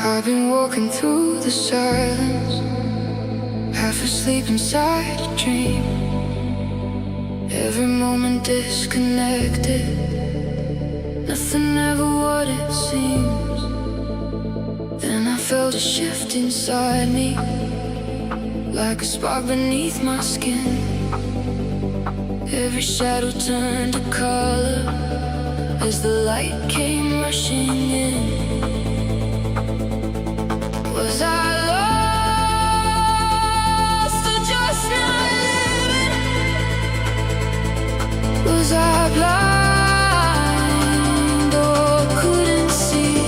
I've been walking through the silence, half asleep inside a dream. Every moment disconnected, nothing ever what it seems. Then I felt a shift inside me, like a spark beneath my skin. Every shadow turned to color as the light came rushing in. Was I lost or just not living? Was I blind or couldn't see?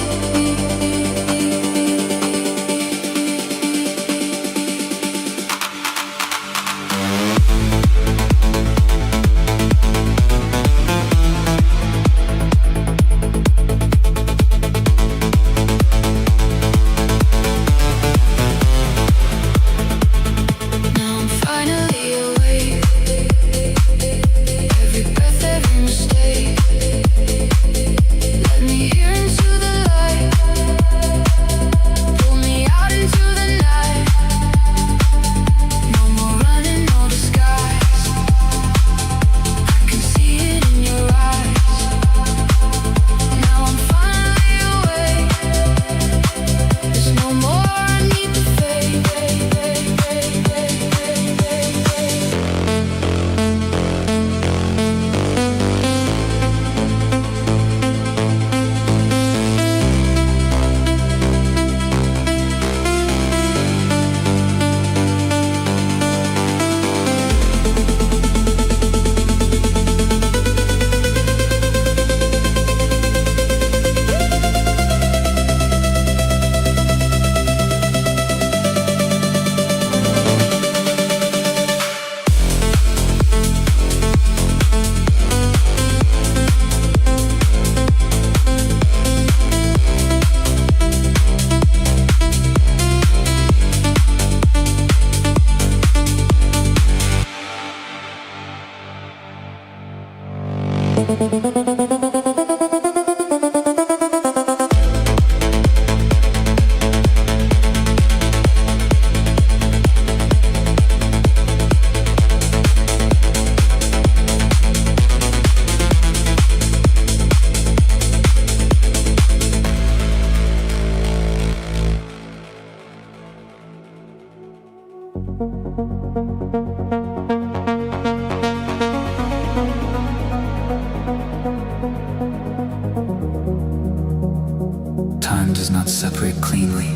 Time does not separate cleanly.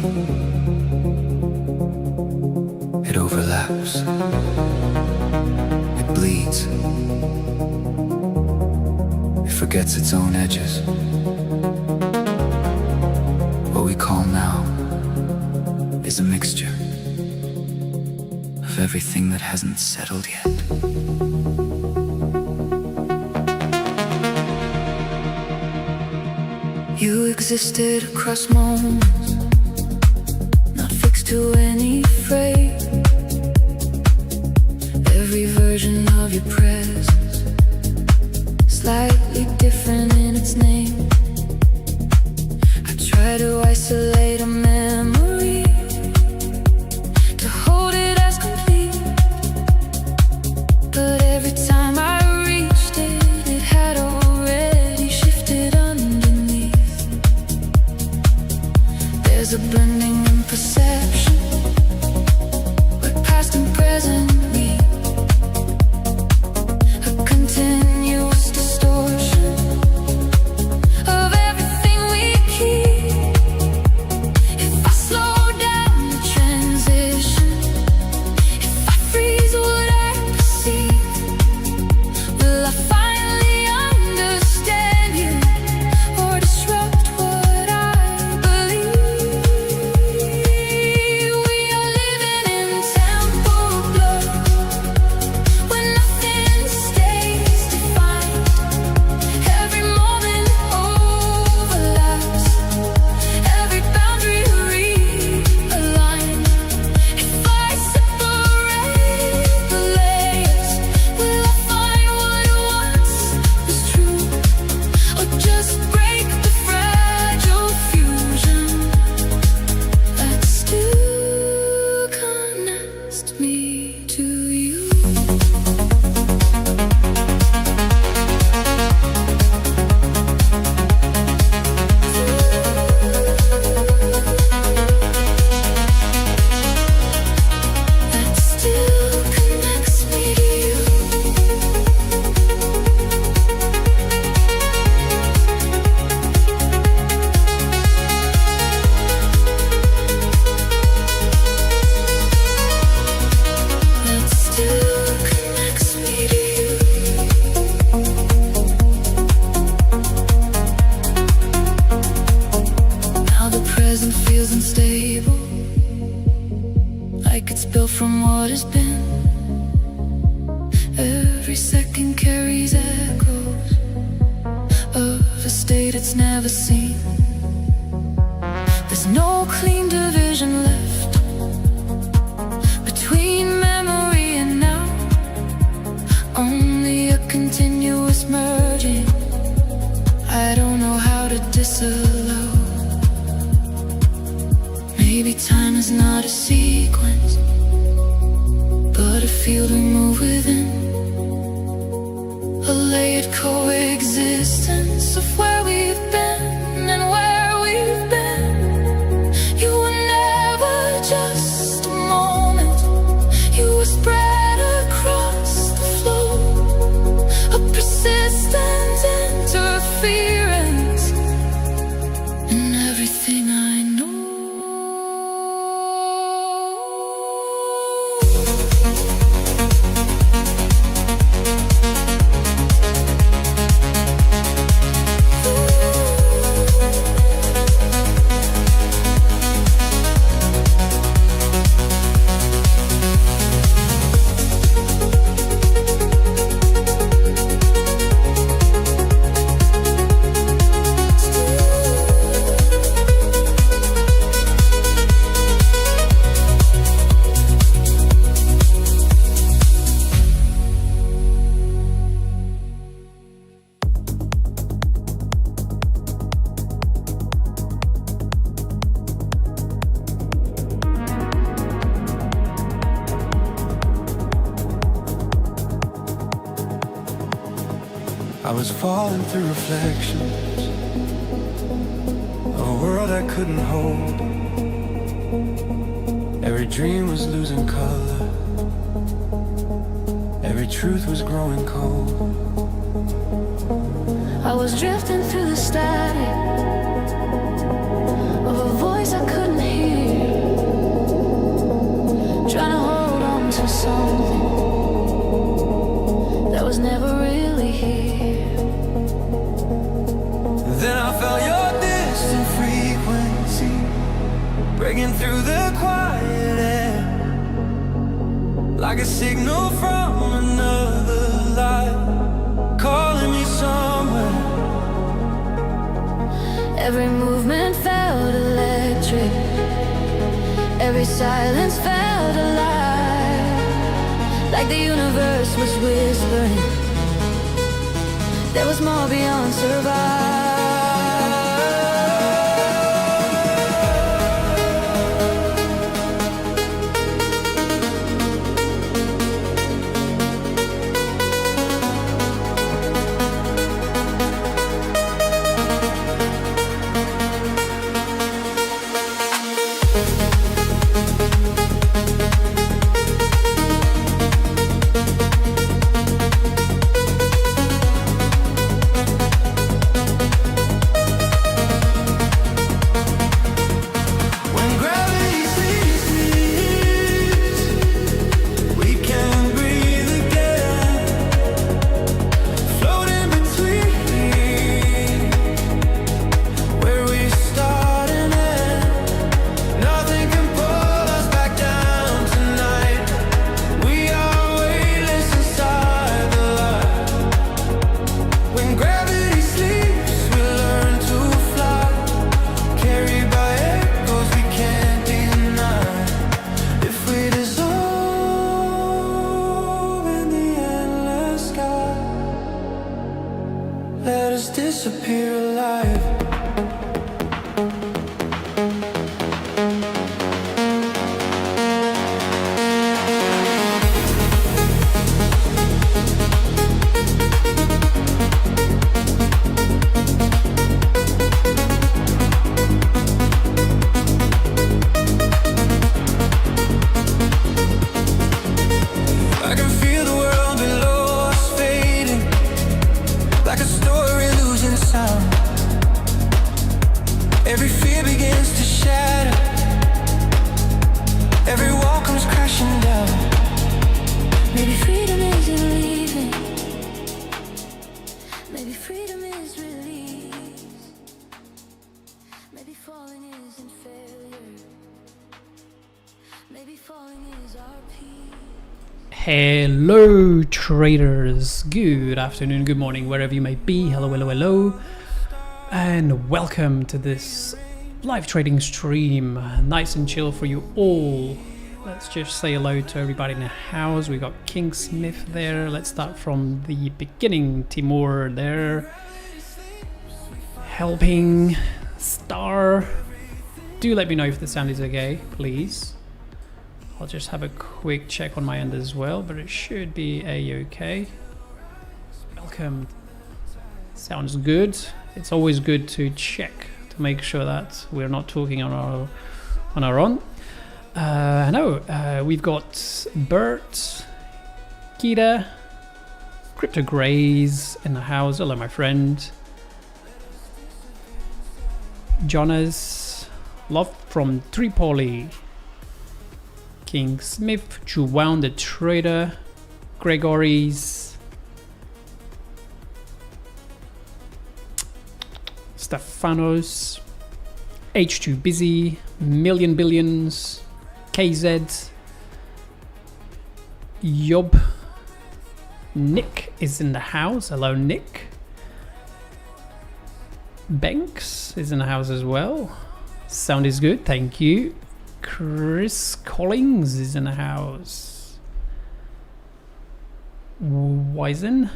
It overlaps. It bleeds. It forgets its own edges. What we call now is a mixture of everything that hasn't settled yet. You existed across moments, not fixed to any frame. Every version of your presence, slightly different in its name. I try to isolate a memory, to hold it as complete, but every time I reached it, it had already shifted underneath. There's a blending in perception, where past and present meet, a continuous distortion of everything we keep. If I slow down the transition, if I freeze what I perceive, will I finally understand you, or disrupt what I believe? We are living moment feels unstable, like it's built from what has been. Every second carries echoes of a state it's never seen. There's no clean division left between memory and now, only a continuous merging. I don't know how to disallow. Maybe time is not a sequence, but a field we move within, a layered coexistence of where we've been and where we've been. You were never just a moment, you were spread across the floor, a persistent interference in everything I know. I was falling through reflections of a world I couldn't hold. Every dream was losing color, every truth was growing cold. I was drifting through the static of a voice I couldn't hear, trying to hold on to something that was never really here. Then I felt your distant frequency breaking through the quiet air, like a signal from another life, calling me somewhere. Every movement felt electric, every silence felt alive, like the universe was whispering there was more beyond survival. Maybe falling is our peace. Hello traders, good afternoon, good morning, wherever you may be. Hello, hello, hello, and welcome to this live trading stream. Nice and chill for you all. Let's just say hello to everybody in the house. We got King Smith there. Let's start from the beginning. Timur there, helping Star. Do let me know if the sound is okay, please. I'll just have a quick check on my end as well, but it should be a-okay. Welcome. Sounds good. It's always good to check to make sure that we're not talking on our own. We've got Bert, Kita, Crypto Grays in the house. Hello, my friend. Jonas, love from Tripoli. King Smith, Juwan the Trader, Gregory's, Stefanos, H2 Busy, Million Billions, KZ, Yob, Nick is in the house. Hello, Nick. Banks is in the house as well. Sound is good, thank you. Chris Collins is in the house. Wizen,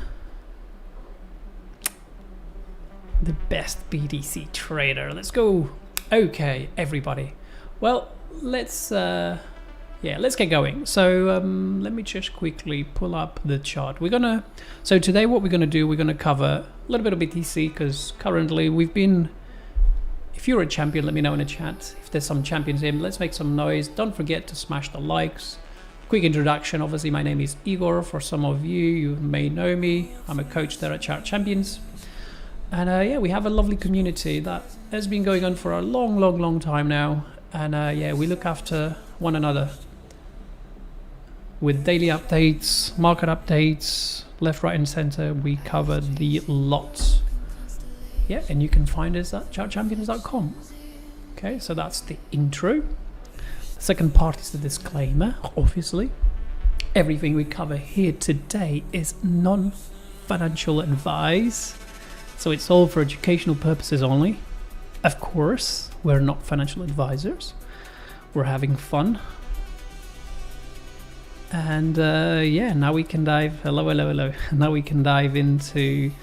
the best BTC trader. Let's go. Okay, everybody. Well, let's get going. So let me just quickly pull up the chart. So today what we're gonna do, we're gonna cover a little bit of BTC because currently we've been. If you're a champion, let me know in the chat. If there's some champions in, let's make some noise. Don't forget to smash the likes. Quick introduction, obviously my name is Igor. For some of you, you may know me. I'm a coach there at Chart Champions. And we have a lovely community that has been going on for a long time now. And we look after one another. With daily updates, market updates, left, right and center, we cover the lot. Yeah, and you can find us at chartchampions.com. Okay, so that's the intro. The second part is the disclaimer, obviously. Everything we cover here today is non-financial advice. So it's all for educational purposes only. Of course, we're not financial advisors. We're having fun. And now we can dive, hello. Now we can dive into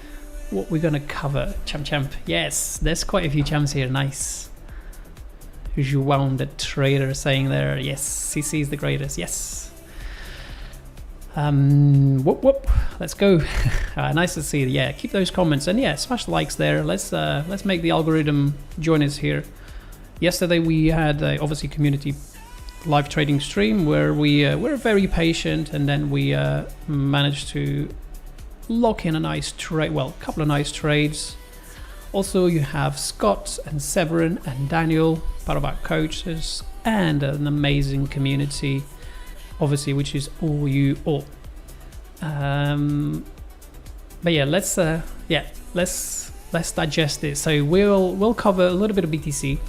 what we're gonna cover. Champ. Yes, there's quite a few champs here. Nice. Juwan the Trader saying there, yes, CC is the greatest. Yes. Whoop. Let's go. Nice to see. Yeah, keep those comments and yeah, smash the likes there. Let's make the algorithm join us here. Yesterday we had obviously community live trading stream where we were very patient and then we managed to lock in a nice trade, well, a couple of nice trades. Also you have Scott and Severin and Daniel, part of our coaches, and an amazing community, obviously, which is all you all. But yeah, let's digest this. So we'll cover a little bit of BTC,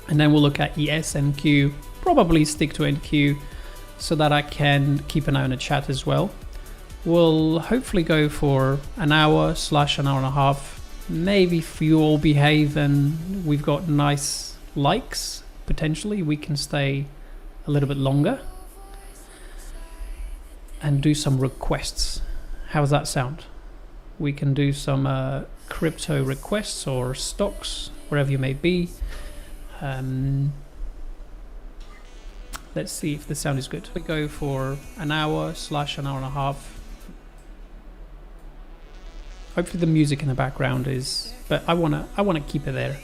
and then we'll look at ES and Q. Probably stick to NQ so that I can keep an eye on the chat as well. We'll hopefully go for an hour / an hour and a half. Maybe if you all behave and we've got nice likes, potentially we can stay a little bit longer and do some requests. How's that sound? We can do some crypto requests or stocks, wherever you may be. Let's see if the sound is good. We go for an hour / an hour and a half. Hopefully the music in the background is, but I wanna keep it there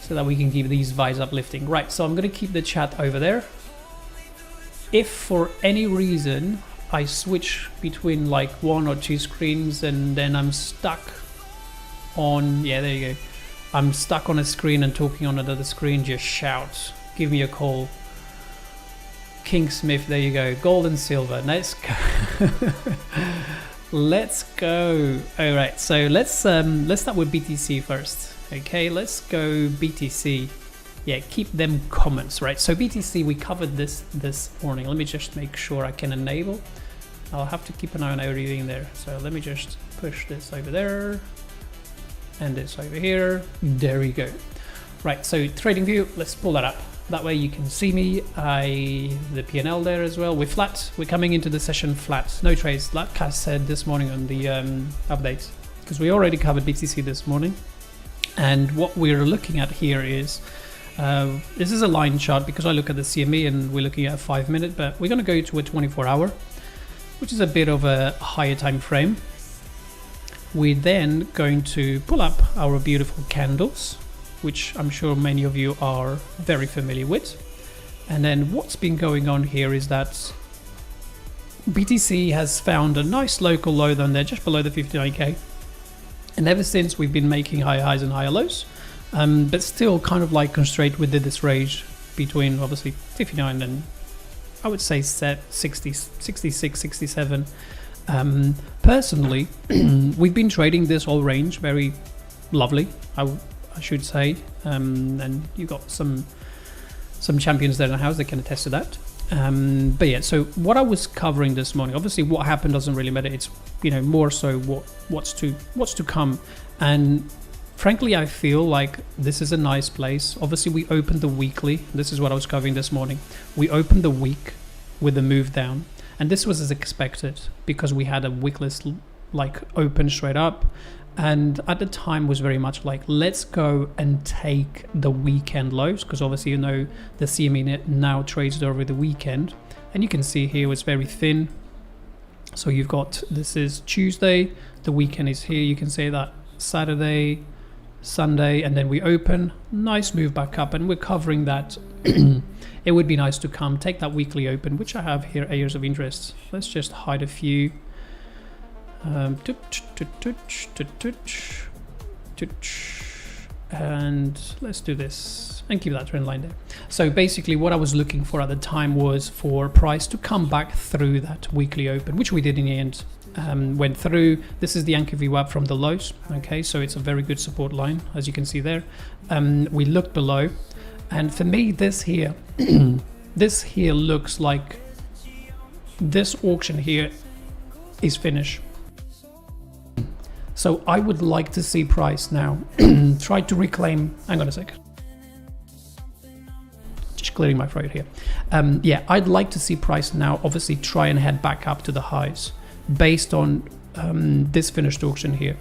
so that we can keep these vibes uplifting. Right, so I'm gonna keep the chat over there. If for any reason I switch between like 1 or 2 screens and then I'm stuck on, yeah, there you go. I'm stuck on a screen and talking on another screen, just shout. Give me a call. King Smith, there you go. Gold and silver. Let's go. Let's go. All right, so let's start with BTC first. Okay, let's go BTC. yeah, keep them comments, right? So BTC, we covered this morning. Let me just make sure I can enable. I'll have to keep an eye on everything there. So let me just push this over there and this over here. There we go. Right, so trading view, let's pull that up. That way you can see me, the P&L there as well. We're flat, we're coming into the session flat. No trades, like I said this morning on the update, because we already covered BTC this morning. And what we're looking at here is, this is a line chart because I look at the CME and we're looking at a 5 minute, but we're gonna go to a 24 hour, which is a bit of a higher time frame. We're then going to pull up our beautiful candles, which I'm sure many of you are very familiar with. And then what's been going on here is that BTC has found a nice local low down there, just below the 59k. And ever since we've been making higher highs and higher lows, but still kind of like constrained within this range between obviously 59 and I would say 60, 66, 67. Personally, we've been trading this whole range very lovely, I should say, and you got some champions there in the house that can attest to that. But yeah, so what I was covering this morning, obviously what happened doesn't really matter. It's, you know, more so what's to come. And frankly, I feel like this is a nice place. Obviously, we opened the weekly. This is what I was covering this morning. We opened the week with a move down, and this was as expected because we had a wickless like open straight up. And at the time was very much like, let's go and take the weekend lows, because obviously, you know, the CME now trades over the weekend, and you can see here it's very thin. So you've got, this is Tuesday, the weekend is here, you can see that Saturday, Sunday, and then we open, nice move back up, and we're covering that. It would be nice to come take that weekly open, which I have here, areas of interest. Let's just hide a few. And let's do this and keep that trend line there. So basically what I was looking for at the time was for price to come back through that weekly open, which we did in the end. Went through. This is the anchor VWAP from the lows. Okay, so it's a very good support line, as you can see there. We looked below, and for me this here this here looks like this auction here is finished. So I would like to see price now try to reclaim, hang on a sec, just clearing my throat here. Yeah, I'd like to see price now obviously try and head back up to the highs based on this finished auction here.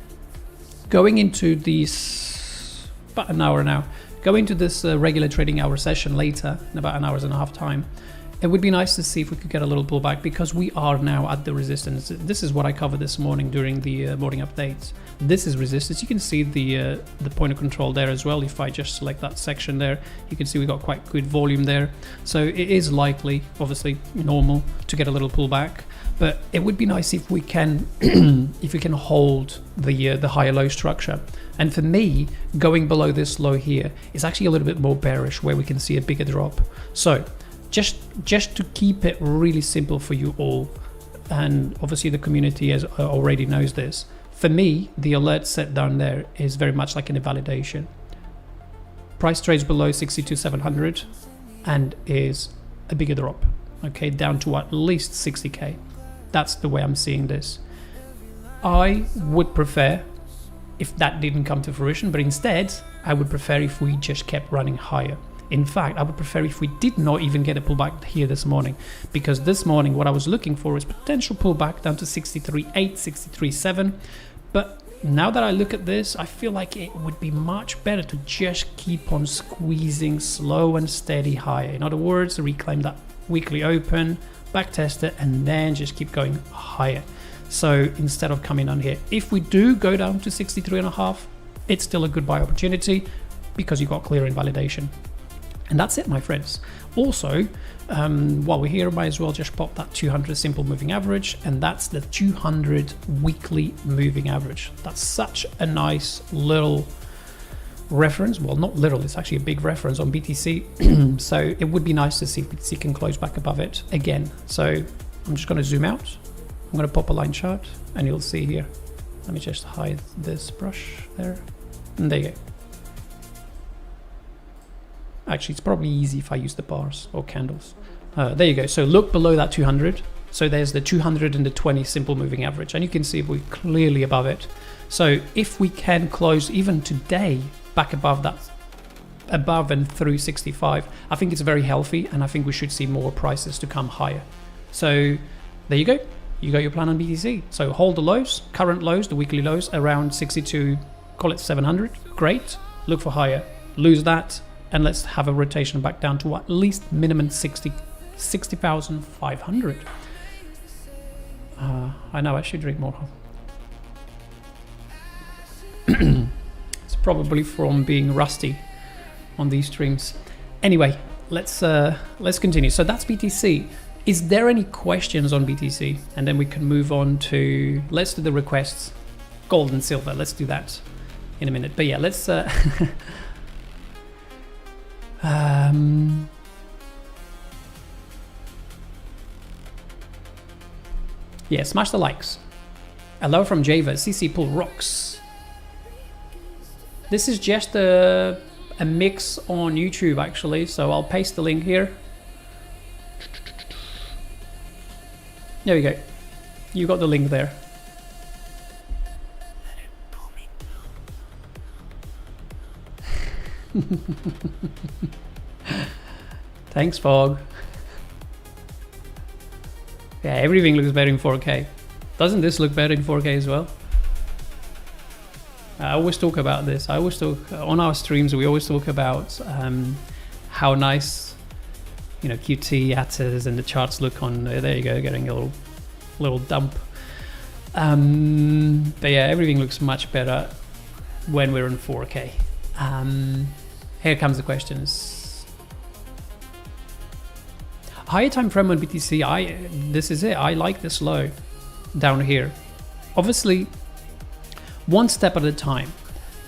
Going into these, about an hour now, going to this regular trading hour session later in about an hour and a half time, it would be nice to see if we could get a little pullback, because we are now at the resistance. This is what I covered this morning during the morning updates. This is resistance. You can see the point of control there as well. If I just select that section there, you can see we got quite good volume there. So it is likely, obviously normal, to get a little pullback. But it would be nice if we can if we can hold the higher low structure. And for me, going below this low here is actually a little bit more bearish, where we can see a bigger drop. So just to keep it really simple for you all, and obviously the community already knows this, for me the alert set down there is very much like an invalidation. Price trades below 62,700 and is a bigger drop, okay, down to at least 60k. That's the way I'm seeing this. I would prefer if that didn't come to fruition, but instead I would prefer if we just kept running higher. In fact, I would prefer if we did not even get a pullback here this morning, because this morning what I was looking for is potential pullback down to 63.8, 63.7. But now that I look at this, I feel like it would be much better to just keep on squeezing slow and steady higher. In other words, reclaim that weekly open, back test it, and then just keep going higher. So instead of coming on here, if we do go down to 63.5, it's still a good buy opportunity because you got clear invalidation. And that's it, my friends. Also, while we're here, might as well just pop that 200 simple moving average, and that's the 200 weekly moving average. That's such a nice little reference. Well, not little, it's actually a big reference on BTC. So it would be nice to see if BTC can close back above it again. So I'm just going to zoom out. I'm going to pop a line chart, and you'll see here. Let me just hide this brush there. And there you go. Actually, it's probably easy if I use the bars or candles. There you go. So look below that 200. So there's the 200 and the 20 simple moving average, and you can see we're clearly above it. So if we can close even today back above that, above and through 65, I think it's very healthy, and I think we should see more prices to come higher. So there you go. You got your plan on BTC. So hold the lows, current lows, the weekly lows around 62, call it 700. Great. Look for higher. Lose that, and let's have a rotation back down to at least minimum 60,500. I know I should drink more. It's probably from being rusty on these streams. Anyway, let's continue. So that's BTC. Is there any questions on BTC? And then we can move on to, let's do the requests. Gold and silver, let's do that in a minute. But yeah, let's yeah, smash the likes. Hello from Java, CC Pool rocks. This is just a mix on YouTube actually, so I'll paste the link here. There we go. You got the link there. Thanks, Fog. Yeah, everything looks better in 4K. Doesn't this look better in 4K as well? I always talk about this. I always talk on our streams. We always talk about how nice, you know, QT, ATTRs, and the charts look on. There you go, getting a little dump. But yeah, everything looks much better when we're in 4K. Here comes the questions. Higher time frame on BTC. This is it. I like this low down here. Obviously, one step at a time.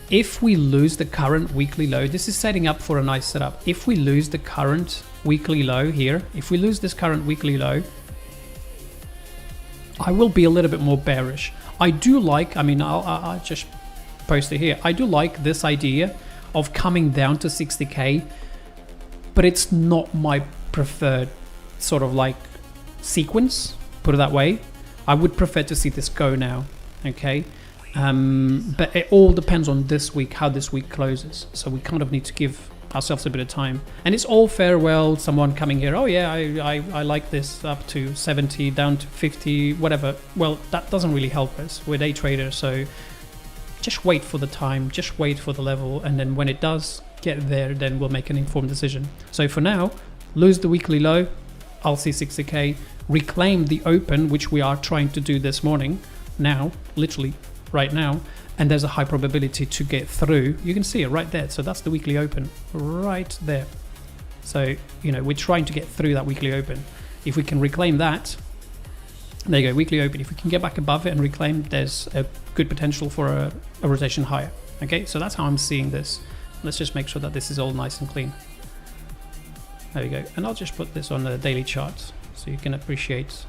If we lose the current weekly low, this is setting up for a nice setup. If we lose the current weekly low here, if we lose this current weekly low, I will be a little bit more bearish. I do like, I mean, I'll just post it here. I do like this idea of coming down to 60K, but it's not my preferred sort of like sequence, put it that way. I would prefer to see this go now, okay? But it all depends on this week, how this week closes. So we kind of need to give ourselves a bit of time. And it's all farewell, someone coming here, oh yeah, I like this up to 70, down to 50, whatever. Well, that doesn't really help us. We're day traders, so just wait for the time, just wait for the level, and then when it does get there, then we'll make an informed decision. So for now, lose the weekly low, I'll see 60K, reclaim the open, which we are trying to do this morning, now, literally right now, and there's a high probability to get through. You can see it right there. So that's the weekly open right there. So, you know, we're trying to get through that weekly open. If we can reclaim that, there you go, weekly open. If we can get back above it and reclaim, there's a good potential for a rotation higher. Okay, so that's how I'm seeing this. Let's just make sure that this is all nice and clean. There we go. And I'll just put this on the daily chart so you can appreciate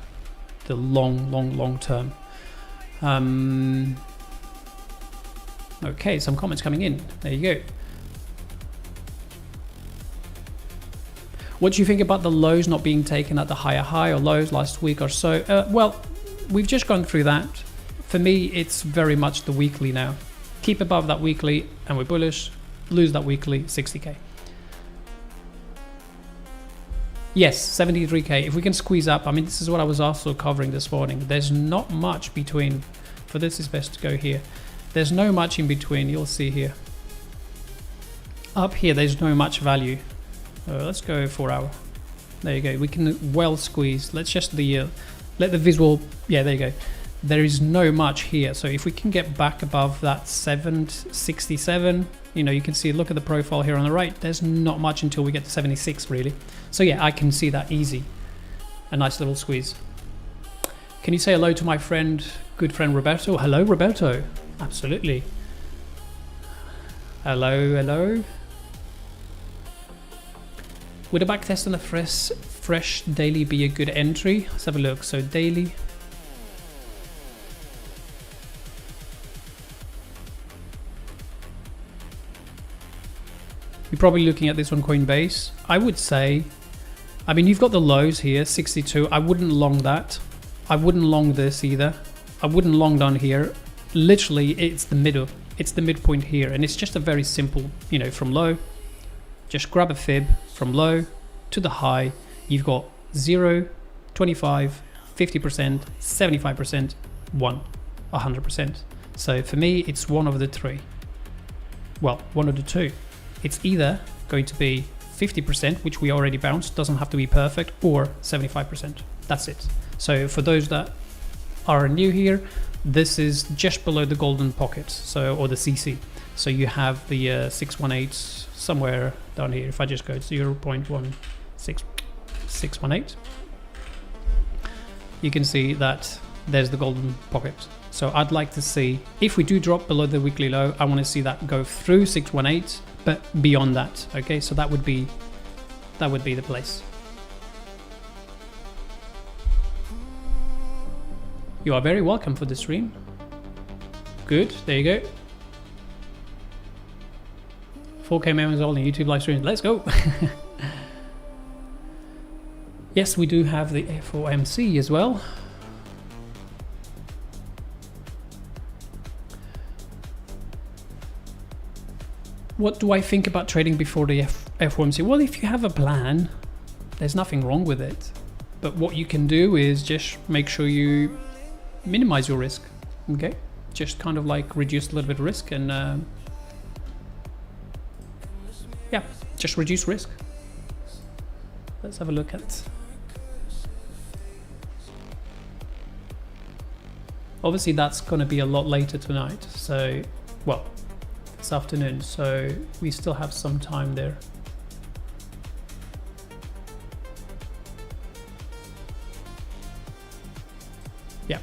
the long term. Okay, some comments coming in. There you go. What do you think about the lows not being taken at the higher high or lows last week or so? Well, we've just gone through that. For me, it's very much the weekly now. Keep above that weekly and we're bullish. Lose that weekly, 60K. Yes, 73K. If we can squeeze up, I mean, this is what I was also covering this morning. There's not much between. For this, it's best to go here. There's no much in between. You'll see here. Up here, there's no much value. Let's go 4 hour. There you go. We can well squeeze. Let's just let the visual. Yeah, there you go. There is no much here. So if we can get back above that 767, you know, you can see, look at the profile here on the right. There's not much until we get to 76 really. So yeah, I can see that easy. A nice little squeeze. Can you say hello to my friend, good friend Roberto? Hello, Roberto. Absolutely. Hello. Would a backtest on a fresh daily be a good entry? Let's have a look. So daily. We probably looking at this on Coinbase. I would say, I mean, you've got the lows here, 62. I wouldn't long that. I wouldn't long this either. I wouldn't long down here. Literally, it's the middle. It's the midpoint here. And it's just a very simple, you know, from low. Just grab a fib from low to the high. You've got 0, 25, 50%, 75%, 1, 100%. So for me, it's one of the three. Well, one of the two. It's either going to be 50%, which we already bounced, doesn't have to be perfect, or 75%. That's it. So for those that are new here, this is just below the golden pocket, so, or the CC. So you have the 618 somewhere down here. If I just go to 0.16618, you can see that there's the golden pocket. So I'd like to see, if we do drop below the weekly low, I want to see that go through 618, but beyond that. Okay, so that would be the place. You are very welcome for the stream. Good, there you go. 4K members all in YouTube live stream. Let's go. Yes, we do have the FOMC as well. What do I think about trading before the FOMC? Well, if you have a plan, there's nothing wrong with it. But what you can do is just make sure you minimize your risk. Okay, just kind of like reduce a little bit of risk and yeah, just reduce risk. Let's have a look at. Obviously, that's going to be a lot later tonight. So, well, this afternoon. So we still have some time there. Yeah,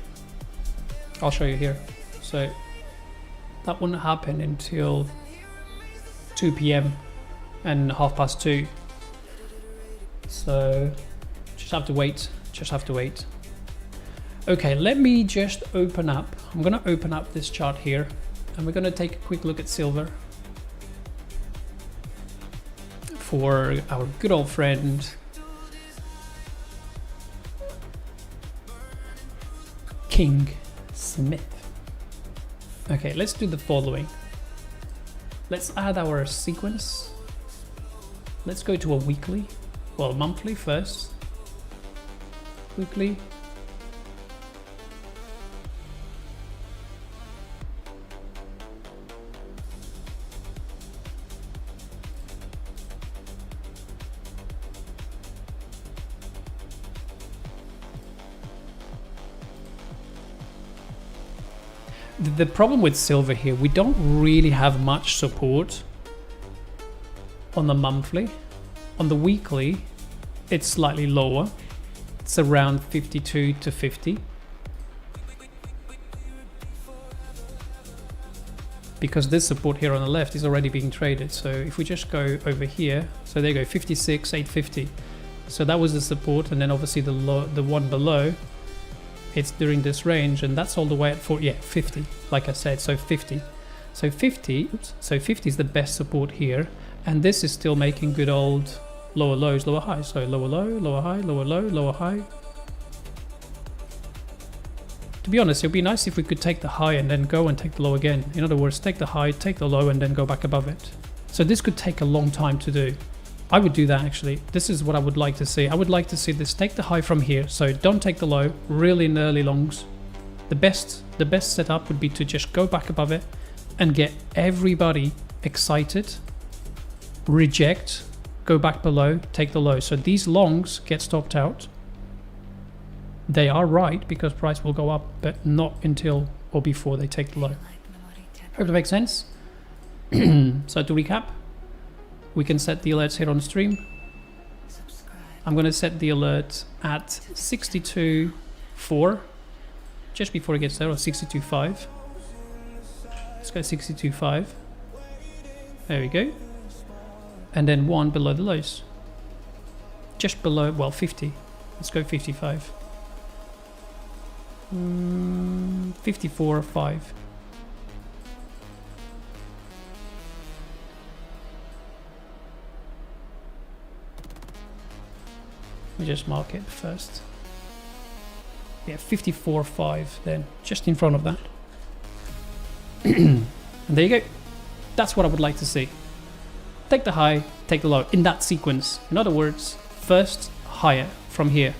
I'll show you here. So that wouldn't happen until 2 p.m. and 2:30. So just have to wait. Just have to wait. Okay, let me just open up. I'm gonna open up this chart here, and we're gonna take a quick look at silver for our good old friend King Smith. Okay, let's do the following. Let's add our sequence. Let's go to a weekly, well, monthly first. Weekly. The problem with silver here, we don't really have much support on the monthly. On the weekly, it's slightly lower. It's around 52 to 50. Because this support here on the left is already being traded. So if we just go over here, so there you go, 56, 850. So that was the support, and then obviously the one below, it's during this range, and that's all the way at 50, like I said. So 50, so 50, so 50 is the best support here, and this is still making good old lower lows, lower highs. So lower low, lower high, lower low, lower high. To be honest, it would be nice if we could take the high and then go and take the low again. In other words, take the high, take the low, and then go back above it. So this could take a long time to do. I would do that actually. This is what I would like to see. I would like to see this take the high from here. So don't take the low, really in early longs. The best setup would be to just go back above it and get everybody excited, reject, go back below, take the low. So these longs get stopped out. They are right because price will go up, but not until or before they take the low. Hope that makes sense. So to recap, we can set the alerts here on stream. I'm going to set the alert at 62.4, just before it gets there, or 62.5. Let's go 62.5. There we go. And then 1 below the lows. Just below, well, 50. Let's go 55. 54.5. Let me just mark it first. Yeah, 54.5 then, just in front of that. And there you go. That's what I would like to see. Take the high, take the low, in that sequence. In other words, first higher from here.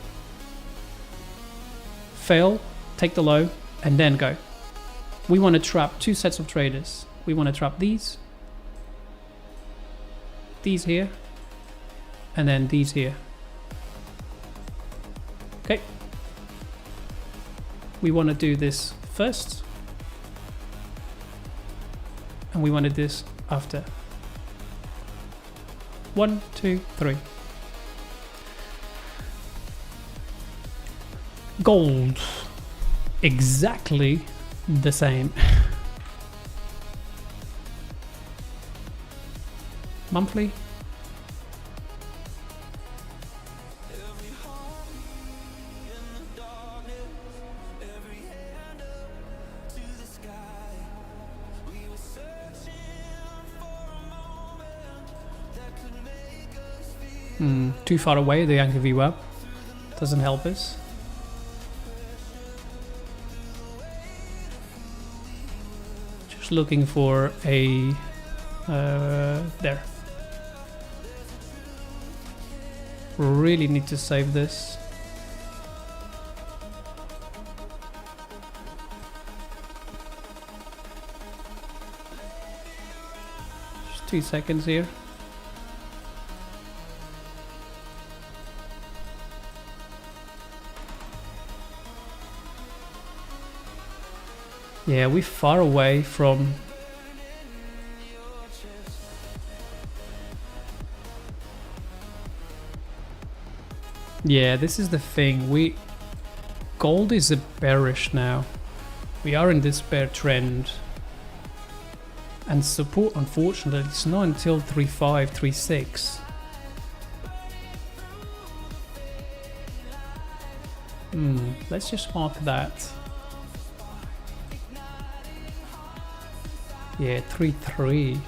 Fail, take the low, and then go. We want to trap two sets of traders. We want to trap these here, and then these here. Okay. We want to do this first, and we want to do this after. 1, 2, 3. Gold, exactly the same. Monthly. Too far away, the anchor view up doesn't help us. Just looking for a there. Really need to save this. Just 2 seconds here. Yeah, we're far away from... Yeah, this is the thing. Gold is a bearish now. We are in this bear trend. And support, unfortunately, it's not until 3.5, 3.6. Let's just mark that. Yeah, 3.3.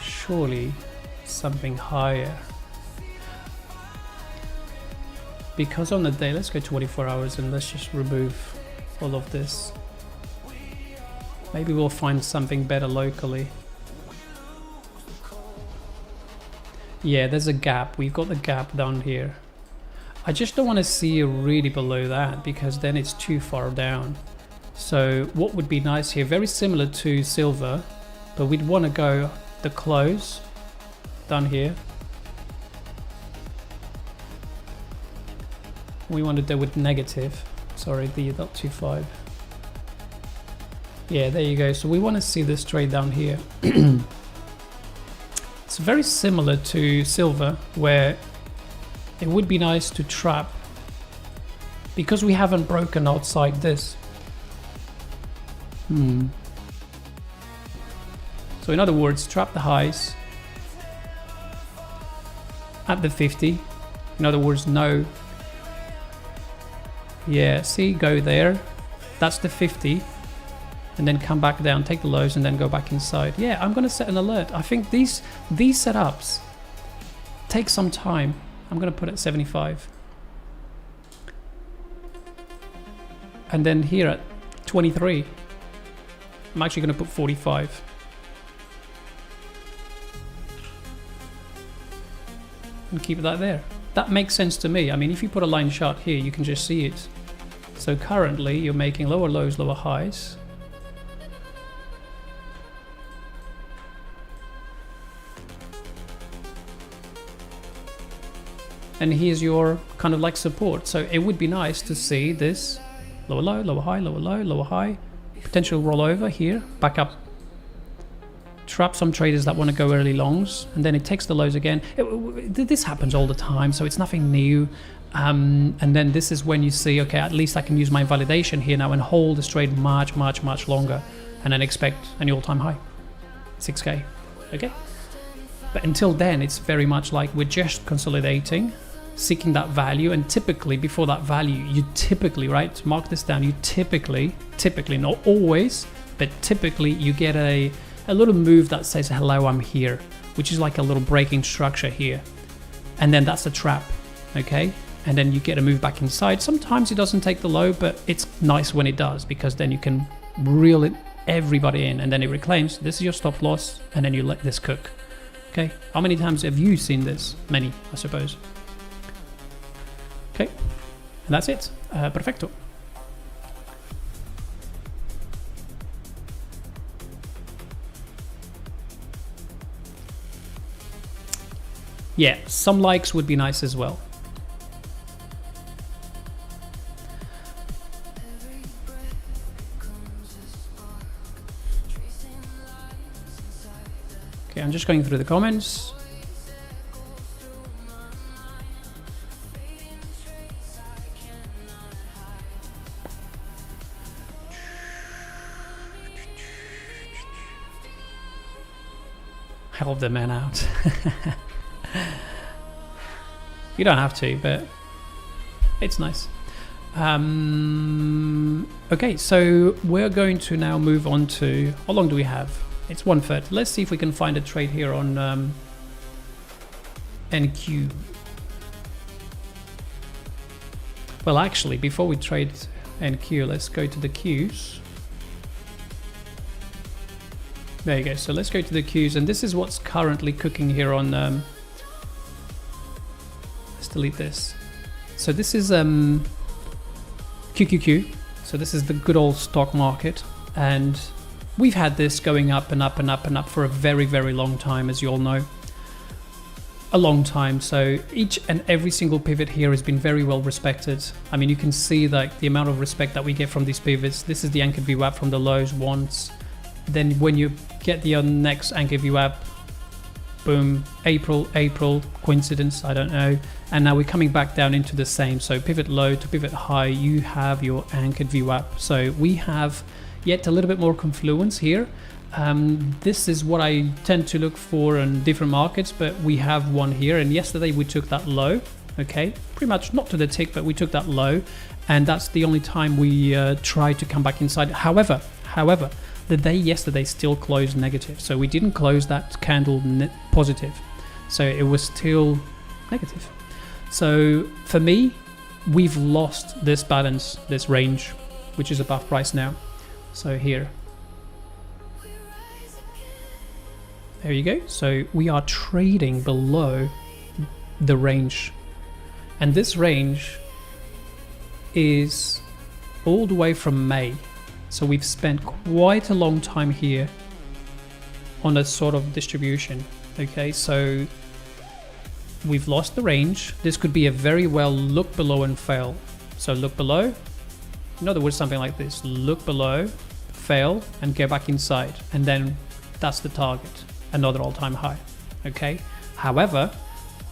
Surely something higher. Because on the day, let's go 24 hours and let's just remove all of this. Maybe we'll find something better locally. Yeah, there's a gap. We've got the gap down here. I just don't want to see it really below that because then it's too far down. So what would be nice here, very similar to silver, but we'd want to go the close down here. We want to do with negative, sorry, the 0.25. Yeah, there you go. So we want to see this trade down here. It's very similar to silver, where it would be nice to trap because we haven't broken outside this. So in other words, trap the highs at the 50. In other words, no. Yeah, see, go there. That's the 50. And then come back down, take the lows, and then go back inside. Yeah, I'm going to set an alert. I think these setups take some time. I'm going to put it at 75. And then here at 23. I'm actually going to put 45. And keep that there. That makes sense to me. I mean, if you put a line chart here, you can just see it. So currently, you're making lower lows, lower highs. And here's your kind of like support. So it would be nice to see this lower low, lower high, lower low, lower high. Potential rollover here, back up. Trap some traders that want to go early longs, and then it takes the lows again. This happens all the time, so it's nothing new. And then this is when you see, okay, at least I can use my validation here now and hold this trade much, much, much longer, and then expect an all-time high, 6K, okay? But until then, it's very much like we're just consolidating, seeking that value, and typically before that value, you typically, right, mark this down, you typically, not always, but typically you get a little move that says, hello, I'm here, which is like a little breaking structure here. And then that's a trap. okay? And then you get a move back inside. Sometimes it doesn't take the low, but it's nice when it does, because then you can reel it everybody in, and then it reclaims. This is your stop loss, and then you let this cook. Okay, how many times have you seen this? Many, I suppose. Okay, and that's it. Perfecto. Yeah, some likes would be nice as well. Okay, I'm just going through the comments. Help the man out. You don't have to, but it's nice. Okay, so we're going to now move on to, how long do we have? It's 1:30. Let's see if we can find a trade here on NQ. Well, actually, before we trade NQ, let's go to the Qs. There you go. So let's go to the Qs, and this is what's currently cooking here on. Let's delete this. So this is QQQ. So this is the good old stock market, and we've had this going up and up and up and up for a very, very long time, as you all know. A long time. So each and every single pivot here has been very well respected. I mean, you can see like the amount of respect that we get from these pivots. This is the anchored VWAP from the lows once. Then when you get the next anchor VWAP, boom, April, coincidence, I don't know. And now we're coming back down into the same. So pivot low to pivot high, you have your anchored VWAP. So we have yet a little bit more confluence here. This is what I tend to look for in different markets, but we have one here. And yesterday we took that low, okay? Pretty much not to the tick, but we took that low. And that's the only time we tried to come back inside. However, the day yesterday still closed negative. So we didn't close that candle positive. So it was still negative. So for me, we've lost this balance, this range, which is above price now. So here. There you go. So we are trading below the range. And this range is all the way from May. So we've spent quite a long time here on a sort of distribution. Okay, so we've lost the range. This could be a very well look below and fail. So look below. In other words, something like this. Look below, fail, and get back inside. And then that's the target. Another all-time high. Okay. However,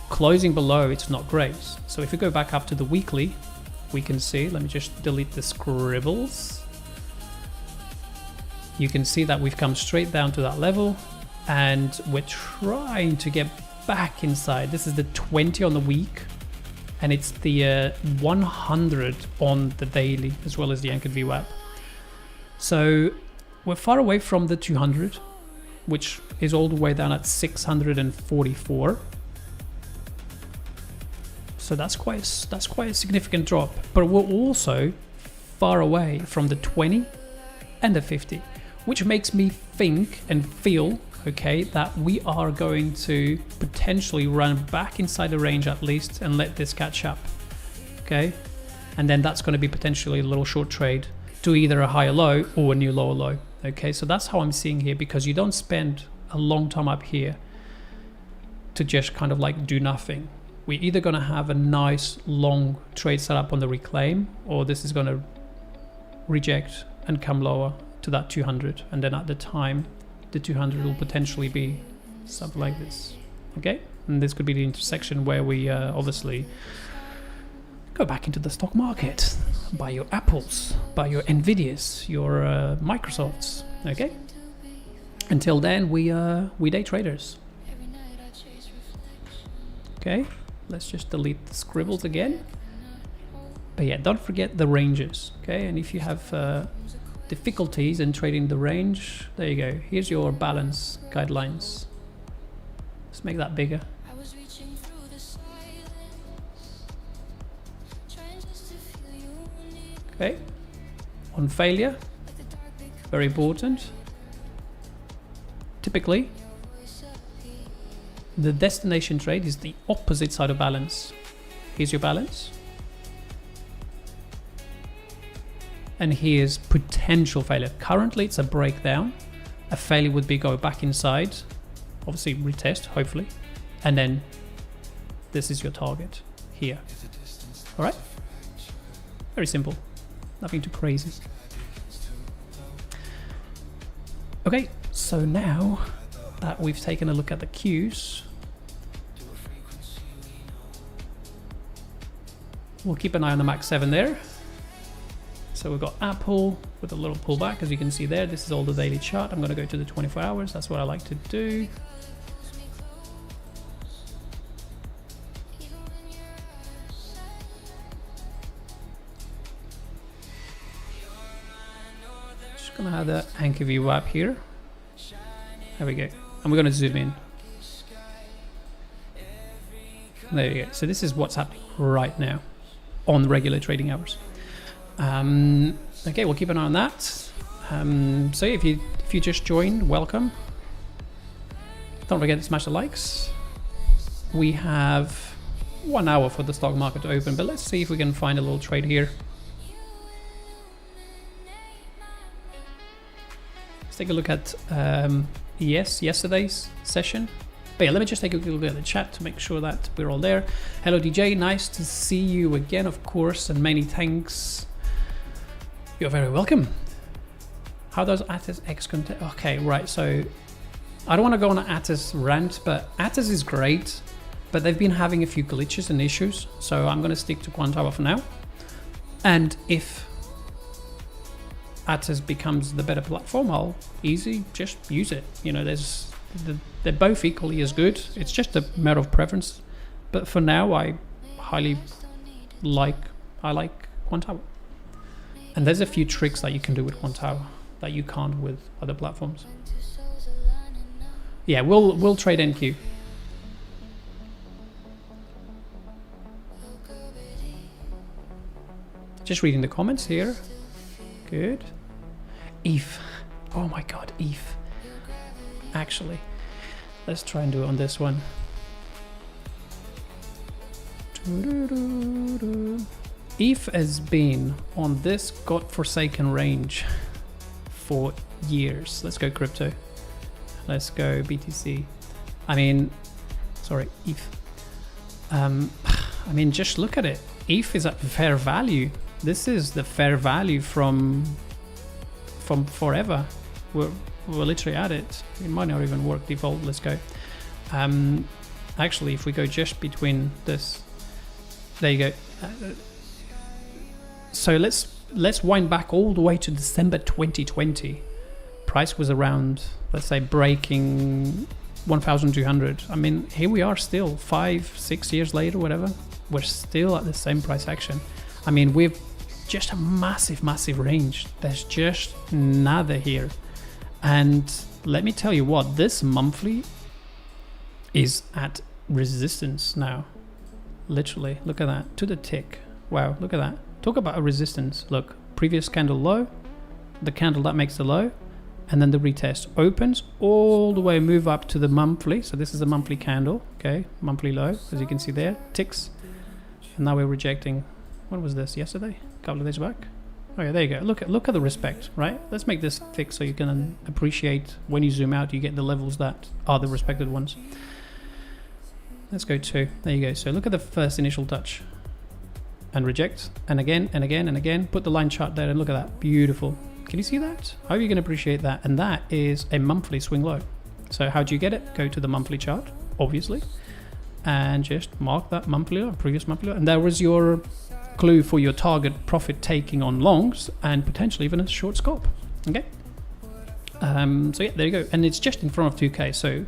closing below, it's not great. So if we go back up to the weekly, we can see, let me just delete the scribbles. You can see that we've come straight down to that level, and we're trying to get back inside. This is the 20 on the week, and it's the 100 on the daily, as well as the anchored VWAP. So we're far away from the 200, which is all the way down at 644. So that's quite a significant drop. But we're also far away from the 20 and the 50, which makes me think and feel, okay, that we are going to potentially run back inside the range at least and let this catch up, okay? And then that's going to be potentially a little short trade to either a higher low or a new lower low, okay? So that's how I'm seeing here, because you don't spend a long time up here to just kind of like do nothing. We're either going to have a nice long trade set up on the reclaim, or this is going to reject and come lower to that 200, and then at the time the 200 will potentially be something like this, okay? And this could be the intersection where we obviously go back into the stock market, buy your Apples, buy your Nvidias, your Microsofts, okay? Until then, we day traders. Okay, let's just delete the scribbles again. But yeah, don't forget the ranges, okay? And if you have difficulties in trading the range, there you go. Here's your balance guidelines. Let's make that bigger. Okay, on failure, very important. Typically, the destination trade is the opposite side of balance. Here's your balance. And here's potential failure. Currently, it's a breakdown. A failure would be go back inside, obviously retest, hopefully. And then this is your target here. All right? Very simple. Nothing too crazy. Okay, so now that we've taken a look at the cues, we'll keep an eye on the Max 7 there. So we've got Apple with a little pullback, as you can see there. This is all the daily chart. I'm going to go to the 24 hours. That's what I like to do. Just going to have the anchor view up here. There we go. And we're going to zoom in. There you go. So this is what's happening right now on regular trading hours. Okay, we'll keep an eye on that. So if you just joined, welcome. Don't forget to smash the likes. We have 1 hour for the stock market to open, but let's see if we can find a little trade here. Let's take a look at yesterday's session. But yeah, let me just take a look at the chat to make sure that we're all there. Hello DJ, nice to see you again, of course, and many thanks. You're very welcome. How does Atos X contain? Okay, right, so I don't want to go on an Atos rant, but Atos is great, but they've been having a few glitches and issues, so I'm going to stick to Quantower for now. And if Atos becomes the better platform, I'll just use it. You know, they're both equally as good. It's just a matter of preference. But for now, I like Quantower. And there's a few tricks that you can do with Quantower that you can't with other platforms. Yeah, we'll trade NQ. Just reading the comments here. Good. ETH. Oh my god, ETH. Actually, let's try and do it on this one. ETH has been on this godforsaken range for years. Let's go crypto. Let's go BTC. I mean, sorry, ETH. I mean, just look at it. ETH is at fair value. This is the fair value from forever. We're literally at it. It might not even work default. Let's go. Actually, if we go just between this, there you go. So let's wind back all the way to December 2020. Price was around, let's say, breaking 1,200. I mean, here we are still 5-6 years later, whatever. We're still at the same price action. I mean, we've just a massive range. There's just nada here. And let me tell you what, this monthly is at resistance now. Literally, look at that, to the tick. Wow, look at that. Talk about a resistance. Look, previous candle low, the candle that makes the low, and then the retest opens all the way, move up to the monthly. So this is a monthly candle, okay, monthly low, as you can see there, ticks. And now we're rejecting, when was this, yesterday? A couple of days back? Oh yeah, there you go. Look at the respect, right? Let's make this thick so you can appreciate when you zoom out, you get the levels that are the respected ones. Let's go to, there you go. So look at the first initial touch. And reject, and again, and again, and again. Put the line chart there and look at that. Beautiful. Can you see that? I hope you can appreciate that. And that is a monthly swing low. So how do you get it? Go to the monthly chart, obviously, and just mark that monthly low, previous monthly low. And there was your clue for your target profit taking on longs and potentially even a short scalp. Okay. So yeah, there you go. And it's just in front of 2K. So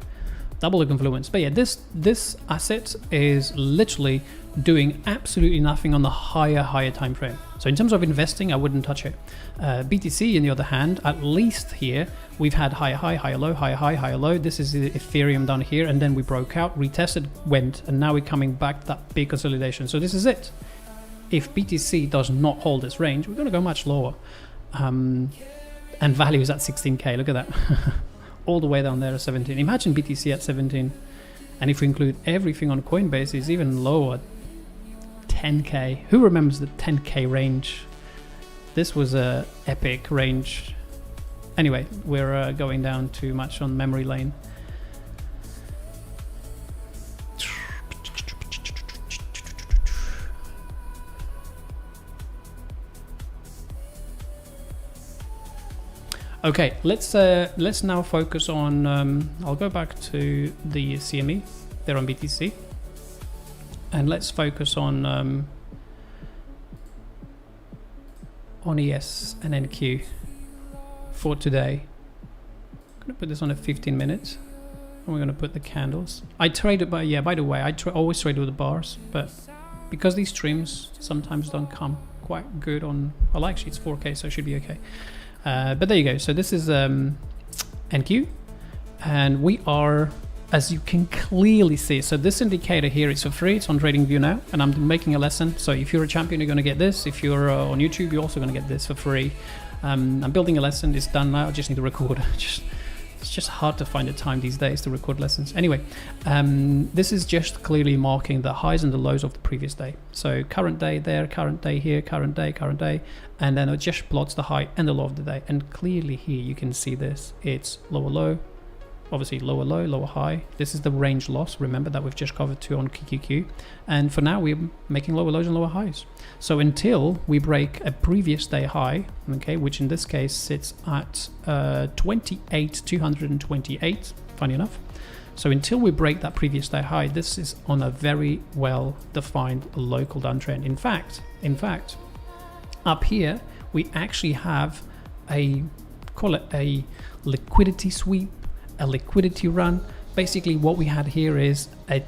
double the confluence. But yeah, this asset is literally doing absolutely nothing on the higher time frame. So in terms of investing, I wouldn't touch it. BTC, on the other hand, at least here, we've had higher high, higher low, higher high, higher low. This is the Ethereum down here, and then we broke out, retested, went, and now we're coming back to that big consolidation. So this is it. if BTC does not hold this range, we're going to go much lower. And value is at 16k. Look at that. All the way down there at 17. Imagine BTC at 17. And if we include everything on Coinbase, it's even lower. 10k. Who remembers the 10k range? This was a epic range. Anyway, we're going down too much on memory lane. Okay, let's now focus on. I'll go back to the CME. They're on BTC, and let's focus on ES and NQ for today. I'm gonna put this on a 15 minutes, and we're gonna put the candles. I traded by by the way, I always trade with the bars, but because these streams sometimes don't come quite good on. Well, actually, it's 4K, so it should be okay. But there you go. So this is NQ, and we are, as you can clearly see, so this indicator here is for free. It's on TradingView now, and I'm making a lesson. So if you're a champion, you're going to get this. If you're on YouTube, you're also going to get this for free. I'm building a lesson. It's done now. I just need to record. It's just hard to find the time these days to record lessons. Anyway, this is just clearly marking the highs and the lows of the previous day. So current day there, current day here, current day, and then it just plots the high and the low of the day. And clearly here you can see this. It's lower low, obviously lower low, lower high. This is the range loss. Remember that we've just covered 2 on QQQ. And for now we're making lower lows and lower highs. So until we break a previous day high, okay, which in this case sits at 28,228, funny enough. So until we break that previous day high, this is on a very well defined local downtrend. In fact, up here we actually have call it a liquidity sweep, a liquidity run. Basically what we had here is a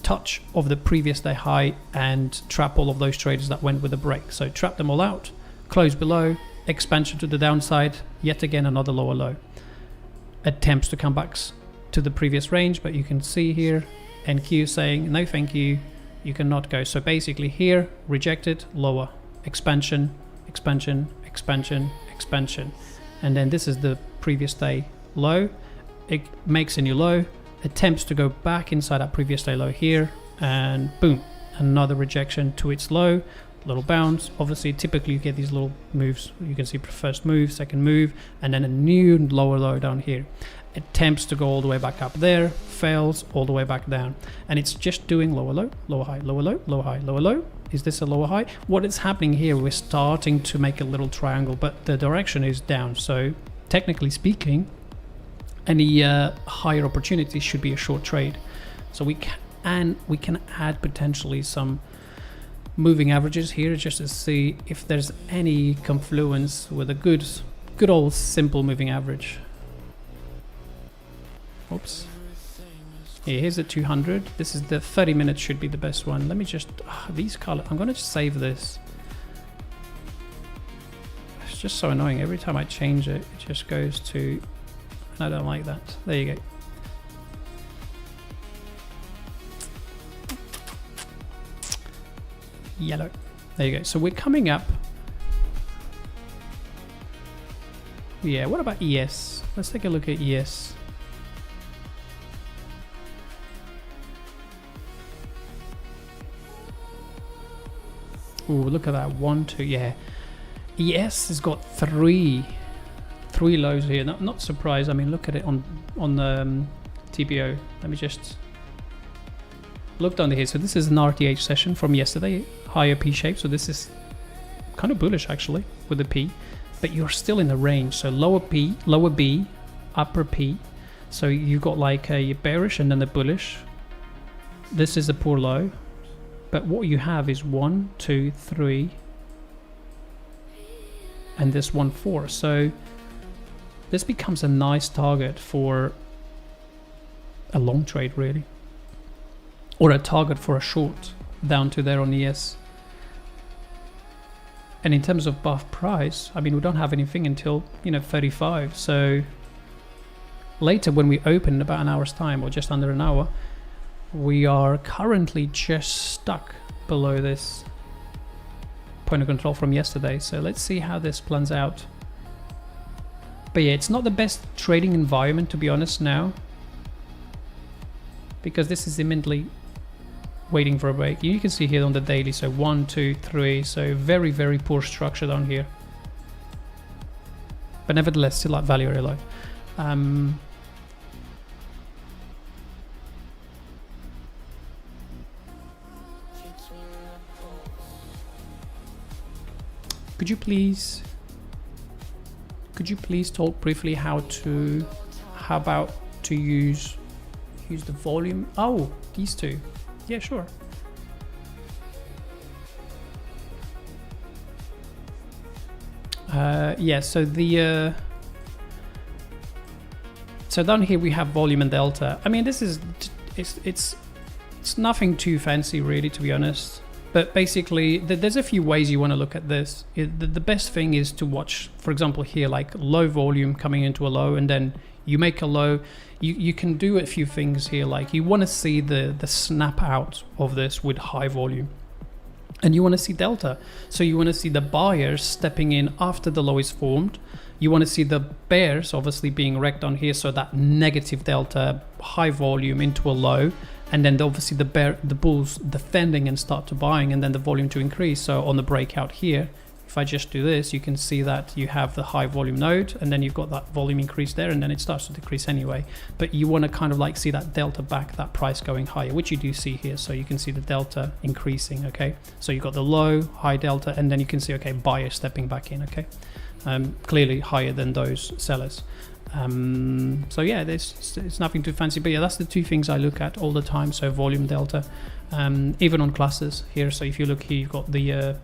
touch of the previous day high and trap all of those traders that went with a break. So trap them all out, close below, expansion to the downside, yet again another lower low. Attempts to come back to the previous range, but you can see here NQ saying no thank you, you cannot go. So basically here rejected, lower, expansion, expansion, expansion, expansion, and then this is the previous day low. It makes a new low, attempts to go back inside that previous day low here, and boom, another rejection to its low, little bounce. Obviously typically you get these little moves. You can see first move, second move, and then a new lower low down here. Attempts to go all the way back up there, fails all the way back down, and it's just doing lower low, lower high, lower low, lower high, lower low. Is this a lower high? What is happening here, we're starting to make a little triangle, but the direction is down. So technically speaking, any higher opportunity should be a short trade. So we can add potentially some moving averages here just to see if there's any confluence with a good old simple moving average. Oops. Yeah, here's the 200. This is the 30 minutes, should be the best one. Let me just these color. I'm gonna just save this. It's just so annoying. Every time I change it, it just goes to. I don't like that. There you go. Yellow. There you go. So we're coming up. Yeah, what about ES? Let's take a look at ES. Ooh, look at that. 1, 2, yeah. ES has got three lows here. Not surprised. I mean, look at it on the TPO. Let me just look down here. So this is an RTH session from yesterday, higher P shape. So this is kind of bullish actually with the P, but you're still in the range. So lower P, lower B, upper P. So you've got like a bearish and then a bullish. This is a poor low, but what you have is 1, 2, 3, and this 1, 4. So this becomes a nice target for a long trade really, or a target for a short down to there on ES. And in terms of buff price, I mean, we don't have anything until 35. So later when we open in about an hour's time or just under an hour, we are currently just stuck below this point of control from yesterday. So let's see how this plans out. But yeah, it's not the best trading environment, to be honest, now, because this is imminently waiting for a break. You can see here on the daily, so 1, 2, 3, so very, very poor structure down here. But nevertheless, still at value area low. Could you please talk briefly how about to use the volume? Oh, these two. Yeah, sure. Yeah, so the so down here we have volume and delta. I mean, this is it's nothing too fancy really, to be honest. But basically, there's a few ways you want to look at this. The best thing is to watch, for example, here, like low volume coming into a low, and then you make a low. You can do a few things here, like you want to see the snap out of this with high volume. And you want to see delta. So you want to see the buyers stepping in after the low is formed. You want to see the bears obviously being wrecked on here, so that negative delta, high volume into a low. And then obviously the bulls defending and start to buying, and then the volume to increase. So on the breakout here, if I just do this, you can see that you have the high volume node, and then you've got that volume increase there, and then it starts to decrease anyway. But you want to kind of like see that delta back, that price going higher, which you do see here. So you can see the delta increasing, okay? So you've got the low, high delta, and then you can see, okay, buyer stepping back in, okay? Clearly higher than those sellers. So yeah, it's nothing too fancy, but yeah, that's the two things I look at all the time. So volume, delta, even on clusters here. So if you look here, you've got the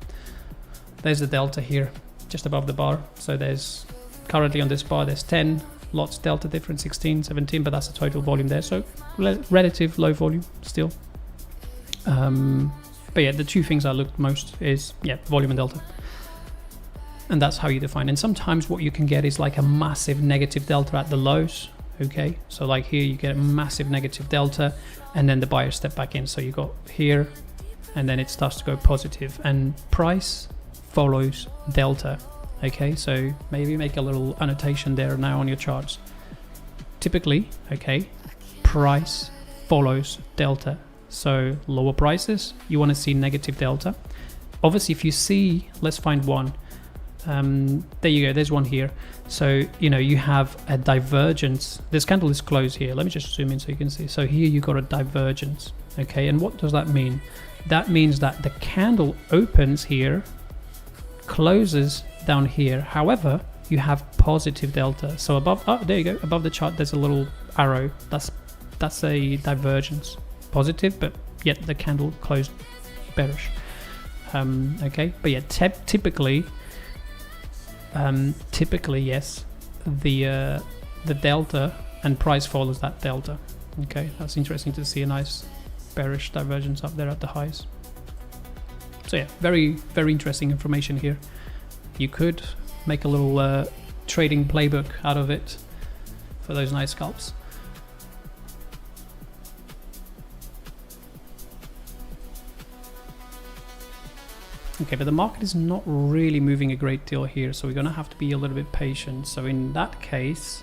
there's the delta here just above the bar. So there's currently on this bar there's 10 lots delta difference, 16, 17, but that's the total volume there. So relative low volume still. But yeah, the two things I look most is volume and delta. And that's how you define. And sometimes what you can get is like a massive negative delta at the lows. Okay, so like here you get a massive negative delta, and then the buyers step back in. So you got here, and then it starts to go positive, and price follows delta. Okay, so maybe make a little annotation there now on your charts. Typically, okay, price follows delta. So lower prices, you want to see negative delta. Obviously, if you see, let's find one. There you go, there's one here. So you have a divergence. This candle is closed here. Let me just zoom in so you can see. So here you got a divergence. Okay, and what does that mean? That means that the candle opens here, closes down here. However, you have positive delta. So above, there you go, above the chart there's a little arrow. That's a divergence, positive, but yet the candle closed bearish. Okay, but yeah, typically yes, the delta and price follows that delta. Okay, that's interesting to see a nice bearish divergence up there at the highs. So yeah, very, very interesting information here. You could make a little trading playbook out of it for those nice scalps. Okay, but the market is not really moving a great deal here, so we're going to have to be a little bit patient. So in that case,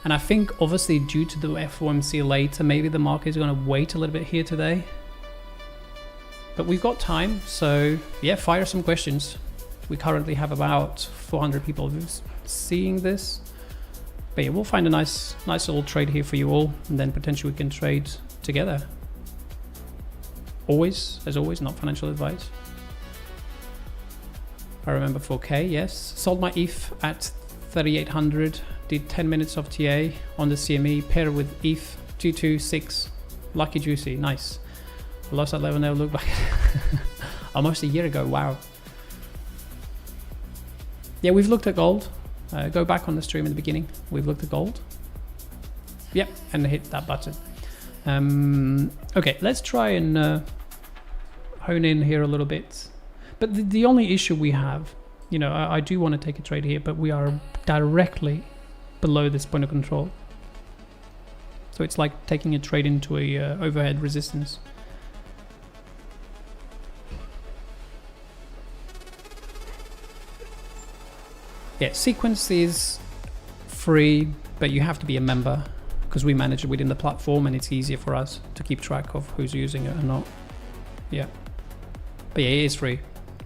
and I think obviously due to the FOMC later, maybe the market is going to wait a little bit here today. But we've got time, so yeah, fire some questions. We currently have about 400 people who's seeing this. But yeah, we'll find a nice little trade here for you all, and then potentially we can trade together. Always, as always, not financial advice. I remember 4K, yes. Sold my ETH at 3,800. Did 10 minutes of TA on the CME, pair with ETH 226. Lucky juicy, nice. Lost that level, never looked back. Almost a year ago, wow. Yeah, we've looked at gold. Go back on the stream in the beginning. We've looked at gold. Yep, and hit that button. Okay, let's try and hone in here a little bit. But the only issue we have, I do want to take a trade here, but we are directly below this point of control. So it's like taking a trade into a overhead resistance. Yeah, sequence is free, but you have to be a member because we manage it within the platform and it's easier for us to keep track of who's using it or not. Yeah. But yeah, it is free.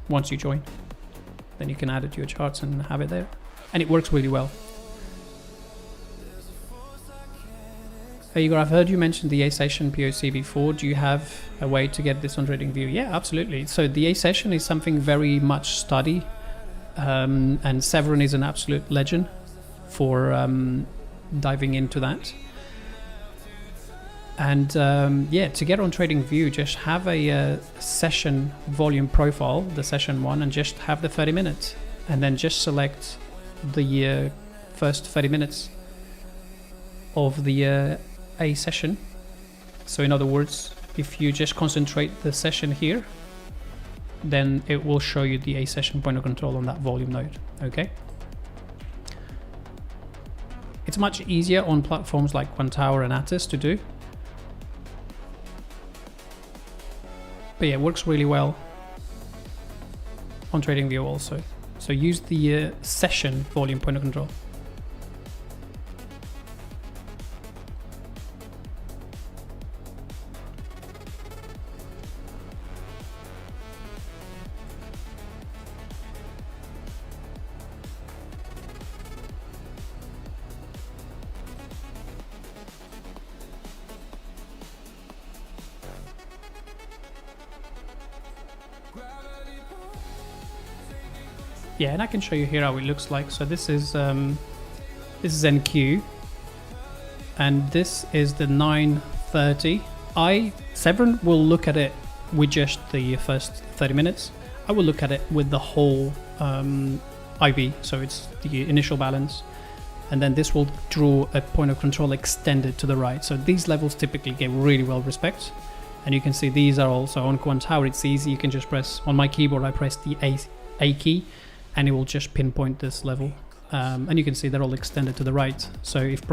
Once you join, then you can add it to your charts and have it there. And it works really well. Hey Igor, I've heard you mention the A session POC before. Do you have a way to get this on TradingView? Yeah, absolutely. So the A session is something very much studied. And Severin is an absolute legend for diving into that. And yeah, to get on TradingView, just have a session volume profile, the session one, and just have the 30 minutes. And then just select the first 30 minutes of the A session. So in other words, if you just concentrate the session here, then it will show you the A session point of control on that volume node. Okay. It's much easier on platforms like OneTower and Atis to do. But yeah, it works really well on TradingView also. So use the session volume point of control. Yeah, and I can show you here how it looks like. So this is NQ, and this is the 9:30. Severin will look at it with just the first 30 minutes. I will look at it with the whole IV, so it's the initial balance, and then this will draw a point of control extended to the right. So these levels typically get really well respect, and you can see these are also on OneTower. It's easy. You can just press on my keyboard. I press the A key, and it will just pinpoint this level, and you can see they're all extended to the right. So if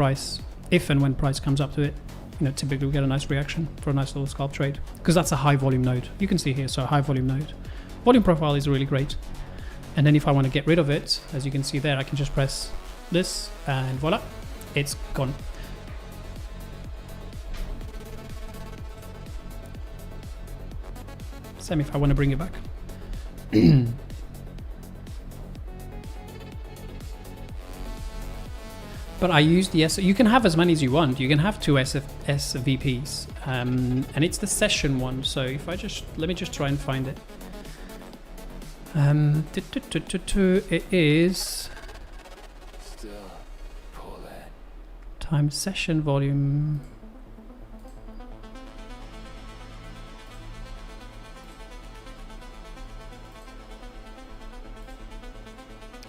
and when price comes up to it, you know, typically we get a nice reaction for a nice little scalp trade, because that's a high volume node. You can see here, so a high volume node. Volume profile is really great. And then if I want to get rid of it, as you can see there, I can just press this and voila, it's gone. Same if I want to bring it back. But I use the you can have as many as you want. You can have two SVPs, and it's the session one. So if I let me just try and find it. It is time session volume.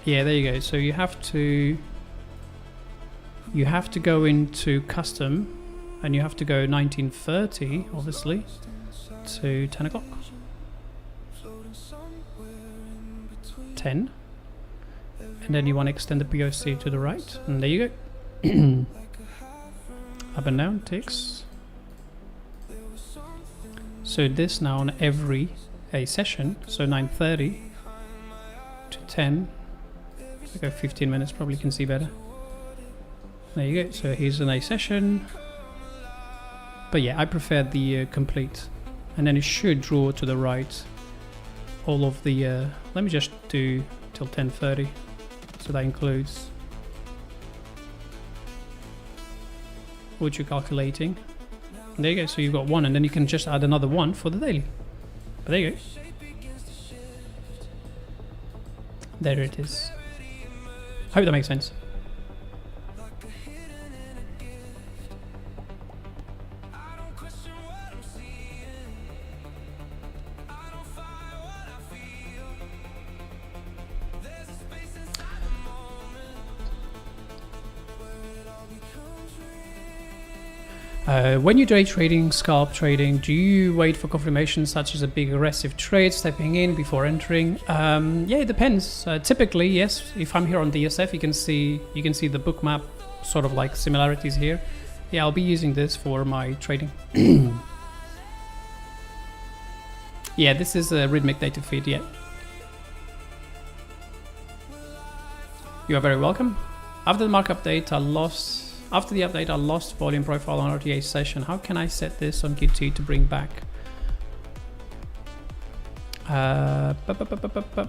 Yeah, there you go. So you have to go into custom, and you have to go 1930, obviously, to 10 o'clock. 10. And then you want to extend the POC to the right, and there you go. Up and down, ticks. So this now on every A session, so 9:30 to 10. I go 15 minutes, probably can see better. There you go. So here's an A session. But yeah, I prefer the complete. And then it should draw to the right all of the... let me just do till 10:30. So that includes what you're calculating. And there you go. So you've got one, and then you can just add another one for the daily. But there you go. There it is. Hope that makes sense. When you day trading, scalp trading, do you wait for confirmation such as a big aggressive trade stepping in before entering? Yeah, it depends. Typically, yes. If I'm here on DSF, you can see the book map, sort of like similarities here. Yeah, I'll be using this for my trading. Yeah, this is a rhythmic data feed. Yeah. You are very welcome. After the mark update, after the update, I lost volume profile on RTA session. How can I set this on Qt to bring back?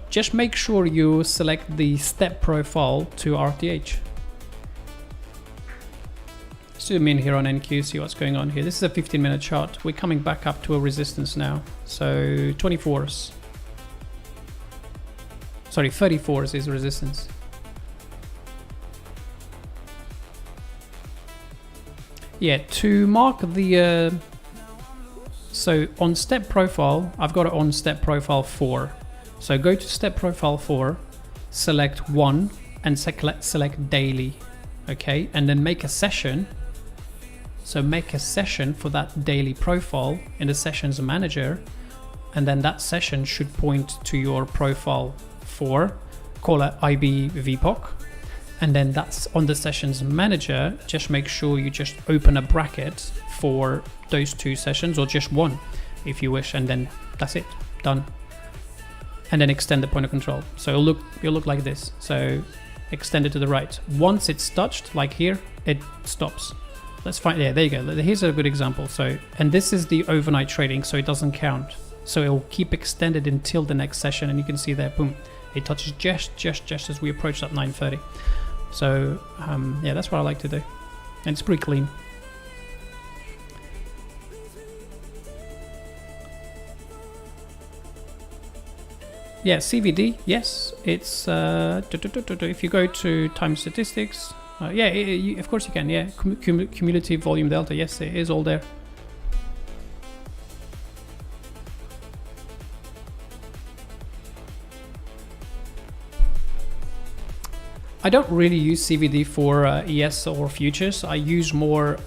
Just make sure you select the step profile to RTH. Zoom in here on NQ, see what's going on here. This is a 15-minute chart. We're coming back up to a resistance now. So 24s. Sorry, 34s is resistance. Yeah, to mark the... so on step profile, I've got it on step profile 4. So go to step profile 4, select 1 and select daily. Okay, and then make a session. So make a session for that daily profile in the sessions manager, and then that session should point to your profile 4, call it IB VPOC, and then that's on the sessions manager. Just make sure you just open a bracket for those 2 sessions, or just one if you wish, and then that's it, done. And then extend the point of control. So it'll look like this. So extend it to the right. Once it's touched, like here, it stops. Let's find, yeah, there you go. Here's a good example. So, and this is the overnight trading, so it doesn't count. So it'll keep extended until the next session, and you can see there, boom, it touches just as we approach that 9:30. So yeah, that's what I like to do, and it's pretty clean. Yeah, CVD, yes, it's if you go to time statistics, yeah, of course you can, yeah, cumulative volume delta, yes, it is all there. I don't really use CVD for ES or futures. I use more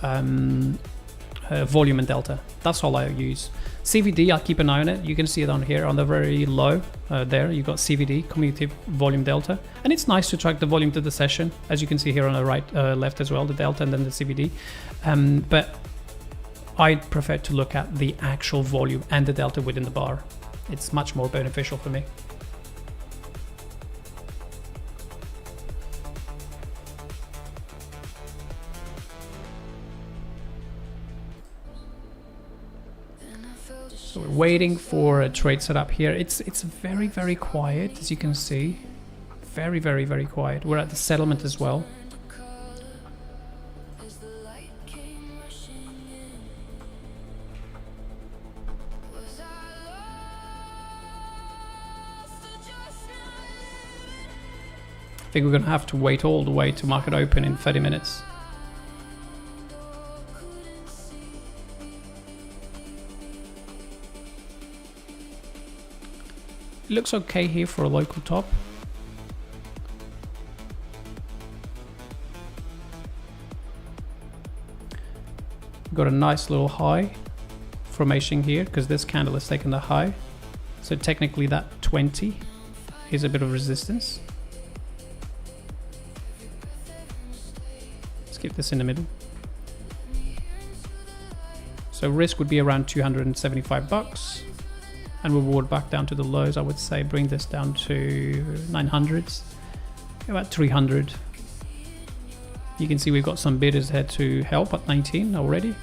volume and delta. That's all I use. CVD, I'll keep an eye on it. You can see it on here on the very low there. You've got CVD, cumulative volume delta. And it's nice to track the volume to the session, as you can see here on the right, left as well, the delta and then the CVD. But I prefer to look at the actual volume and the delta within the bar. It's much more beneficial for me. So we're waiting for a trade setup here. It's very, very quiet, as you can see. Very, very, very quiet. We're at the settlement as well. I think we're going to have to wait all the way to market open in 30 minutes. It looks okay here for a local top. Got a nice little high formation here because this candle has taken the high. So technically that 20 is a bit of resistance. Let's keep this in the middle. So risk would be around 275 bucks. And reward back down to the lows, I would say. Bring this down to 900s, about 300. You can see we've got some bidders here to help at 19 already.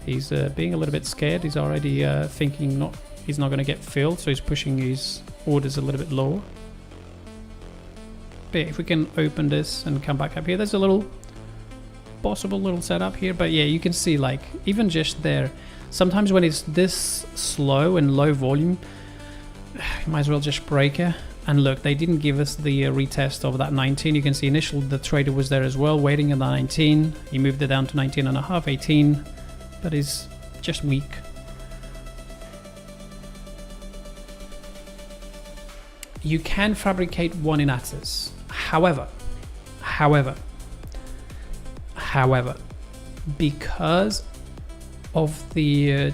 He's being a little bit scared. He's already thinking he's not going to get filled, so he's pushing his orders a little bit lower. But yeah, if we can open this and come back up here, there's a little possible little setup here. But yeah, you can see like even just there, sometimes when it's this slow and low volume, you might as well just break it. And look, they didn't give us the retest of that 19. You can see initially the trader was there as well, waiting at the 19. He moved it down to 19 and a half, 18. That is just weak. You can fabricate one in Atos. However, because of the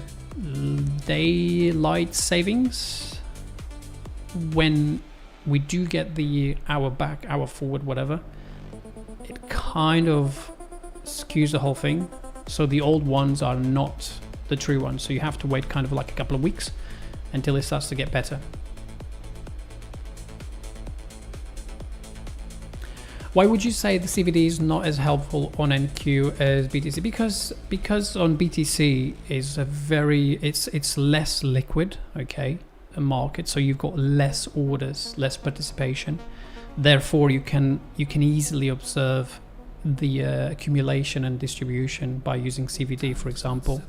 daylight savings, when we do get the hour back, hour forward, whatever, it kind of skews the whole thing. So the old ones are not the true ones. So you have to wait kind of like a couple of weeks until it starts to get better. Why would you say the CVD is not as helpful on NQ as BTC? Because on BTC is a very it's less liquid, okay, a market, so you've got less orders, less participation. Therefore, you can easily observe the accumulation and distribution by using CVD, for example.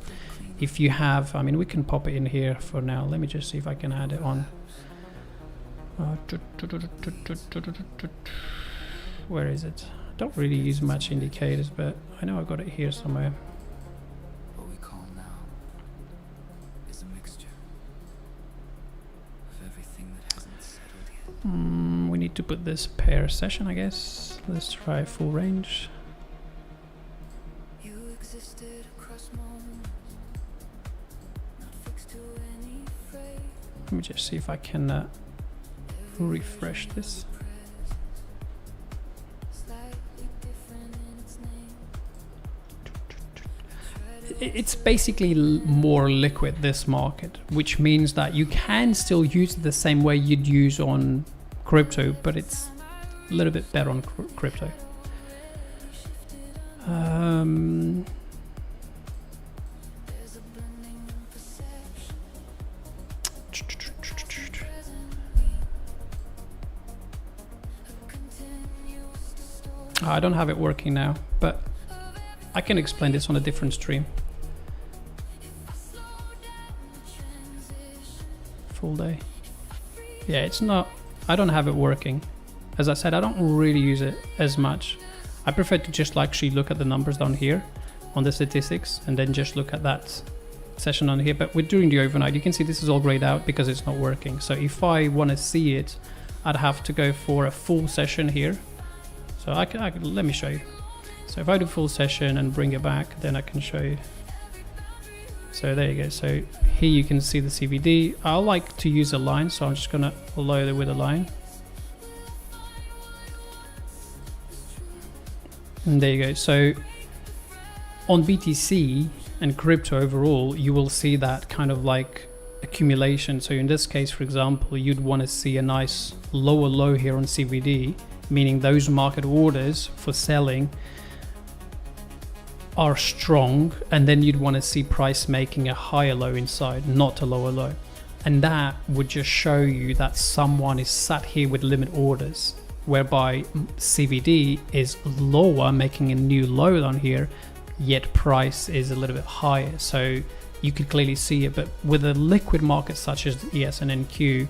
If you have, I mean, we can pop it in here for now. Let me just see if I can add it on. Where is it? I don't really use much indicators, but I know I got it here somewhere. What we call now is a mixture of everything that hasn't settled yet. We need to put this pair session, I guess. Let's try full range. You existed across moments, not fixed to any phrase. Let me just see if I can refresh this. Slightly different in its name. It's basically more liquid, this market, which means that you can still use it the same way you'd use on crypto, but it's a little bit better on crypto. There's a blending perception. Continuous distortion. I don't have it working now, but I can explain this on a different stream. Slow down the transition. Full day. Yeah, it's not, I don't have it working. As I said, I don't really use it as much. I prefer to just actually look at the numbers down here on the statistics and then just look at that session on here. But during the overnight, you can see this is all grayed out because it's not working. So if I want to see it, I'd have to go for a full session here. So I can let me show you. So if I do full session and bring it back, then I can show you. So there you go. So here you can see the CVD. I like to use a line, so I'm just gonna load it with a line. And there you go. So on BTC and crypto overall, you will see that kind of like accumulation. So in this case, for example, you'd want to see a nice lower low here on CVD, meaning those market orders for selling are strong, and then you'd want to see price making a higher low inside, not a lower low. And that would just show you that someone is sat here with limit orders, whereby CVD is lower, making a new low down here, yet price is a little bit higher. So you could clearly see it. But with a liquid market such as ES and NQ,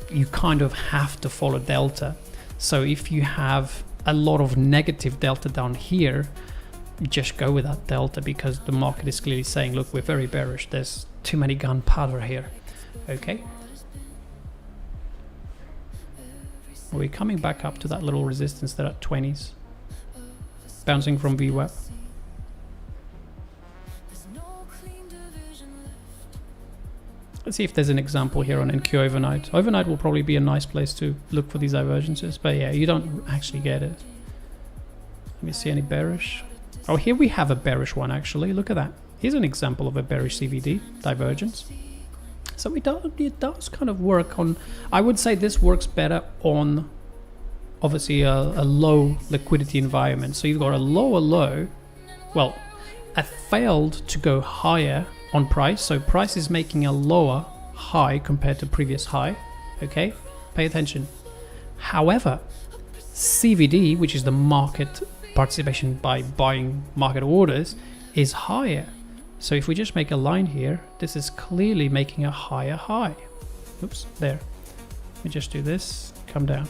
you kind of have to follow delta. So if you have a lot of negative delta down here, just go with that delta, because the market is clearly saying, look, we're very bearish, there's too many gunpowder here. Okay, we're coming back up to that little resistance there at 20s, bouncing from VWAP. There's no clean division left. Let's see if there's an example here on NQ overnight. Overnight will probably be a nice place to look for these divergences, but yeah, you don't actually get it. Let me see any bearish. Oh, here we have a bearish one actually. Look at that. Here's an example of a bearish CVD divergence. So it does kind of work on, I would say this works better on obviously a low liquidity environment. So you've got a lower low, well, a failed to go higher on price. So price is making a lower high compared to previous high. Okay, pay attention. However, CVD, which is the market participation by buying market orders, is higher. So if we just make a line here, this is clearly making a higher high. Oops, there. Let me just do this, come down.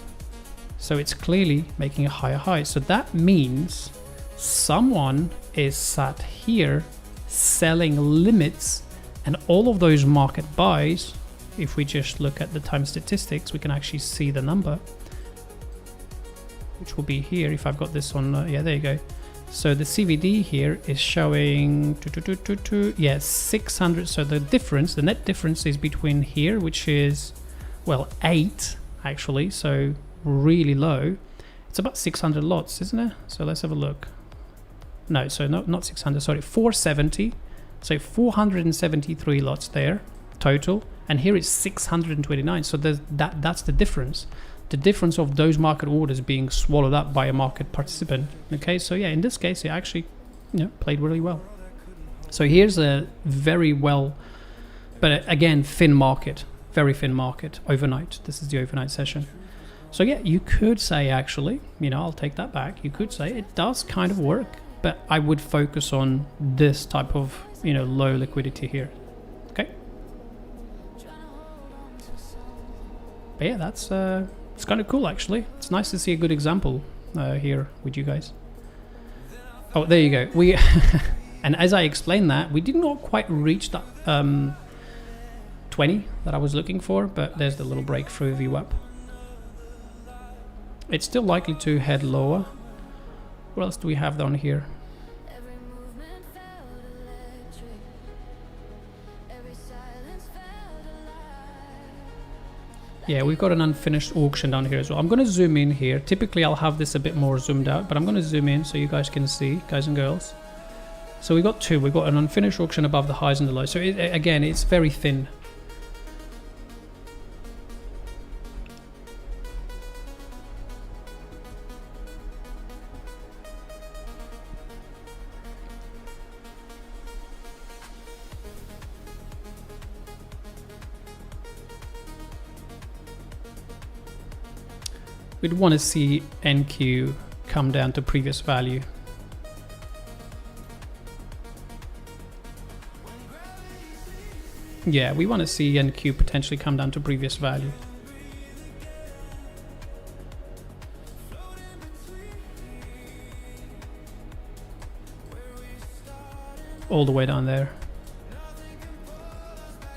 So it's clearly making a higher high. So that means someone is sat here selling limits, and all of those market buys, if we just look at the time statistics, we can actually see the number, which will be here if I've got this on, yeah, there you go. So the CVD here is showing, yeah, 600. So the difference, the net difference is between here, which is, well, 8 actually, so really low. It's about 600 lots, isn't it? So let's have a look. No, so not 600, sorry, 470. So 473 lots there total, and here it's 629. So that's the difference. the difference of those market orders being swallowed up by a market participant. Okay, so yeah, in this case, it actually, you know, played really well. So here's a very well, but again, thin market, very thin market overnight. This is the overnight session. So yeah, you could say actually, you know, I'll take that back. You could say it does kind of work, but I would focus on this type of, you know, low liquidity here. Okay. But yeah, that's it's kind of cool actually. It's nice to see a good example here with you guys. Oh, there you go. We and as I explained that, we did not quite reach that 20 that I was looking for, but there's the little breakthrough VWAP. It's still likely to head lower. What else do we have down here? Yeah, we've got an unfinished auction down here as well. I'm going to zoom in here. Typically, I'll have this a bit more zoomed out, but I'm going to zoom in so you guys can see, guys and girls. So we've got two. We've got an unfinished auction above the highs and the lows. So again, it's very thin. We'd want to see NQ come down to previous value. Yeah, we want to see NQ potentially come down to previous value. All the way down there.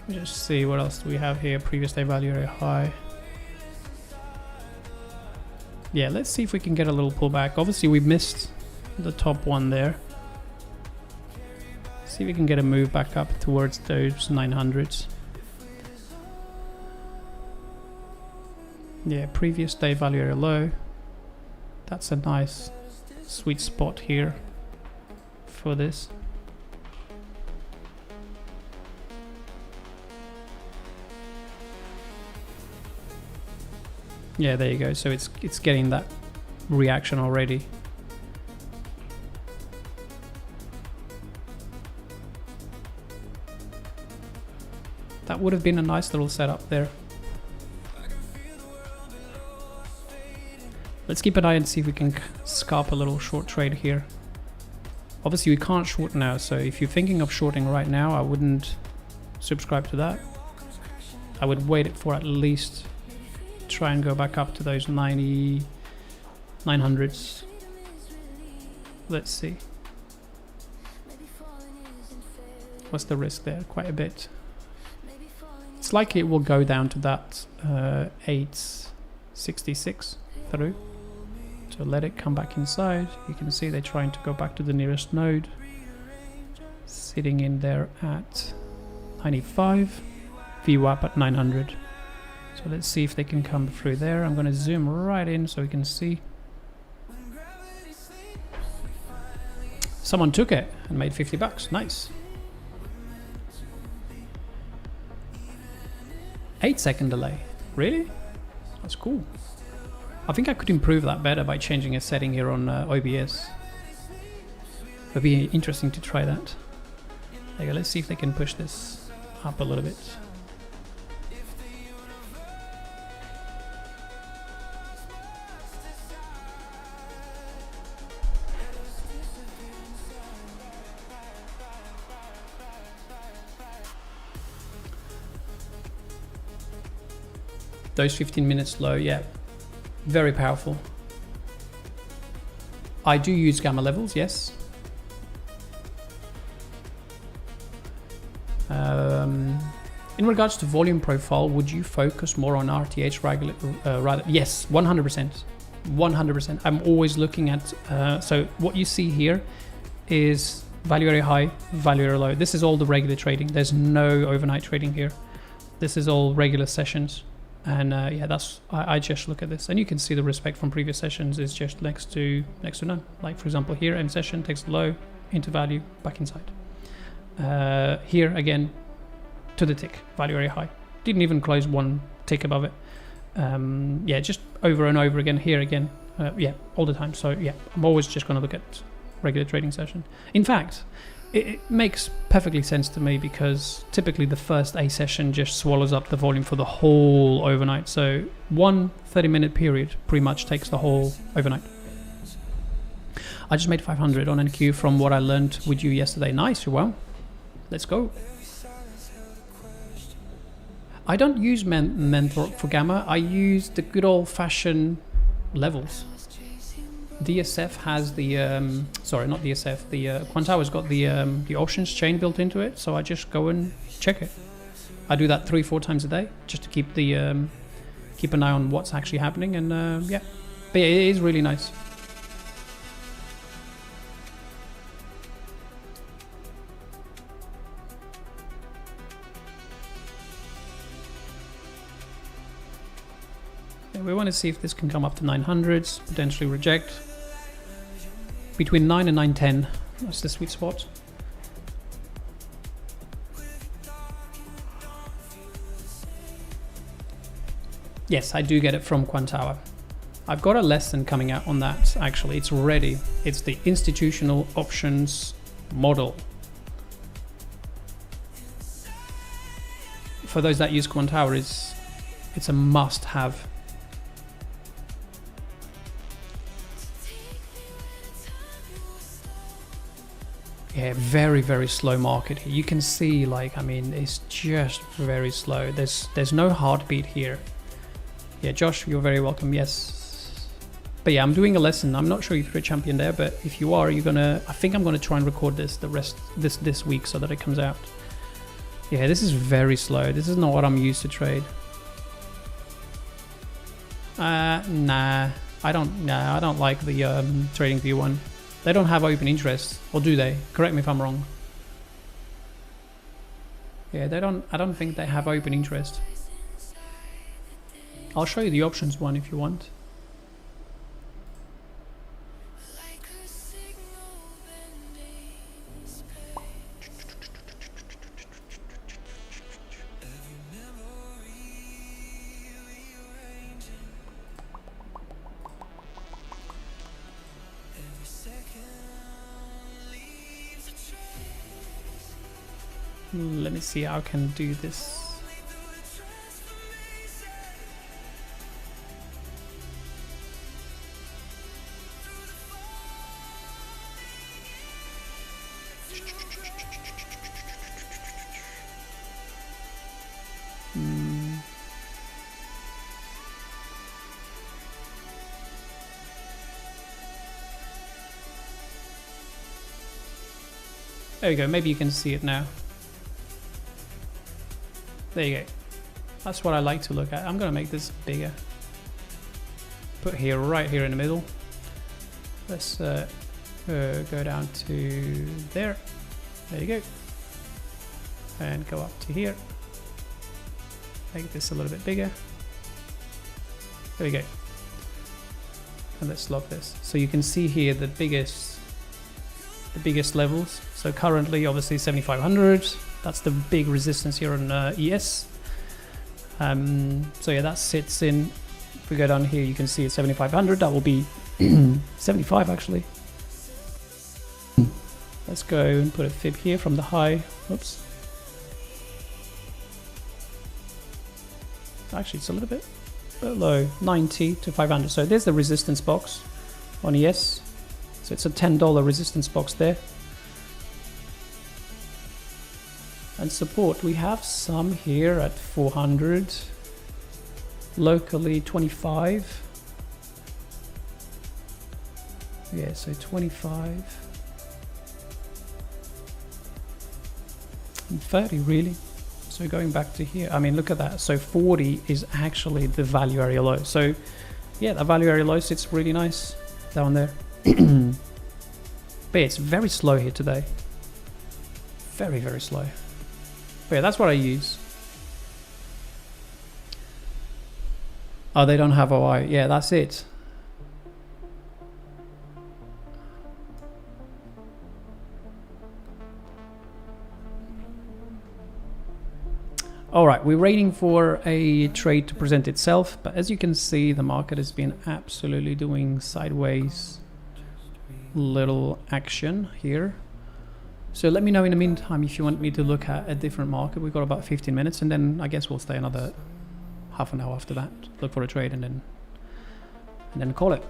Let me just see what else do we have here. Previous day value area high. Yeah, let's see if we can get a little pullback. Obviously, we missed the top one there. See if we can get a move back up towards those 900s. Yeah, previous day value area low. That's a nice sweet spot here for this. Yeah, there you go. So it's getting that reaction already. That would have been a nice little setup there. Let's keep an eye and see if we can scalp a little short trade here. Obviously we can't short now, so if you're thinking of shorting right now, I wouldn't subscribe to that. I would wait it for at least try and go back up to those 900s. Let's see. What's the risk there? Quite a bit. It's likely it will go down to that 866 through. So let it come back inside. You can see they're trying to go back to the nearest node. Sitting in there at 95. VWAP at 900. So let's see if they can come through there. I'm going to zoom right in so we can see. Someone took it and made 50 bucks. Nice. 8-second delay. Really? That's cool. I think I could improve that better by changing a setting here on OBS. It'd be interesting to try that. There you go. Let's see if they can push this up a little bit. Those 15 minutes low, yeah, very powerful. I do use gamma levels, yes. In regards to volume profile, would you focus more on RTH rather? Yes, 100%. 100%. I'm always looking at, so what you see here is value area high, value area low. This is all the regular trading. There's no overnight trading here. This is all regular sessions. And yeah, that's I just look at this, and you can see the respect from previous sessions is just next to none. Like for example, here M session takes the low into value back inside. Here again to the tick, value area high. Didn't even close one tick above it. yeah, just over and over again, here again, yeah, all the time. So yeah, I'm always just going to look at regular trading session. In fact, it makes perfectly sense to me because typically the first A session just swallows up the volume for the whole overnight. So one 30-minute period pretty much takes the whole overnight. I just made 500 on NQ from what I learned with you yesterday. Nice, well, let's go. I don't use Mentor for Gamma. I use the good old-fashioned levels. DSF has the sorry, not DSF. The Quantower's got the options chain built into it, so I just go and check it. I do that 3-4 times a day just to keep the keep an eye on what's actually happening, and yeah, but yeah, it is really nice. We want to see if this can come up to 900s, potentially reject. Between 9 and 910, that's the sweet spot. Yes, I do get it from Quantower. I've got a lesson coming out on that, actually. It's ready. It's the institutional options model. For those that use Quantower, it's a must-have. Yeah, very, very slow market here. You can see, like, I mean, it's just very slow. There's no heartbeat here. Yeah, Josh, you're very welcome. Yes. But yeah, I'm doing a lesson. I'm not sure if you're a champion there, but if you are, I think I'm gonna try and record this week so that it comes out. Yeah, this is very slow. This is not what I'm used to trade. Nah, I don't like the Trading View one. They don't have open interest, or do they? Correct me if I'm wrong. Yeah, I don't think they have open interest. I'll show you the options one if you want. Let me see how I can do this. There you go, maybe you can see it now. There you go. That's what I like to look at. I'm gonna make this bigger. Put here, right here in the middle. Let's go down to there. There you go. And go up to here. Make this a little bit bigger. There we go. And let's lock this. So you can see here the biggest levels. So currently, obviously 7,500. That's the big resistance here on ES. So yeah, that sits in. If we go down here, you can see it's 7,500. That will be 75 actually. Let's go and put a fib here from the high. Oops. Actually, it's a little bit low. 90 to 500. So there's the resistance box on ES. So it's a $10 resistance box there. And support, we have some here at 400, locally 25. Yeah, so 25 and 30 really. So going back to here, I mean, look at that. So 40 is actually the value area low. So yeah, the value area low sits really nice down there. But yeah, it's very slow here today. Very, very slow. But yeah, that's what I use. Oh, they don't have OI. Yeah, that's it. All right, we're waiting for a trade to present itself, but as you can see, the market has been absolutely doing sideways little action here. So let me know in the meantime if you want me to look at a different market. We've got about 15 minutes, and then I guess we'll stay another half an hour after that, look for a trade, and then call it.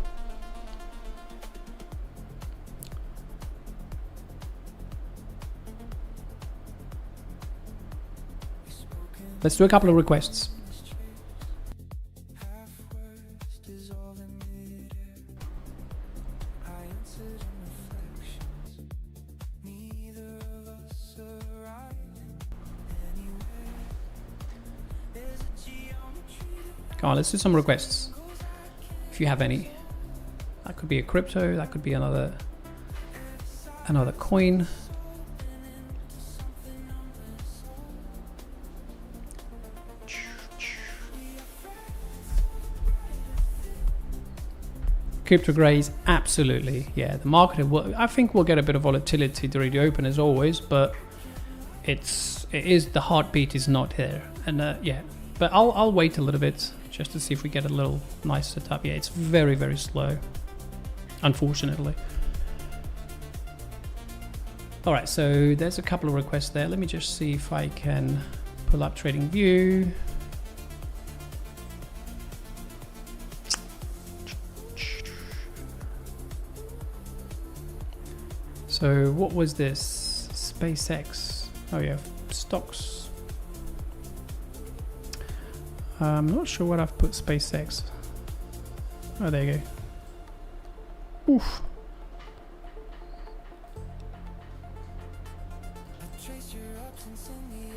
Let's do a couple of requests. Come on, let's do some requests. If you have any. That could be a crypto, that could be another coin. Crypto grays, absolutely. Yeah, the market will, I think we'll get a bit of volatility during the open as always, but it is the heartbeat is not there. And yeah, but I'll wait a little bit just to see if we get a little nice setup. Yeah, it's very, very slow, unfortunately. All right, so there's a couple of requests there. Let me just see if I can pull up Trading View. So what was this? SpaceX. Oh yeah, stocks. I'm not sure what I've put SpaceX. Oh, there you go. Oof.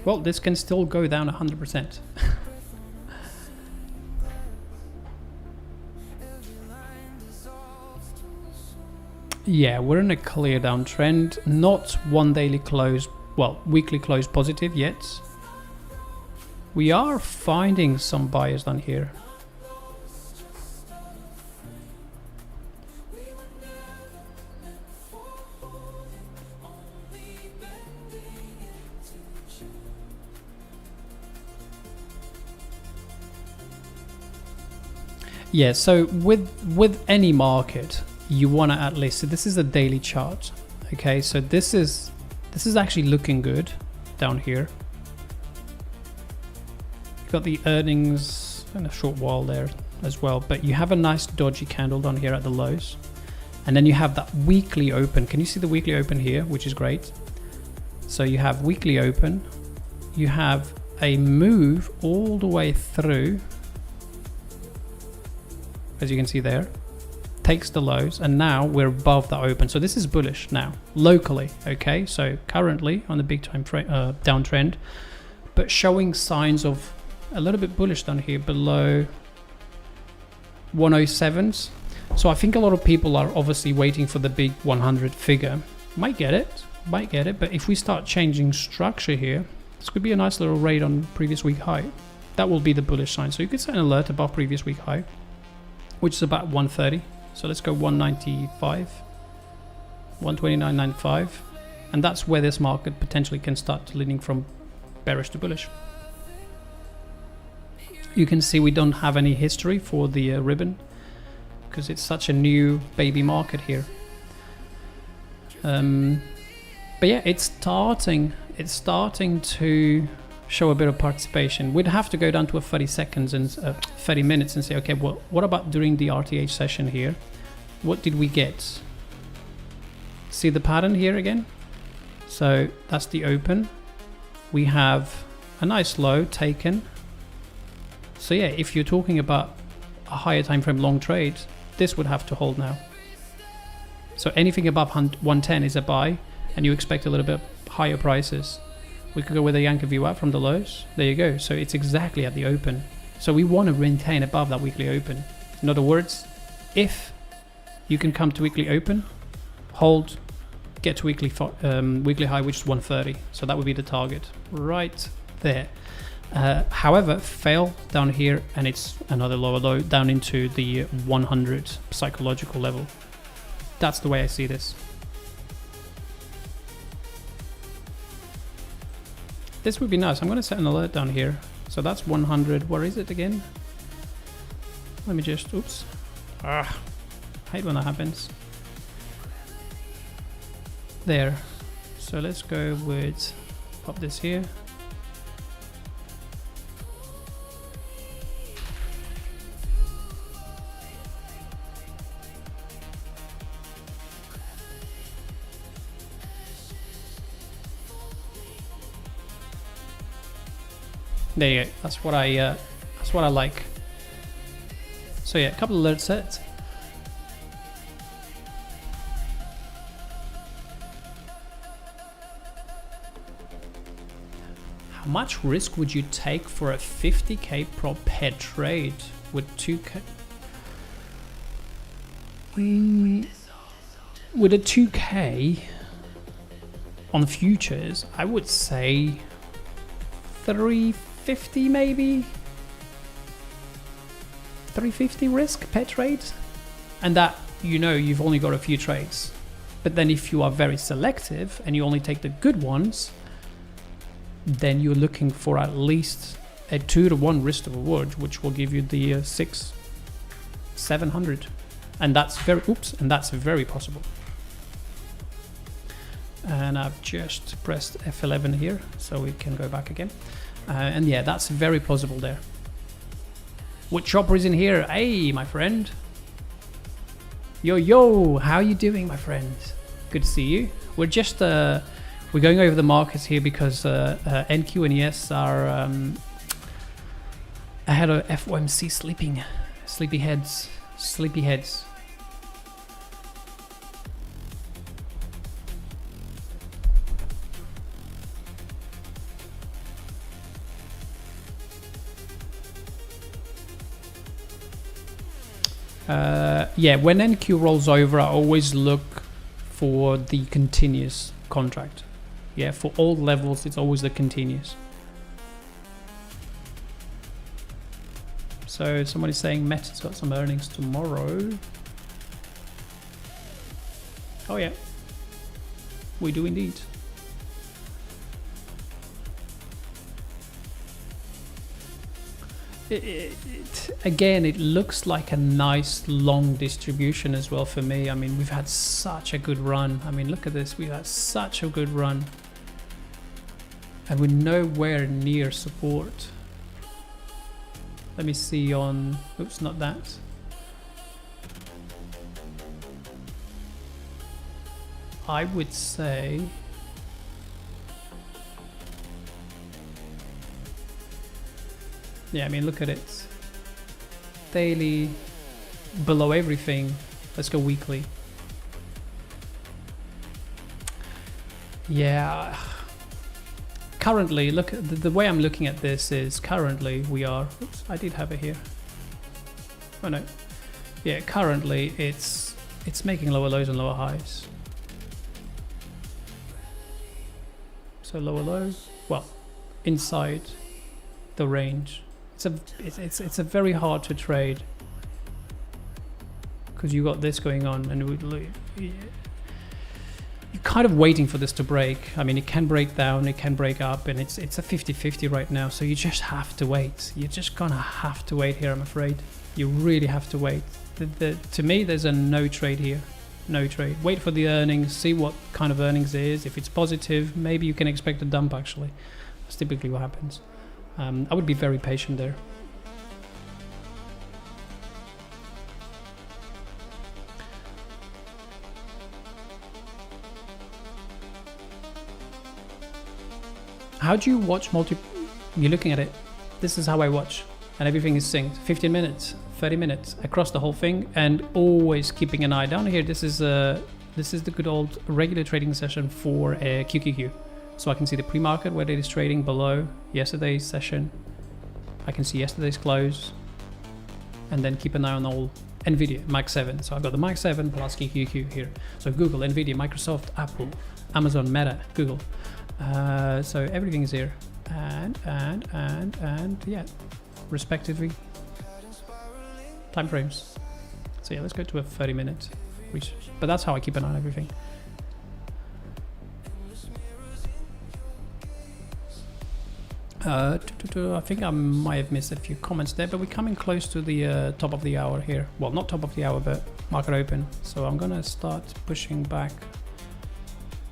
Well, this can still go down 100%. Yeah, we're in a clear downtrend, not one daily close, well, weekly close positive yet. We are finding some buyers down here. Yeah, so with any market, you want to at least, so this is a daily chart, okay, so this is actually looking good down here. You've got the earnings in a short while there as well, but you have a nice dodgy candle down here at the lows, and then you have that weekly open. Can you see the weekly open here, which is great? So you have weekly open, you have a move all the way through, as you can see there, takes the lows, and now we're above the open. So this is bullish now locally, okay, so currently on the big time downtrend, but showing signs of a little bit bullish down here below 107s. So I think a lot of people are obviously waiting for the big 100 figure. Might get it, but if we start changing structure here, this could be a nice little raid on previous week high. That will be the bullish sign. So you could set an alert above previous week high, which is about 130. So let's go 195, 129.95, and that's where this market potentially can start leaning from bearish to bullish. You can see we don't have any history for the ribbon because it's such a new baby market here. But yeah, it's starting to show a bit of participation. We'd have to go down to a 30 seconds and 30 minutes and say, okay, well, what about during the RTH session here? What did we get? See the pattern here again? So that's the open. We have a nice low taken. So yeah, if you're talking about a higher time frame long trade, this would have to hold now. So anything above 110 is a buy, and you expect a little bit higher prices. We could go with a Yankee VWAP from the lows. There you go. So it's exactly at the open. So we want to maintain above that weekly open. In other words, if you can come to weekly open, hold, get to weekly high, which is 130. So that would be the target right there. However, fail down here, and it's another lower low down into the 100 psychological level. That's the way I see this. this would be nice. I'm going to set an alert down here. So that's 100. Where is it again? Let me just, oops. I hate when that happens. There. So let's go with, pop this here. There you go. That's what I like. So yeah, a couple of alert sets. How much risk would you take for a 50k prop head trade with 2k? With a 2k on futures, I would say 350 maybe. 350 risk per trade, and that, you know, you've only got a few trades. But then if you are very selective and you only take the good ones, then you're looking for at least a 2-to-1 risk to reward, which will give you the 700, and that's very possible. And I've just pressed F11 here so we can go back again, and yeah, that's very possible there. What chopper is in here? Hey, my friend. Yo, how you doing, my friend? Good to see you. We're just we're going over the markets here because NQ and ES are ahead of FOMC sleepy heads. Yeah, when NQ rolls over, I always look for the continuous contract. Yeah, for all levels, it's always the continuous. So somebody's saying Meta's got some earnings tomorrow. Oh yeah, we do indeed. Again, it looks like a nice long distribution as well for me. I mean, we've had such a good run. I mean, look at this. We've had such a good run. And we're nowhere near support. Let me see on... Oops, not that. I would say... Yeah, I mean, look at it. Daily, below everything. Let's go weekly. Yeah. Currently, look at the way I'm looking at this is currently we are... Oops, I did have it here. Oh no. Yeah, currently it's making lower lows and lower highs. So lower low, well, inside the range. It's a very hard to trade because you got this going on, and you're kind of waiting for this to break. I mean, it can break down, it can break up, and it's a 50-50 right now. So you just have to wait. You're just gonna have to wait here, I'm afraid. You really have to wait. To me, there's a no trade here. No trade. Wait for the earnings, see what kind of earnings it is. If it's positive, maybe you can expect a dump. Actually, that's typically what happens. I would be very patient there. How do you watch You're looking at it. This is how I watch, and everything is synced. 15 minutes, 30 minutes across the whole thing, and always keeping an eye down here. This is the good old regular trading session for QQQ. So I can see the pre-market where it is trading below yesterday's session. I can see yesterday's close, and then keep an eye on all NVIDIA, Mike 7. So I've got the Mike 7 plus QQQ here. So Google, NVIDIA, Microsoft, Apple, Amazon, Meta, Google. So everything is here, and yeah, respectively, time frames. So yeah, let's go to a 30-minute research. But that's how I keep an eye on everything. I think I might have missed a few comments there, but we're coming close to the top of the hour here. Well, not top of the hour, but market open. So I'm gonna start pushing back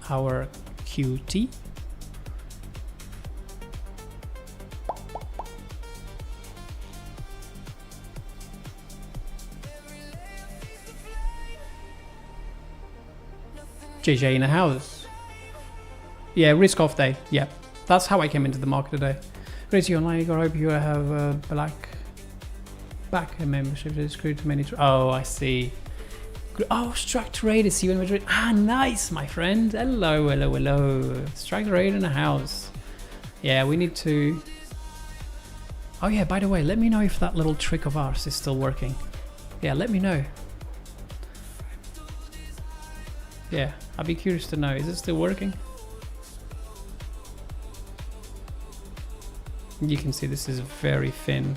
our QT. JJ in the house. Yeah, risk off day. Yeah, that's how I came into the market today. Great you online, Igor. I hope you have a back membership. It's screwed too many. Oh, I see. Oh, Strike Trade is you in Madrid. Ah, nice, my friend. Hello, hello, hello. Strike Trade in the house. Yeah, we need to. Oh yeah, by the way, let me know if that little trick of ours is still working. Yeah, let me know. Yeah, I'd be curious to know. Is it still working? You can see this is very thin.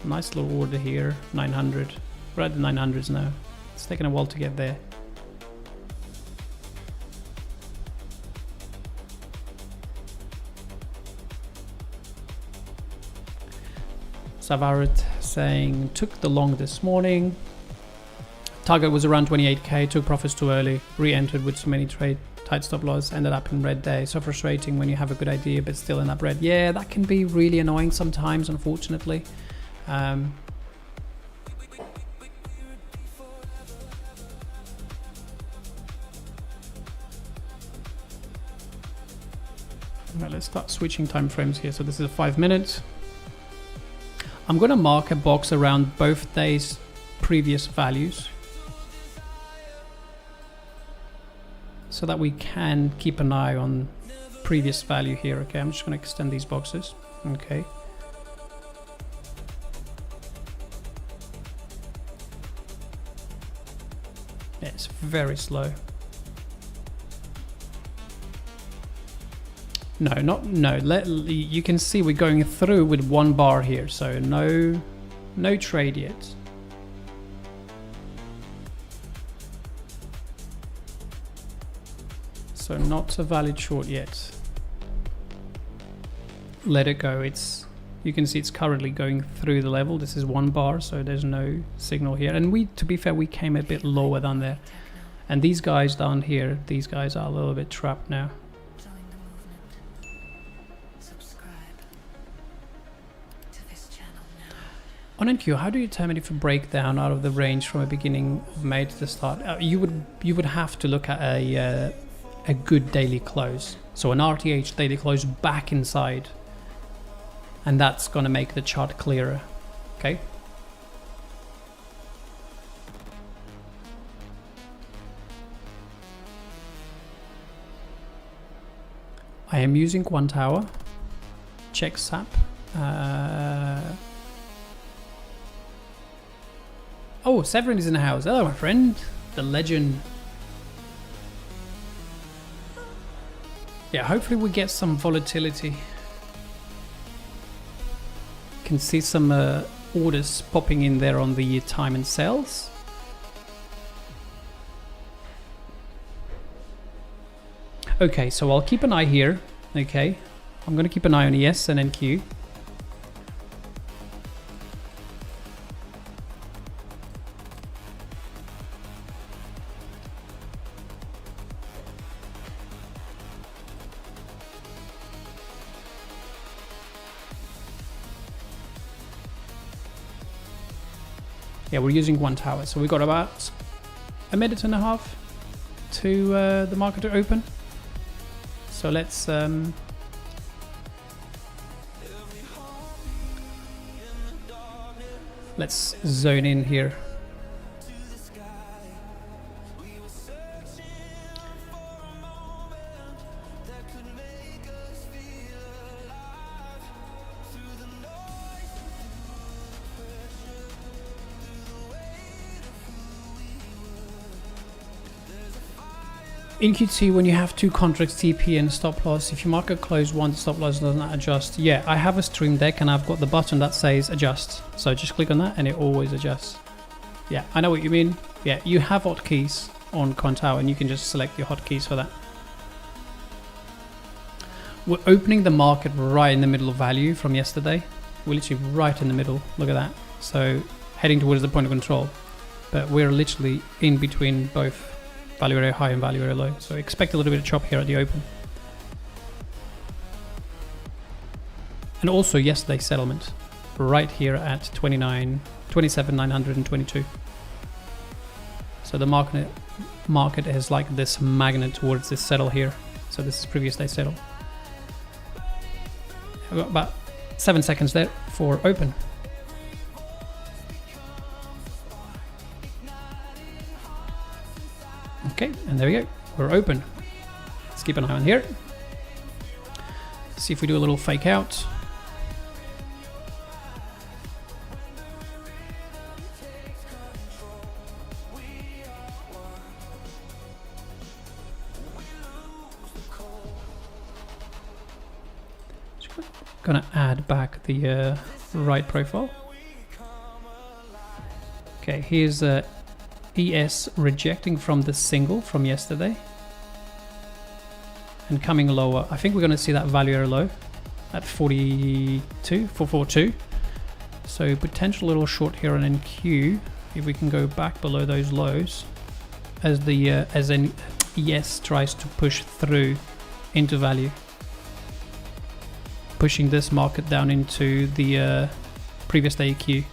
Nice little order here, 900. We're at the 900s now. It's taken a while to get there. Savarit saying, took the long this morning. Target was around 28k, took profits too early, re-entered with too many tight stop loss, ended up in red day. So frustrating when you have a good idea but still end up red. Yeah, that can be really annoying sometimes, unfortunately. Right, let's start switching time frames here. So this is a 5 minute. I'm going to mark a box around both days' previous values, so that we can keep an eye on previous value here. Okay, I'm just going to extend these boxes. Okay. Yeah, it's very slow. No, you can see we're going through with one bar here, so no trade yet. So not a valid short yet. Let it go. You can see it's currently going through the level. This is one bar, so there's no signal here. And to be fair, we came a bit lower down there. And these guys down here, these guys are a little bit trapped now. On NQ, how do you determine if a breakdown out of the range from a beginning of May to the start? You would have to look at a good daily close, so an RTH daily close back inside, and that's gonna make the chart clearer. Okay. I am using Quant Hour. Check SAP. Oh, Severin is in the house. Hello, my friend. The legend. Yeah, hopefully we get some volatility. Can see some orders popping in there on the time and sales. Okay, so I'll keep an eye here. Okay, I'm going to keep an eye on ES and NQ. Yeah, we're using one tower, so we've got about a minute and a half to the market to open. So let's zone in here. In QT, when you have two contracts, TP and stop loss, if you market close one, the stop loss doesn't adjust. Yeah, I have a stream deck and I've got the button that says adjust. So just click on that and it always adjusts. Yeah, I know what you mean. Yeah, you have hotkeys on Quant Hour and you can just select your hotkeys for that. We're opening the market right in the middle of value from yesterday. We're literally right in the middle. Look at that. So heading towards the point of control. But we're literally in between both value area high and value area low. So expect a little bit of chop here at the open. And also yesterday's settlement right here at 27,922. So the market is like this magnet towards this settle here. So this is previous day settle. I've got about 7 seconds there for open. Okay, and there we go. We're open. Let's keep an eye on here. See if we do a little fake out. Gonna add back the right profile. Okay, here's ES rejecting from the single from yesterday and coming lower. I think we're gonna see that value area low at 442. So potential little short here on NQ if we can go back below those lows as the as an ES tries to push through into value. Pushing this market down into the previous day EQ.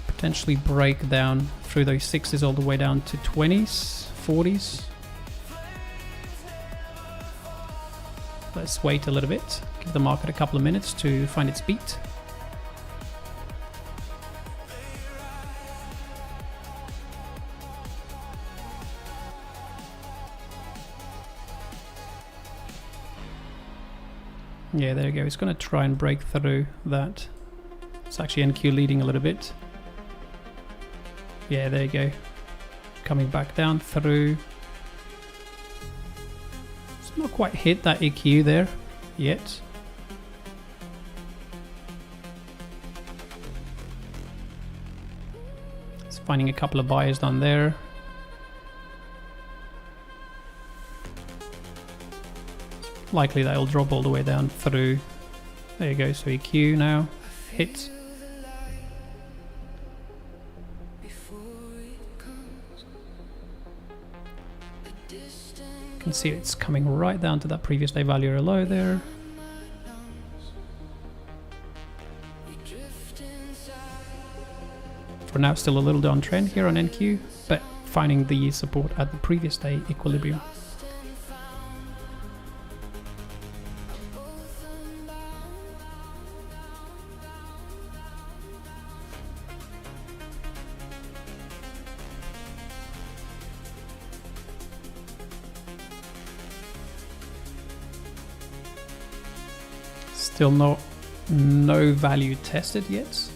Potentially break down through those 6s all the way down to 20s, 40s. Let's wait a little bit. Give the market a couple of minutes to find its beat. Yeah, there you go. It's going to try and break through that. It's actually NQ leading a little bit. Yeah, there you go. Coming back down through. It's not quite hit that EQ there yet. It's finding a couple of buyers down there. Likely that will drop all the way down through. There you go, so EQ now hit. You can see it's coming right down to that previous day value area low there. For now, still a little downtrend here on NQ, but finding the support at the previous day equilibrium. Still no value tested yet.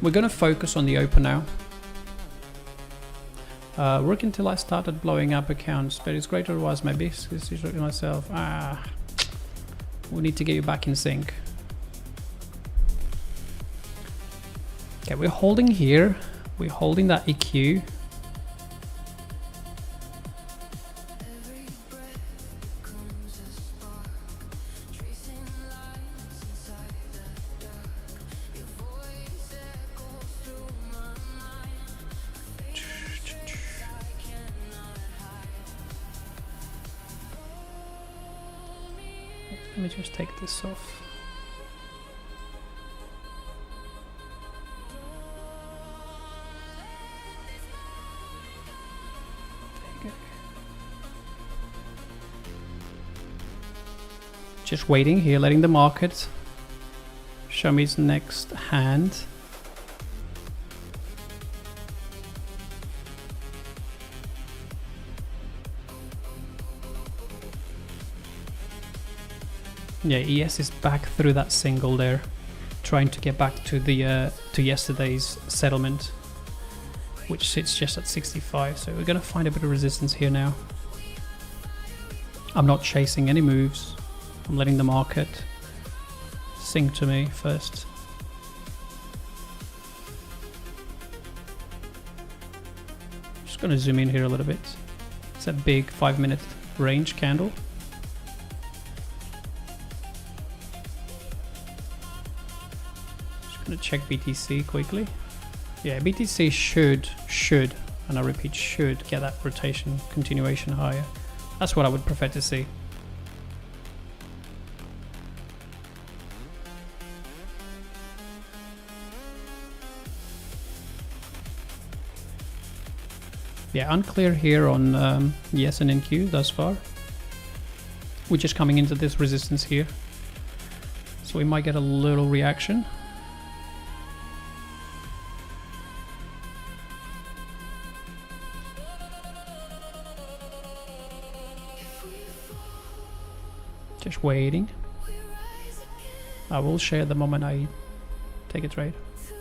We're going to focus on the open now. Work until I started blowing up accounts, but it's great otherwise my business is looking myself. We need to get you back in sync. Okay, we're holding here. We're holding that EQ. Let me just take this off. Just waiting here, letting the market show me its next hand. Yeah, ES is back through that single there, trying to get back to the to yesterday's settlement, which sits just at 65. So we're gonna find a bit of resistance here now. I'm not chasing any moves. I'm letting the market sink to me first. Just gonna zoom in here a little bit. It's a big 5-minute range candle. Just gonna check BTC quickly. Yeah, BTC should, and I repeat, should get that rotation continuation higher. That's what I would prefer to see. Yeah, unclear here on ES and NQ thus far. We're just coming into this resistance here, so we might get a little reaction. Just waiting. I will share the moment I take a trade. You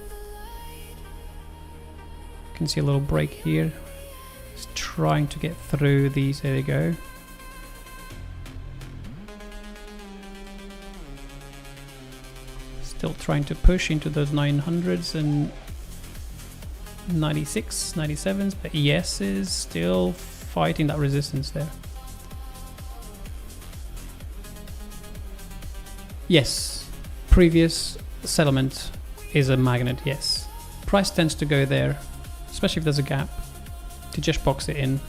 can see a little break here. It's trying to get through these. There you go. Still trying to push into those 900s and 96, 97s, but ES is still fighting that resistance there. Yes, previous settlement is a magnet, yes. Price tends to go there, especially if there's a gap, to just box it in.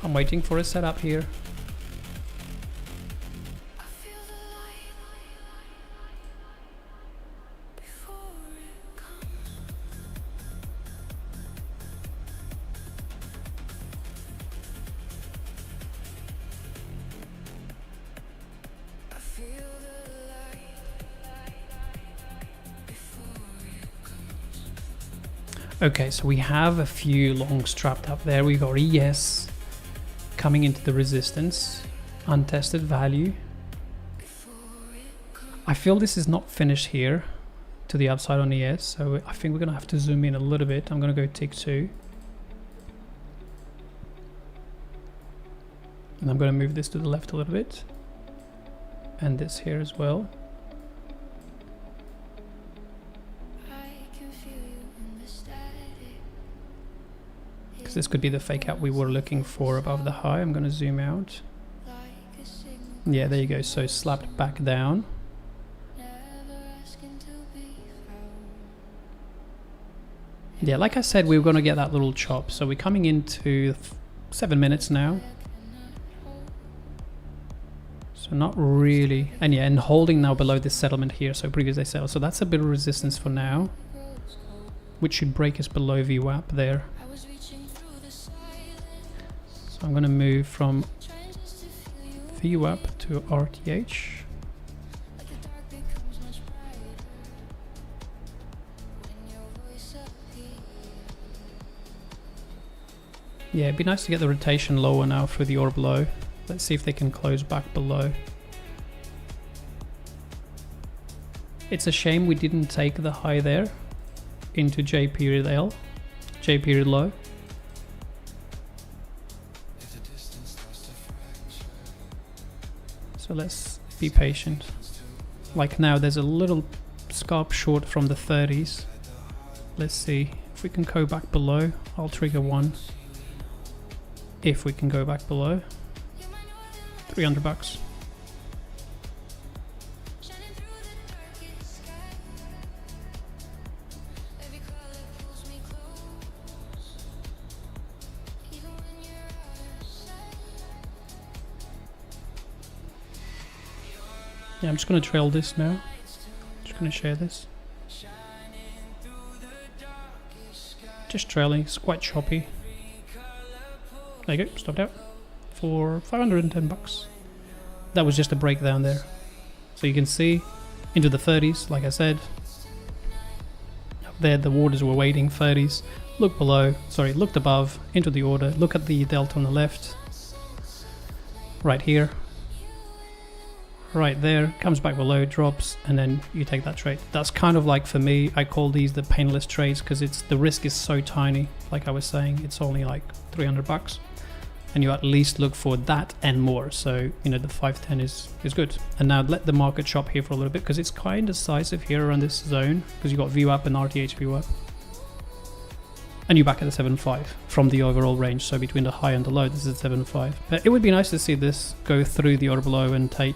I'm waiting for a setup here. Okay, so we have a few longs trapped up there. We got ES coming into the resistance, untested value. I feel this is not finished here to the upside on ES, so I think we're gonna have to zoom in a little bit. I'm gonna go tick 2. And I'm gonna move this to the left a little bit. And this here as well. This could be the fake out we were looking for above the high. I'm going to zoom out. Yeah, there you go. So slapped back down. Yeah, like I said, we were going to get that little chop. So we're coming into 7 minutes now. So not really. And yeah, and holding now below this settlement here. So previous they settled. So that's a bit of resistance for now, which should break us below VWAP there. So I'm going to move from VWAP to RTH. Yeah, it'd be nice to get the rotation lower now through the orb low. Let's see if they can close back below. It's a shame we didn't take the high there into J period L, J period low. So let's be patient. Like now there's a little scalp short from the 30s. Let's see if we can go back below. I'll trigger 1. If we can go back below. $300. Yeah, I'm just going to trail this now. Just going to share this. Just trailing, it's quite choppy. There you go, stopped out for $510. That was just a breakdown there. So you can see into the 30s, like I said. Up there the orders were waiting, 30s. Look below, sorry, looked above, into the order. Look at the delta on the left. Right here. Right there, comes back below, drops, and then you take that trade. That's kind of like, for me, I call these the painless trades because it's the risk is so tiny. Like I was saying, it's only like $300. and you at least look for that and more. So, you know, the 510 is good. And now let the market shop here for a little bit, because it's kind of decisive here around this zone, because you got VWAP and RTH VWAP. And you're back at the 7.5 from the overall range. So between the high and the low, this is 7.5. But it would be nice to see this go through the order below and take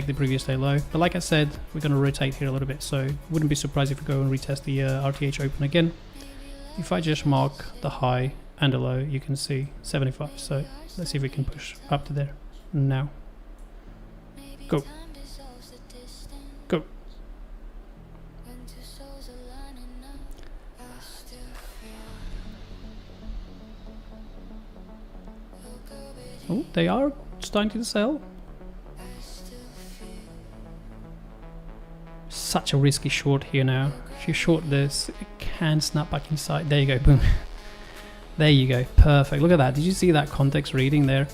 the previous day low. But like I said, we're going to rotate here a little bit. So wouldn't be surprised if we go and retest the RTH open again. If I just mark the high and the low, you can see 75. So let's see if we can push up to there now. Go. Go. Oh, they are starting to sell. Such a risky short here now. If you short this, it can snap back inside. There you go, boom. There you go, perfect. Look at that. Did you see that context reading there?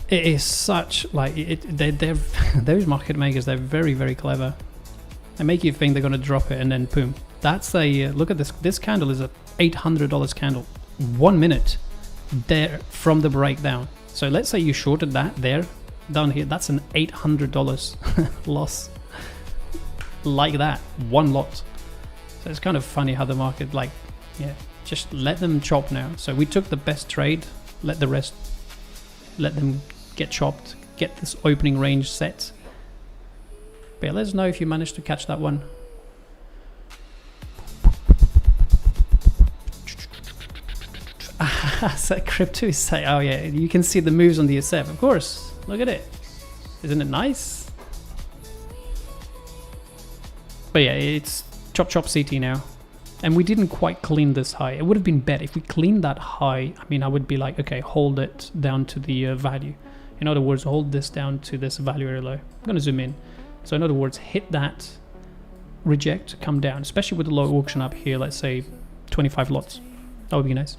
It is such, like, they're those market makers, they're very, very clever. They make you think they're going to drop it and then boom. That's a, look at this. This candle is a $800 candle. 1 minute there from the breakdown. So let's say you shorted that there, down here. That's an $800 loss. Like that, one lot. So it's kind of funny how the market, like, yeah, just let them chop now. So we took the best trade, let the rest, let them get chopped, get this opening range set. But yeah, let us know if you managed to catch that one. So crypto is saying, oh yeah, you can see the moves on the SF. Of course, look at it. Isn't it nice? But yeah, it's chop chop CT now. And we didn't quite clean this high. It would have been better if we cleaned that high. I mean, I would be like, okay, hold it down to the value. In other words, hold this down to this value area low. I'm going to zoom in. So in other words, hit that, reject, come down, especially with the low auction up here, let's say 25 lots. That would be nice.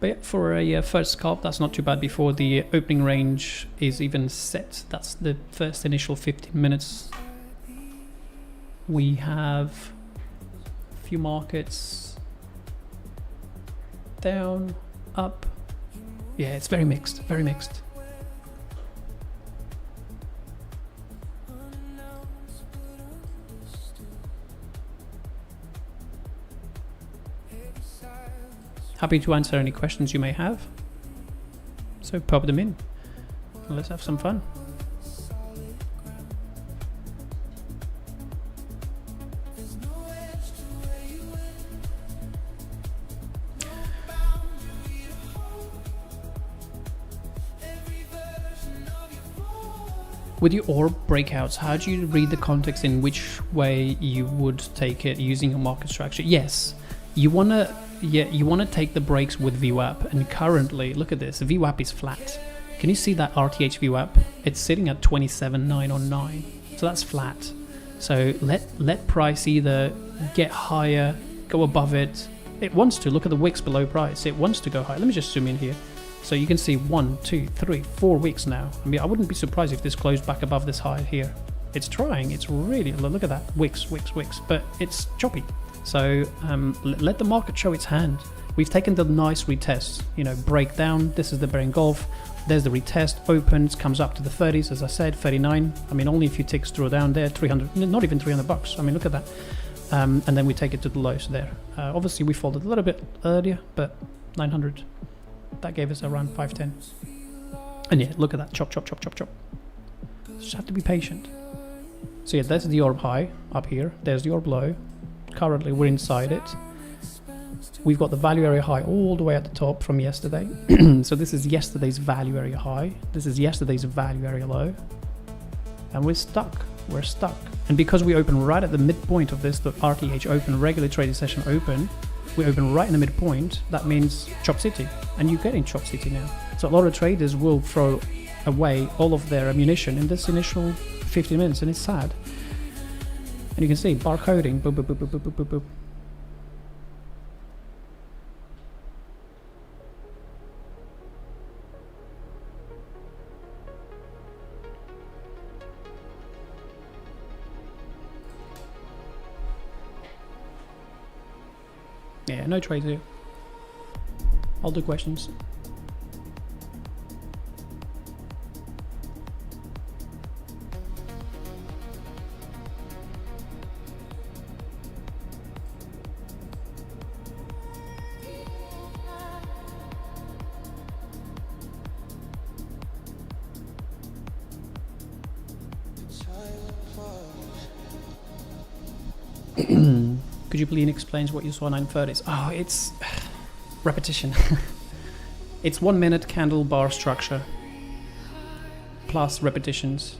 But yeah, for a first scalp, that's not too bad before the opening range is even set. That's the first initial 15 minutes. We have a few markets down, up. Yeah, it's very mixed, very mixed. Happy to answer any questions you may have. So pop them in. Let's have some fun. With your orb breakouts, how do you read the context in which way you would take it using a market structure? Yes, you want to take the breaks with VWAP, and currently, look at this, VWAP is flat. Can you see that RTH VWAP? It's sitting at 27,909, so that's flat. So let price either get higher, go above it. It wants to. Look at the wicks below price. It wants to go higher. Let me just zoom in here. So you can see 1, 2, 3, 4 weeks now. I mean, I wouldn't be surprised if this closed back above this high here. It's trying. It's really, look at that. Wicks, but it's choppy. So let the market show its hand. We've taken the nice retest, breakdown. This is the bear engulf. There's the retest, opens, comes up to the 30s, as I said, 39. I mean, only a few ticks draw down there, 300, not even $300. I mean, look at that. And then we take it to the lows there. Obviously, we folded a little bit earlier, but 900. That gave us around 510. And yeah, look at that. Chop, chop, chop, chop, chop. Just have to be patient. So yeah, there's the orb high up here. There's the orb low. Currently, we're inside it. We've got the value area high all the way at the top from yesterday. So this is yesterday's value area high. This is yesterday's value area low. And we're stuck. We're stuck. And because we open right at the midpoint of this, the RTH open, regular trading session open, we open right in the midpoint. That means chop city, and you're getting chop city now. So a lot of traders will throw away all of their ammunition in this initial 15 minutes, and it's sad. And you can see barcoding, boop, boop, boop, boop, boop, boop, boop. Yeah, no trades here. I'll do questions. Could you please explain what you saw 930s? Oh, it's repetition. It's 1 minute candle bar structure plus repetitions.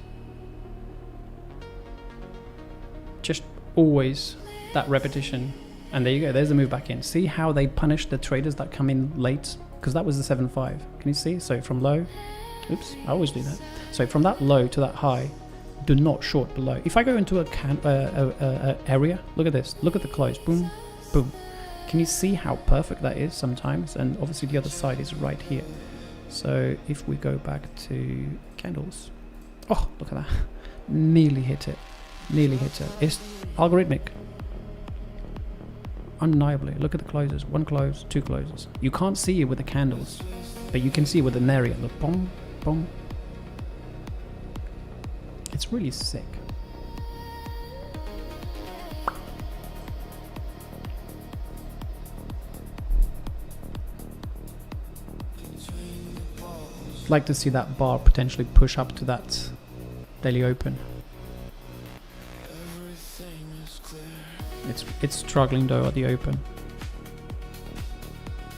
Just always that repetition. And there you go, there's the move back in. See how they punish the traders that come in late? Because that was the 7.5. Can you see? So from low, oops, I always do that. So from that low to that high, do not short below. If I go into a area, look at this. Look at the close. Boom, boom. Can you see how perfect that is sometimes? And obviously the other side is right here. So if we go back to candles. Oh, look at that. Nearly hit it. Nearly hit it. It's algorithmic. Undeniably. Look at the closes. One close, two closes. You can't see it with the candles, but you can see it with an area. Look, boom, boom. It's really sick. I'd like to see that bar potentially push up to that daily open. It's struggling though at the open.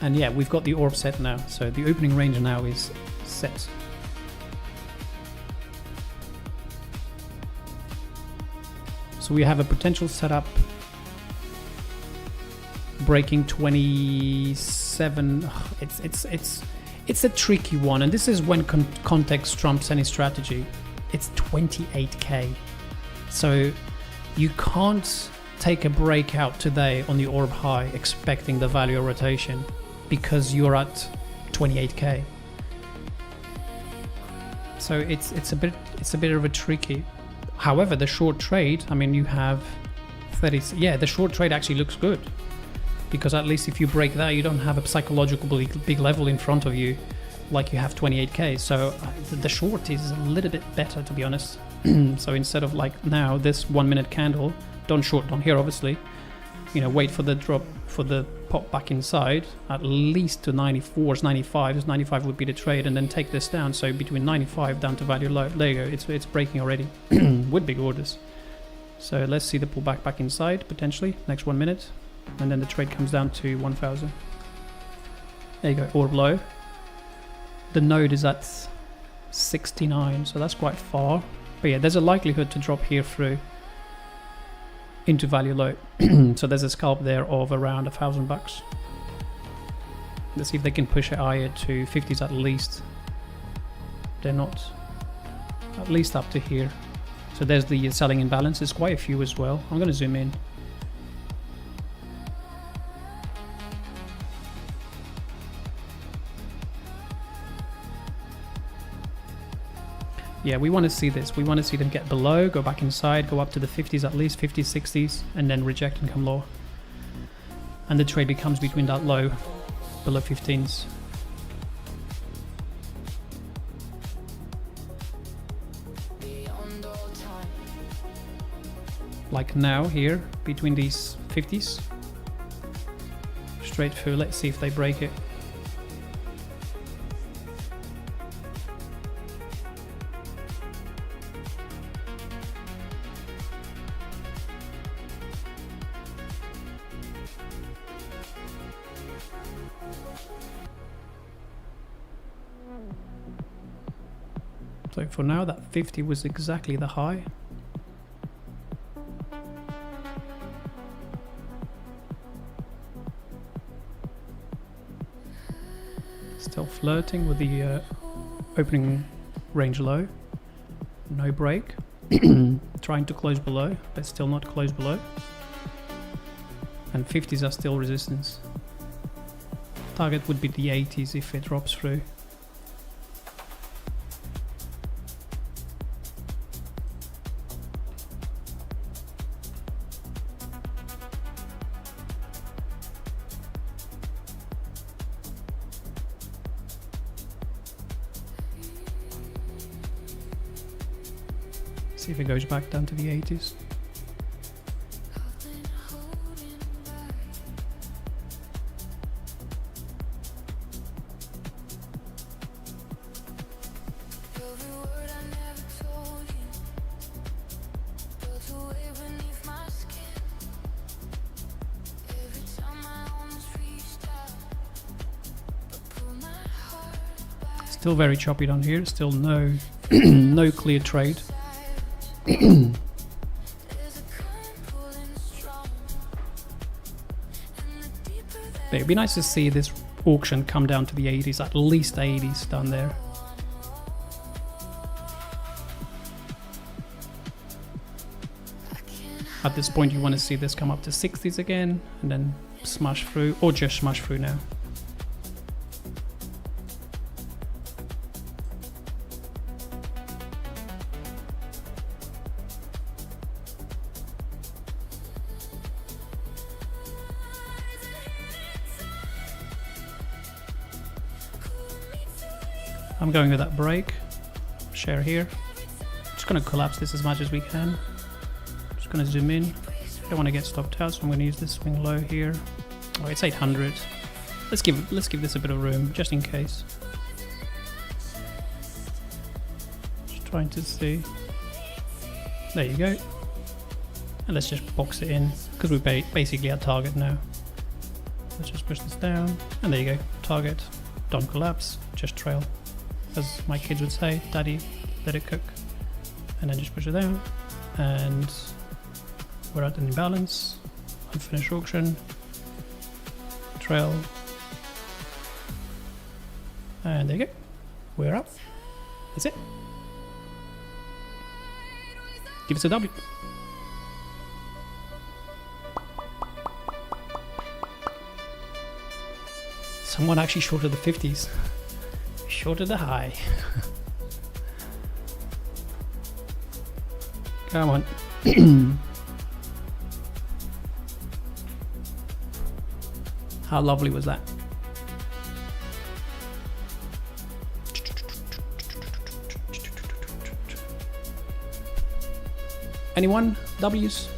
And yeah, we've got the orb set now, so the opening range now is set. So we have a potential setup breaking 27. It's a tricky one, and this is when context trumps any strategy. It's 28k, so you can't take a breakout today on the orb high expecting the value rotation because you're at 28k. So it's a bit of a tricky. However, the short trade, I mean, you have 30. Yeah, the short trade actually looks good because at least if you break that, you don't have a psychological big level in front of you like you have 28k. So the short is a little bit better, to be honest. So instead of like now this 1 minute candle, don't short down here, obviously. You know, wait for the drop, for the pop back inside, at least to 94s, 95s. 95 would be the trade, and then take this down. So between 95 down to value low. There you go. It's breaking already with big orders. So let's see the pullback back inside potentially next 1 minute, and then the trade comes down to 1000. There you go. Orb low. The node is at 69, so that's quite far. But yeah, there's a likelihood to drop here through into value low. So there's a scalp there of around $1,000. Let's see if they can push it higher to 50s at least. They're not. At least up to here. So there's the selling imbalance. There's quite a few as well. I'm going to zoom in. Yeah, we want to see this. We want to see them get below, go back inside, go up to the 50s at least, 50s, 60s, and then reject and come lower. And the trade becomes between that low, below 15s. Like now, here, between these 50s. Straight through, let's see if they break it. So for now, that 50 was exactly the high. Still flirting with the opening range low. No break. Trying to close below, but still not close below. And 50s are still resistance. Target would be the 80s if it drops through. See if it goes back down to the 80s. Every word I never told you, built away beneath my skin. Every time I almost reached out, but pulled my heart back. Still very choppy down here. Still no no clear trade. There's a current pulling strong, and the deeper that But it'd be nice to see this auction come down to the 80s, at least 80s down there. At this point you want to see this come up to 60s again and then smash through, or just smash through now. I'm going with that break. Share here. Just going to collapse this as much as we can. Just going to zoom in. Don't want to get stopped out, so I'm going to use this swing low here. Oh, it's 800. Let's give this a bit of room, just in case. Just trying to see. There you go. And let's just box it in, because we're basically at target now. Let's just push this down, and there you go. Target. Don't collapse, just trail. As my kids would say, daddy, let it cook. And then just push it down. And we're at an imbalance. Unfinished auction. Trail. And there you go. We're up. That's it. Give us a W. Someone actually shorted the 50s. Shorted the high. Come on. How lovely was that? Anyone? W's?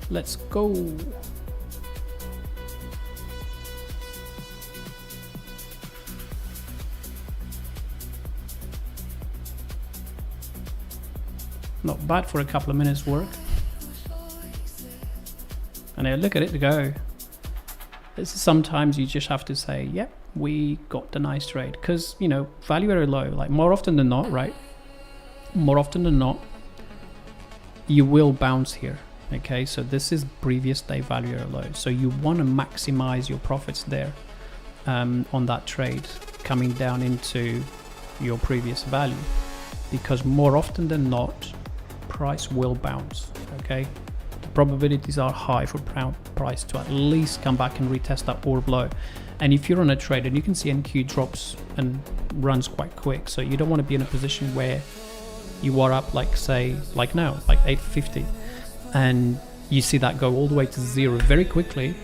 Let's go. Not bad for a couple of minutes work. And now look at it go. Sometimes you just have to say, yep, we got the nice trade. Because, you know, value area low, like more often than not, right? More often than not, you will bounce here. Okay, so this is previous day value area low. So you want to maximize your profits there on that trade coming down into your previous value. Because more often than not, price will bounce. Okay, the probabilities are high for price to at least come back and retest that orb low. And if you're on a trade, and you can see NQ drops and runs quite quick, so you don't want to be in a position where you are up, like say like now, like 850, and you see that go all the way to zero very quickly,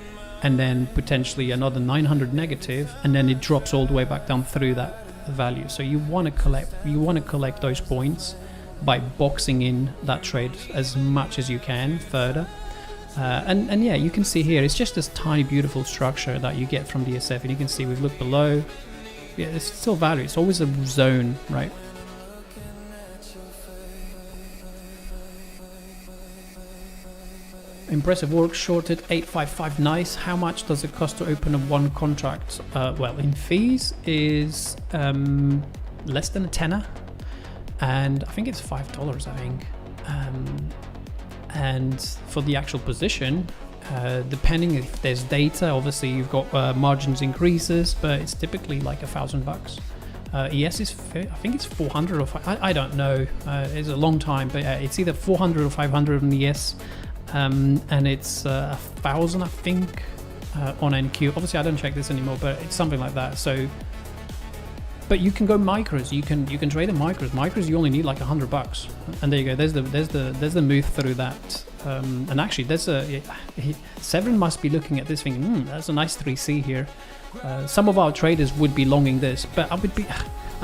and then potentially another 900 negative, and then it drops all the way back down through that value. So you want to collect those points by boxing in that trade as much as you can further. And yeah, you can see here, it's just this tiny beautiful structure that you get from DSF, and you can see we've looked below. Yeah, it's still value. It's always a zone, right? Impressive work, shorted 855, nice. How much does it cost to open a one contract? Well, in fees is less than a tenner, and I think it's $5, I think. And for the actual position, depending if there's data, obviously you've got margins increases, but it's typically like $1,000. ES is, I think it's 400 or 500, I don't know. It's a long time, but it's either 400 or 500 on ES. And it's 1,000, I think, on NQ. Obviously, I don't check this anymore, but it's something like that. So, but you can go micros. You can trade in micros. Micros, you only need like $100, and there you go. There's the move through that. And actually, there's Severin must be looking at this thinking, that's a nice 3C here. Some of our traders would be longing this, but I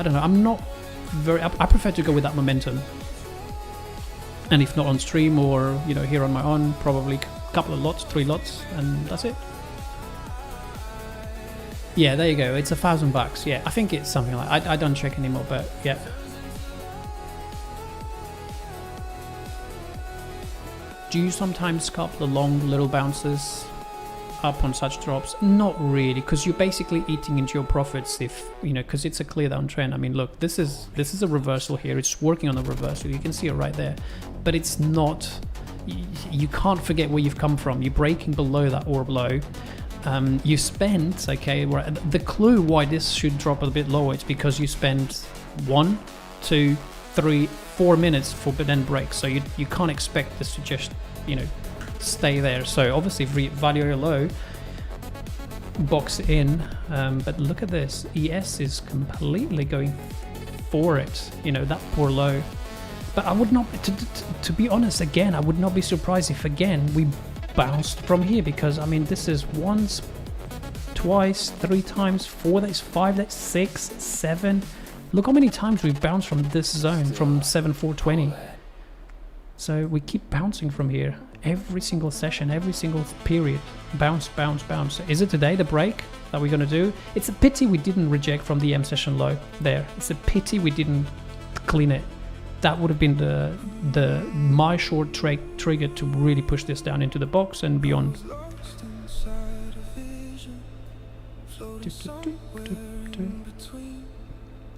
don't know. I'm not very. I prefer to go with that momentum. And if not on stream or, you know, here on my own, probably a couple of lots, 3 lots, and that's it. Yeah, there you go. It's $1,000. Yeah, I think it's something like, I don't check anymore, but yeah. Do you sometimes scalp the long little bounces up on such drops? Not really, because you're basically eating into your profits if, you know, because it's a clear down trend. I mean, look, this is a reversal here. It's working on a reversal. You can see it right there, but it's not, you can't forget where you've come from. You're breaking below that orb low. You spent, okay, the clue why this should drop a bit lower, it's because you spent 1, 2, 3, 4 minutes for then break. So you can't expect this to just, you know, stay there. So obviously value area low, box in, but look at this. ES is completely going for it, you know, that poor low. But I would not, to be honest, again, I would not be surprised if again we bounced from here, because I mean, this is once, twice, 3 times, 4, that's 5, that's 6, 7. Look how many times we've bounced from this zone, from 7,420. So we keep bouncing from here every single session, every single period. Bounce, bounce, bounce. Is it today the break that we're going to do? It's a pity we didn't reject from the M session low there. It's a pity we didn't clean it. That would have been the my short trigger to really push this down into the box and beyond.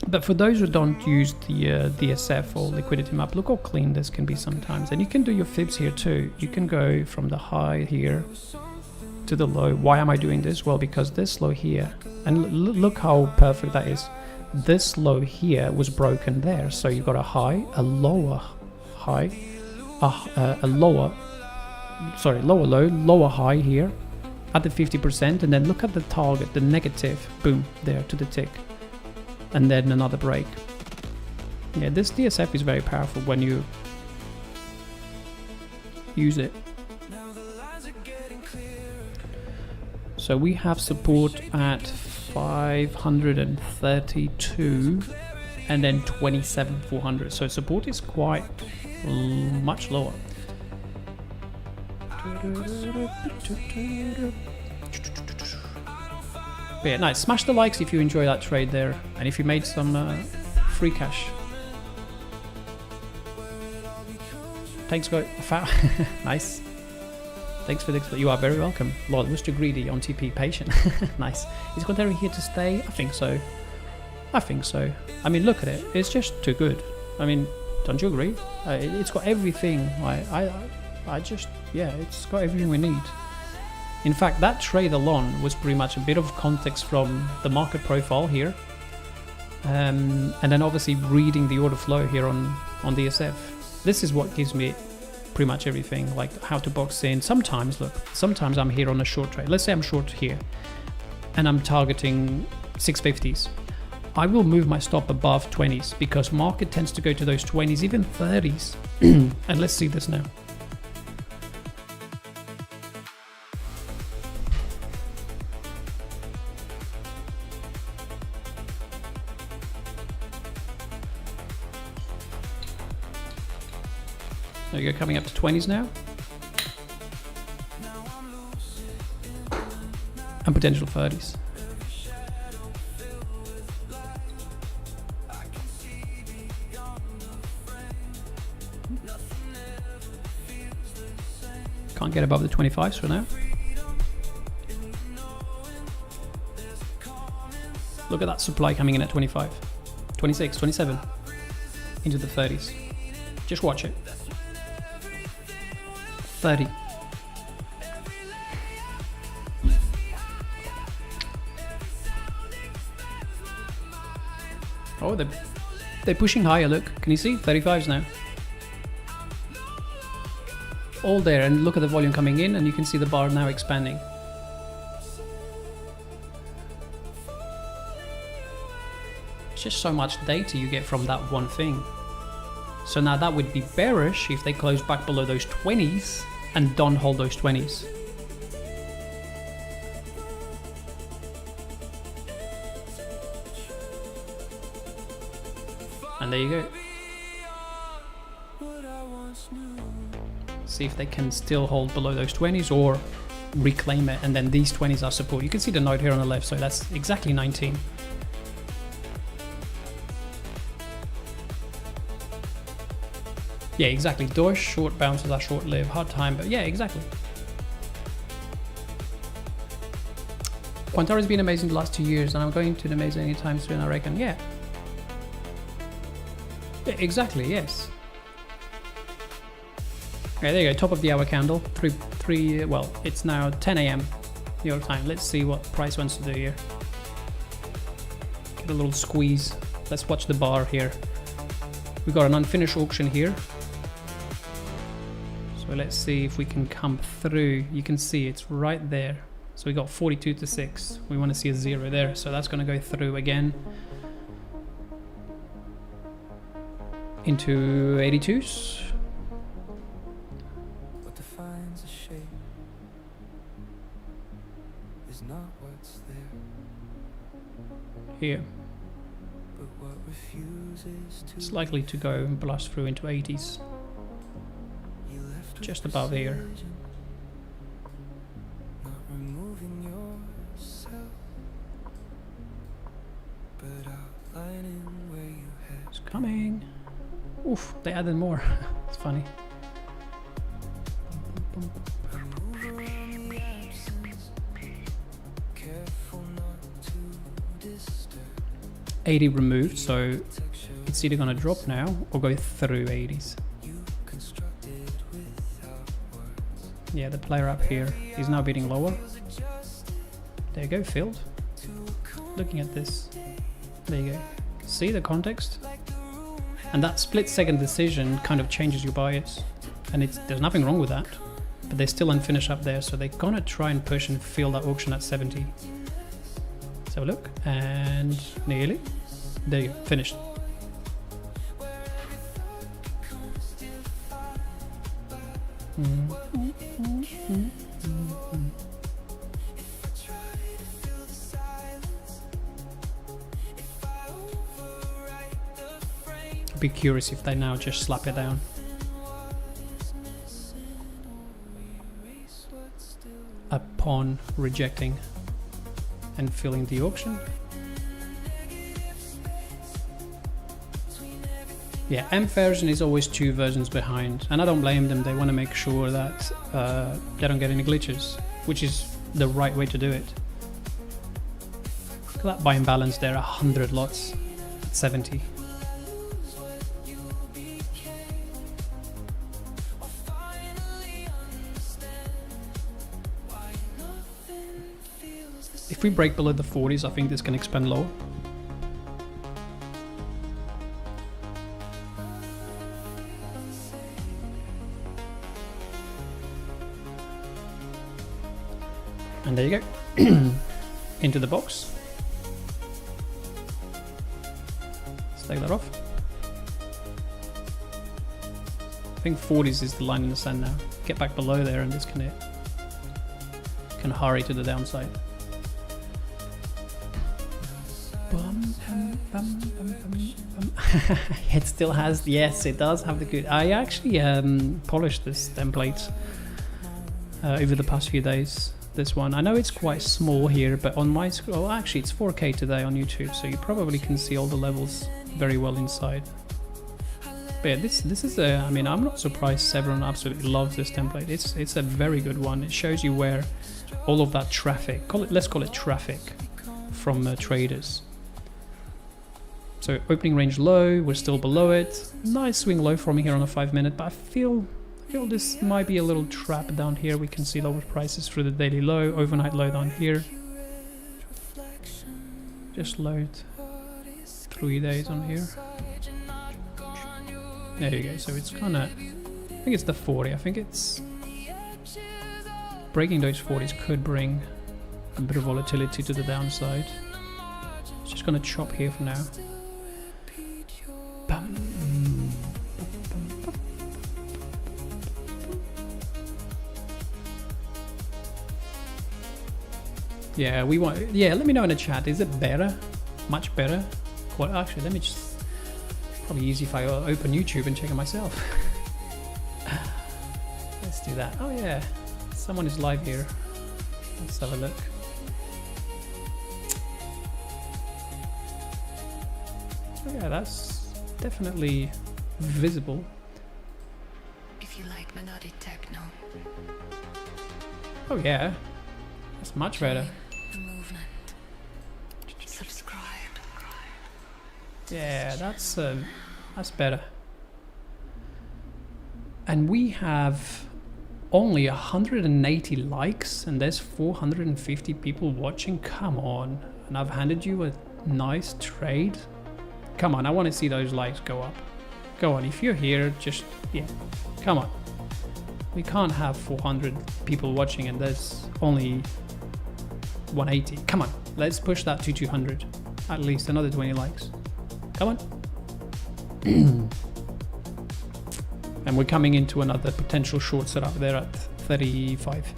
But for those who don't use the DSF or liquidity map, look how clean this can be sometimes. And you can do your fibs here too. You can go from the high here to the low. Why am I doing this? Well, because this low here, and look how perfect that is. This low here was broken there. So you've got a high, a lower high, a lower low, lower high here at the 50%. And then look at the target, the negative, boom, there to the tick. And then another break. Yeah, this DSF is very powerful when you use it. So we have support at 532 and then 27,400. So support is quite much lower. But yeah, nice. Smash the likes if you enjoy that trade there, and if you made some free cash. Thanks, go. Nice. Thanks for the. You are very welcome. Lord, was too greedy on TP. Patient. Nice. Is Quintero here to stay? I think so. I think so. I mean, look at it. It's just too good. I mean, don't you agree? It's got everything. I just, yeah, it's got everything we need. In fact, that trade alone was pretty much a bit of context from the market profile here. And then obviously reading the order flow here on DSF. This is what gives me pretty much everything, like how to box in. Sometimes, look, sometimes I'm here on a short trade. Let's say I'm short here and I'm targeting 650s. I will move my stop above 20s because market tends to go to those 20s, even 30s. And let's see this now. There you go, coming up to 20s now. And potential 30s. Can't get above the 25s for now. Look at that supply coming in at 25, 26, 27, into the 30s. Just watch it. 30. Oh, they're pushing higher, look. Can you see? 35s now. All there, and look at the volume coming in, and you can see the bar now expanding. It's just so much data you get from that one thing. So now that would be bearish if they close back below those 20s and don't hold those 20s. And there you go. see if they can still hold below those 20s or reclaim it, and then these 20s are support. You can see the node here on the left, so that's exactly 19. Yeah, exactly. Those short bounces are short-lived, hard time, but yeah, exactly. Quantara's been amazing the last 2 years, and I'm going to amaze anytime soon, I reckon. Yeah. Yeah, exactly, yes. Okay, there you go, top of the hour candle. Well, it's now 10 AM your time. Let's see what price wants to do here. Get a little squeeze. Let's watch the bar here. We've got an unfinished auction here. So let's see if we can come through. You can see it's right there. So we got 42 to 6. We want to see a 0 there, so that's going to go through again into 82s. What defines a shape is not what's there, Here. but what refuses to. It's likely to go and blast through into 80s. You left with Just above here. precision, not removing yourself, but outlining where you head. It's coming. Oof, they added more. It's funny. Maneuver on the absence, careful not to disturb. 80 removed, so Texture it's either gonna drop now or go through 80s. you constructed without words. Yeah, the player up here is now bidding lower. There you go, filled. Looking at this. There you go. See the context? And that split-second decision kind of changes your bias. And there's nothing wrong with that. But they're still unfinished up there, so they're gonna try and push and fill that auction at 70. Let's have a look. And nearly. There you go, finished. Be curious if they now just slap it down. Upon rejecting and filling the auction. Yeah, AMP version is always 2 versions behind, and I don't blame them. They want to make sure that they don't get any glitches, which is the right way to do it. Look at that buy and balance there, 100 lots at 70. If we break below the 40s, I think this can expand lower. And there you go. Into the box. Let's take that off. I think 40s is the line in the sand now. Get back below there and this can hurry to the downside. It still has, yes, it does have the good. I actually polished this template over the past few days. This one, I know it's quite small here, but on my screen, oh, actually it's 4K today on YouTube, so you probably can see all the levels very well inside. But yeah, this is a, I mean, I'm not surprised everyone absolutely loves this template. It's a very good one. It shows you where all of that traffic, let's call it traffic, from traders. So opening range low, we're still below it. Nice swing low from here on a 5-minute, but I feel this might be a little trap down here. We can see lower prices through the daily low, overnight low down here. Just load 3 days on here. There you go, so it's kinda, I think it's the 40, I think it's, breaking those 40s could bring a bit of volatility to the downside. It's just gonna chop here for now. Bam. Yeah, we want. Yeah, let me know in the chat. Is it better? Much better? Well, actually, let me just. Probably easy if I open YouTube and check it myself. Let's do that. Oh yeah, someone is live here. Let's have a look. Oh yeah, that's definitely visible. If you like melodic techno, Oh yeah, that's much better. the movement. Subscribe. Yeah, that's better. And we have only 180 likes and there's 450 people watching. Come on. And I've handed you a nice trade. Come on, I want to see those likes go up. Go on, if you're here, just, yeah, come on. We can't have 400 people watching and there's only 180. Come on, let's push that to 200. At least another 20 likes. Come on. And we're coming into another potential short setup there at 35.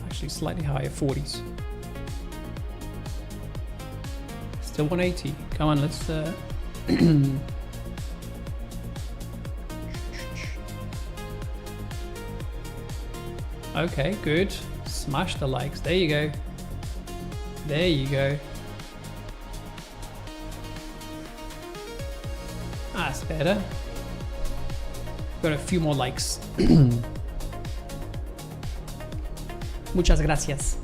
Actually slightly higher, 40s. Still 180. Come on, let's okay, good. Smash the likes. There you go. There you go. That's better. Got a few more likes. Muchas gracias.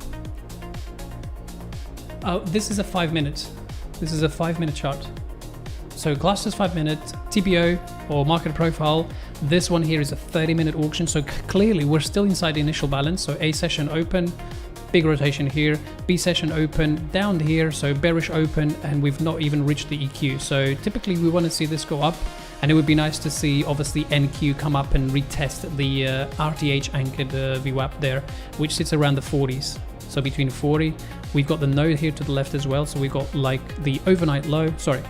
Oh, this is a 5 minute. This is a 5 minute chart. So clusters 5 minutes, TPO or market profile. This one here is a 30-minute auction. So clearly we're still inside the initial balance. So A session open, big rotation here, B session open, down here, so bearish open, and we've not even reached the EQ. So typically we want to see this go up, and it would be nice to see obviously NQ come up and retest the RTH anchored VWAP there, which sits around the 40s. So between 40, we've got the node here to the left as well. So we've got like the overnight low, sorry,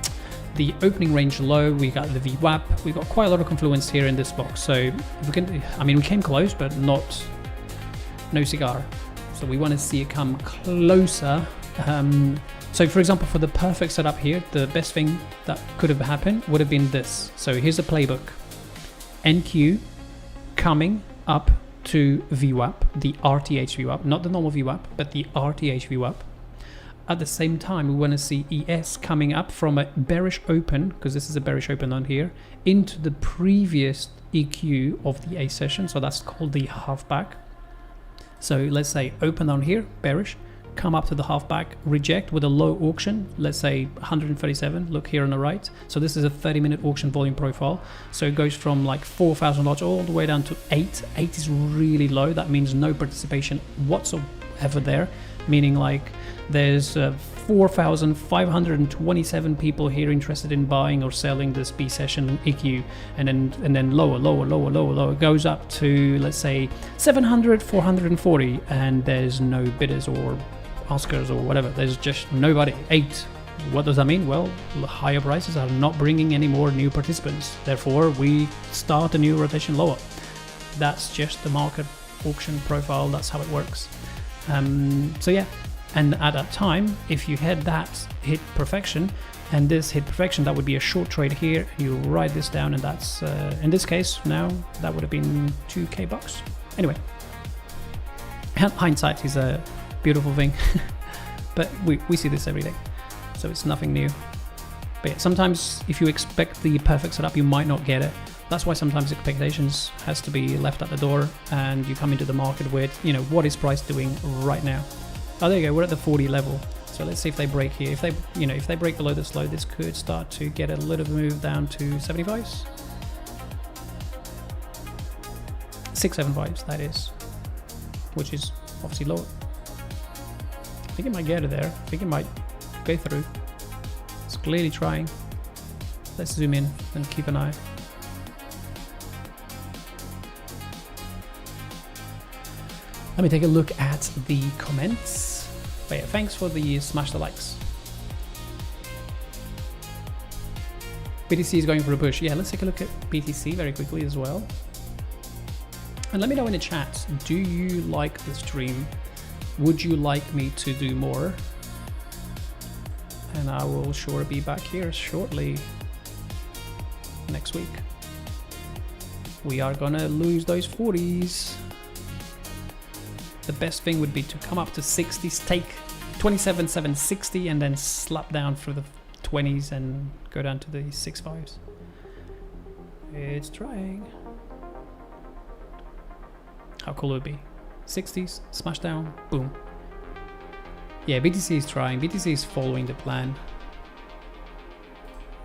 the opening range low, we got the VWAP, we got quite a lot of confluence here in this box. So if we can, I mean, we came close, but no cigar. So we want to see it come closer. So for example, for the perfect setup here, the best thing that could have happened would have been this. So here's the playbook. NQ coming up to VWAP, the RTH VWAP, not the normal VWAP, but the RTH VWAP. At the same time, we want to see ES coming up from a bearish open, because this is a bearish open on here, into the previous EQ of the A session. So that's called the halfback. So let's say open down here, bearish, come up to the halfback, reject with a low auction, let's say 137, look here on the right. So this is a 30-minute auction volume profile. So it goes from like 4,000 lots all the way down to 8. 8 is really low. That means no participation whatsoever there, meaning like there's 4,527 people here interested in buying or selling this B session EQ, and then lower. It goes up to, let's say, 700, 440, and there's no bidders or askers or whatever. There's just nobody. 8. What does that mean? Well, higher prices are not bringing any more new participants. Therefore, we start a new rotation lower. That's just the market auction profile. That's how it works. So yeah. And at that time, if you had that hit perfection and this hit perfection, that would be a short trade here. You write this down, and that's, in this case, now that would have been 2K bucks. Anyway, hindsight is a beautiful thing, but we see this every day, so it's nothing new. But yeah, sometimes if you expect the perfect setup, you might not get it. That's why sometimes expectations has to be left at the door, and you come into the market with, what is price doing right now? Oh, there you go. We're at the 40 level. So let's see if they break here. If they break below this low, this could start to get a little move down to 75s. 675s, that is, which is obviously lower. I think it might get it there. I think it might go through. It's clearly trying. Let's zoom in and keep an eye. Let me take a look at the comments. But yeah, thanks for the smash the likes. BTC is going for a push. Yeah, let's take a look at BTC very quickly as well. And let me know in the chat, do you like the stream? Would you like me to do more? And I will sure be back here shortly. next week. We are gonna lose those 40s. The best thing would be to come up to 60s, take 27, 7, 60, and then slap down through the 20s and go down to the 6.5s. It's trying. How cool would it be? 60s, smash down, boom. Yeah, BTC is trying. BTC is following the plan.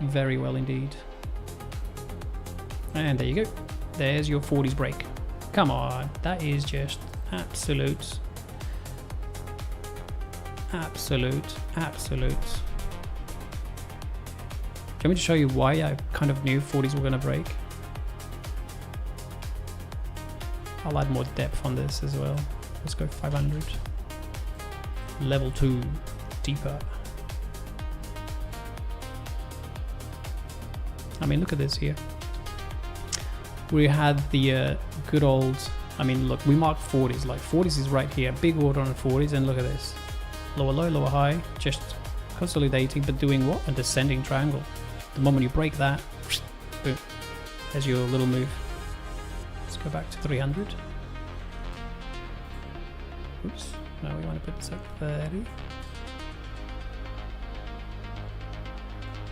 Very well indeed. And there you go. There's your 40s break. Come on, that is just absolute. Do you want me to show you why I kind of knew 40s were going to break? I'll add more depth on this as well. Let's go 500. Level 2, deeper. I mean, look at this here. We had the good old, I mean, look, we marked 40s, like 40s is right here, big order on the 40s, and look at this. Lower low, lower high, just consolidating, but doing what? A descending triangle. The moment you break that, boom, there's your little move. Let's go back to 300. Oops, now we want to put this at 30.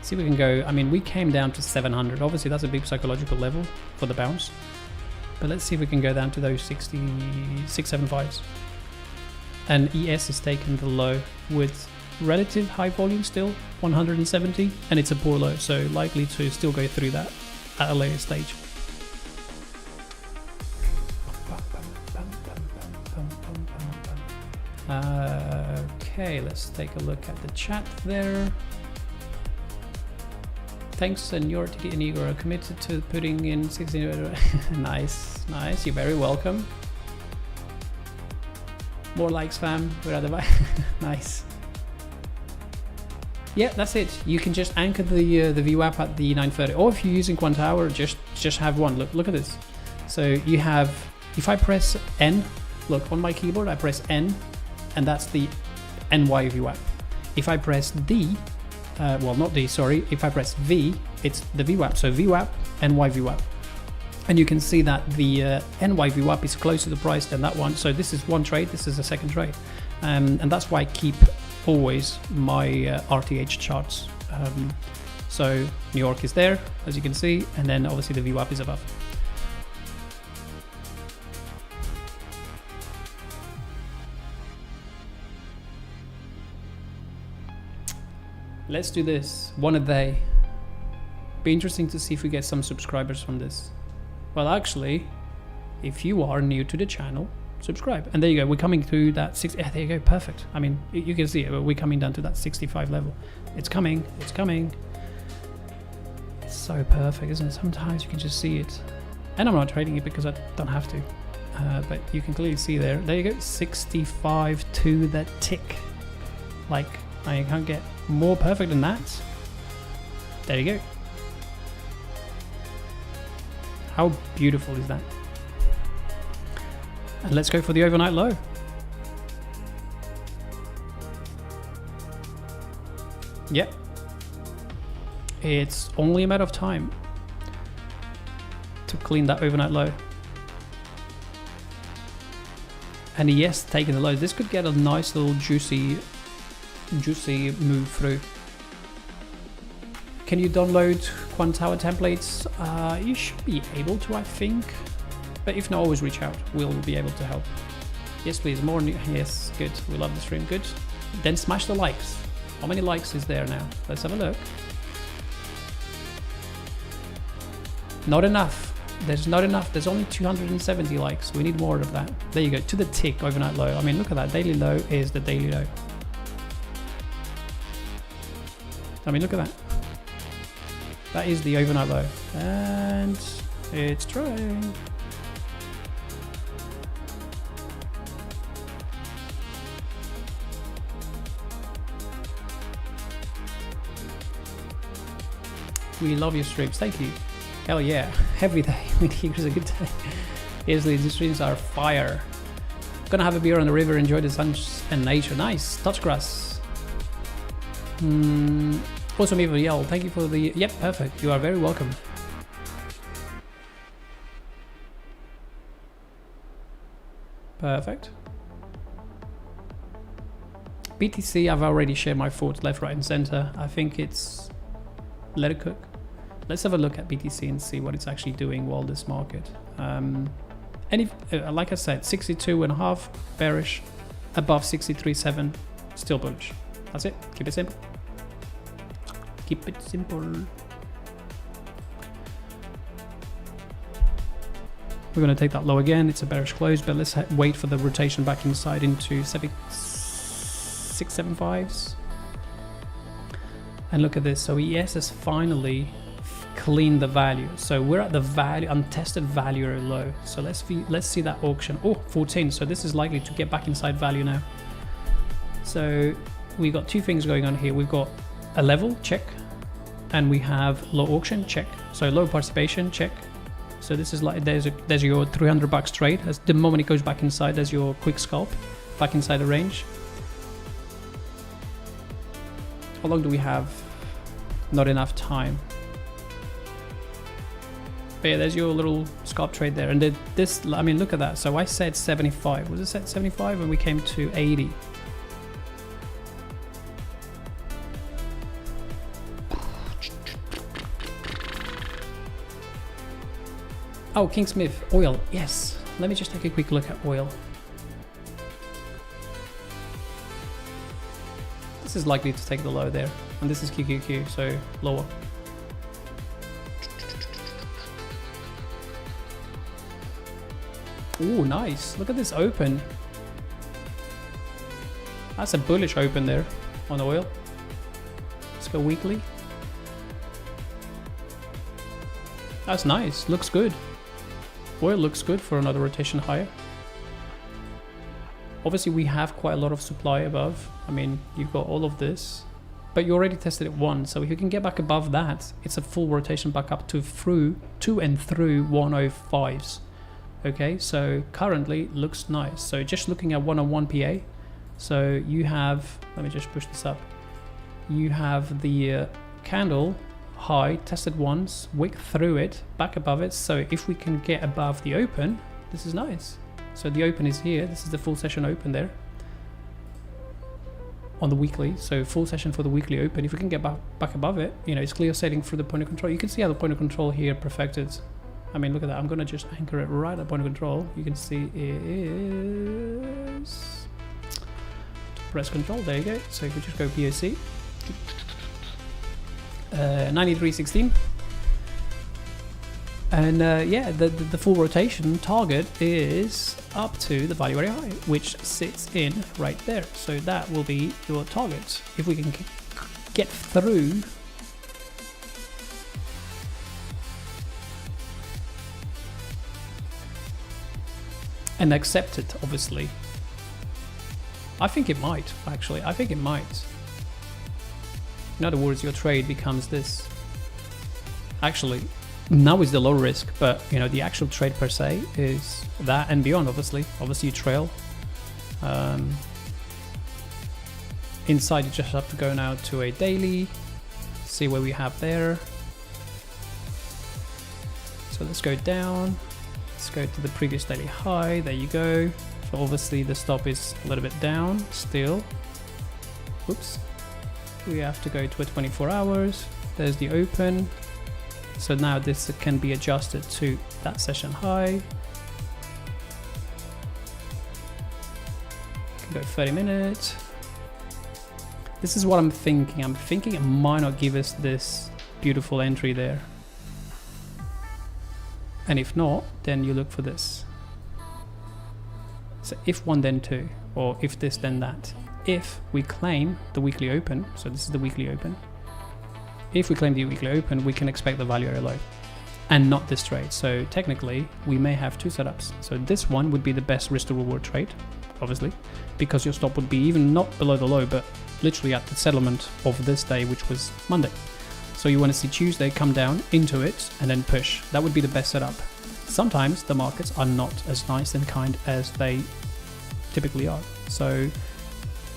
See if we can go, I mean, we came down to 700. Obviously, that's a big psychological level for the bounce. But let's see if we can go down to those 675s. And ES is taking the low with relative high volume still, 170, and it's a poor low, so likely to still go through that at a later stage. Okay, let's take a look at the chat there. Thanks, Senor TD and Igor are committed to putting in 16. Nice, nice. You're very welcome. More likes, fam. We're at the nice. Yeah, that's it. You can just anchor the VWAP at the 930, or if you're using Quant Hour, just have one. Look at this. So you have, if I press N, look on my keyboard, I press N, and that's the NY VWAP. If I press D. Well, not D, sorry. If I press V, it's the VWAP. So VWAP, NY VWAP. And you can see that the NY VWAP is closer to the price than that one. So this is one trade, this is a second trade. And that's why I keep always my RTH charts. So New York is there, as you can see, and then obviously the VWAP is above. Let's do this, one a day. Be interesting to see if we get some subscribers from this. Well, actually, if you are new to the channel, subscribe. And there you go, we're coming to that 60, yeah, there you go, perfect. I mean, you can see it, but we're coming down to that 65 level. It's coming, it's coming. It's so perfect, isn't it? Sometimes you can just see it. And I'm not trading it because I don't have to. But you can clearly see there you go, 65 to the tick. Like, I can't get more perfect than that. There you go. How beautiful is that? And let's go for the overnight low. Yep. It's only a matter of time to clean that overnight low. And yes, taking the low. This could get a nice little juicy move through. Can you download Quant Tower templates? You should be able to, I think. But if not, always reach out. We'll be able to help. Yes, please. More new. Yes, good. We love the stream. Good. Then smash the likes. How many likes is there now? Let's have a look. Not enough. There's not enough. There's only 270 likes. We need more of that. There you go. To the tick, overnight low. I mean, look at that. Daily low is the daily low. I mean, look at that. That is the overnight low. And it's trying. We love your streams. Thank you. Hell yeah. Every day. It's a good day. Seriously, these streams are fire. Gonna have a beer on the river, enjoy the sun and nature. Nice. Touch grass. Also, me for yell. Thank you for the. Yep, perfect. You are very welcome. Perfect. BTC, I've already shared my thoughts left, right and center. I think it's let it cook. Let's have a look at BTC and see what it's actually doing while this market. Like I said, 62.5 bearish, above 63.7 still bullish. That's it. Keep it simple. Keep it simple. We're going to take that low again. It's a bearish close, but let's wait for the rotation back inside into 675s. And look at this. So ES has finally cleaned the value. So we're at the value, untested value low. So let's see that auction. Oh, 14. So this is likely to get back inside value now. So we got two things going on here. We've got a level, check, and we have low auction, check. So low participation, check. So this is like there's your $300 trade. As the moment it goes back inside, there's your quick scalp back inside the range. How long do we have? Not enough time. But yeah, there's your little scalp trade there. And this, I mean, look at that. So I said 75. Was it set 75 when we came to 80? Oh, Kingsmith, oil, yes. Let me just take a quick look at oil. This is likely to take the low there. And this is QQQ, so lower. Ooh, nice. Look at this open. That's a bullish open there on oil. Let's go weekly. That's nice. Looks good. Oil looks good for another rotation higher. Obviously, we have quite a lot of supply above. I mean, you've got all of this, but you already tested it once. So if you can get back above that, it's a full rotation back up to and through 105s. Okay, so currently looks nice. So just looking at 101 PA. So you have, let me just push this up. You have the candle high, tested once, wick through it, back above it. So if we can get above the open, this is nice. So the open is here. This is the full session open there on the weekly. So full session for the weekly open. If we can get back above it, you know, it's clear sailing through the point of control. You can see how the point of control here perfected. I mean, look at that. I'm going to just anchor it right at point of control. You can see it is press control. There you go. So if we just go POC, 93.16. And yeah, the full rotation target is up to the value area high, which sits in right there. So that will be your target. If we can get through and accept it, obviously. I think it might, actually. I think it might. In other words, your trade becomes this. Actually, now is the low risk, but you know, the actual trade per se is that and beyond, obviously. Obviously you trail. Inside you just have to go now to a daily, see where we have there. So let's go down. Let's go to the previous daily high. There you go. So obviously the stop is a little bit down still. Oops. We have to go to a 24 hours. There's the open. So now this can be adjusted to that session high. Can go 30 minutes. This is what I'm thinking. I'm thinking it might not give us this beautiful entry there. And if not, then you look for this. So if one, then two, or if this, then that. If we claim the weekly open, so this is the weekly open. If we claim the weekly open, we can expect the value area low and not this trade. So technically we may have two setups. So this one would be the best risk to reward trade, obviously, because your stop would be even not below the low, but literally at the settlement of this day, which was Monday. So you want to see Tuesday come down into it and then push. That would be the best setup. Sometimes the markets are not as nice and kind as they typically are. So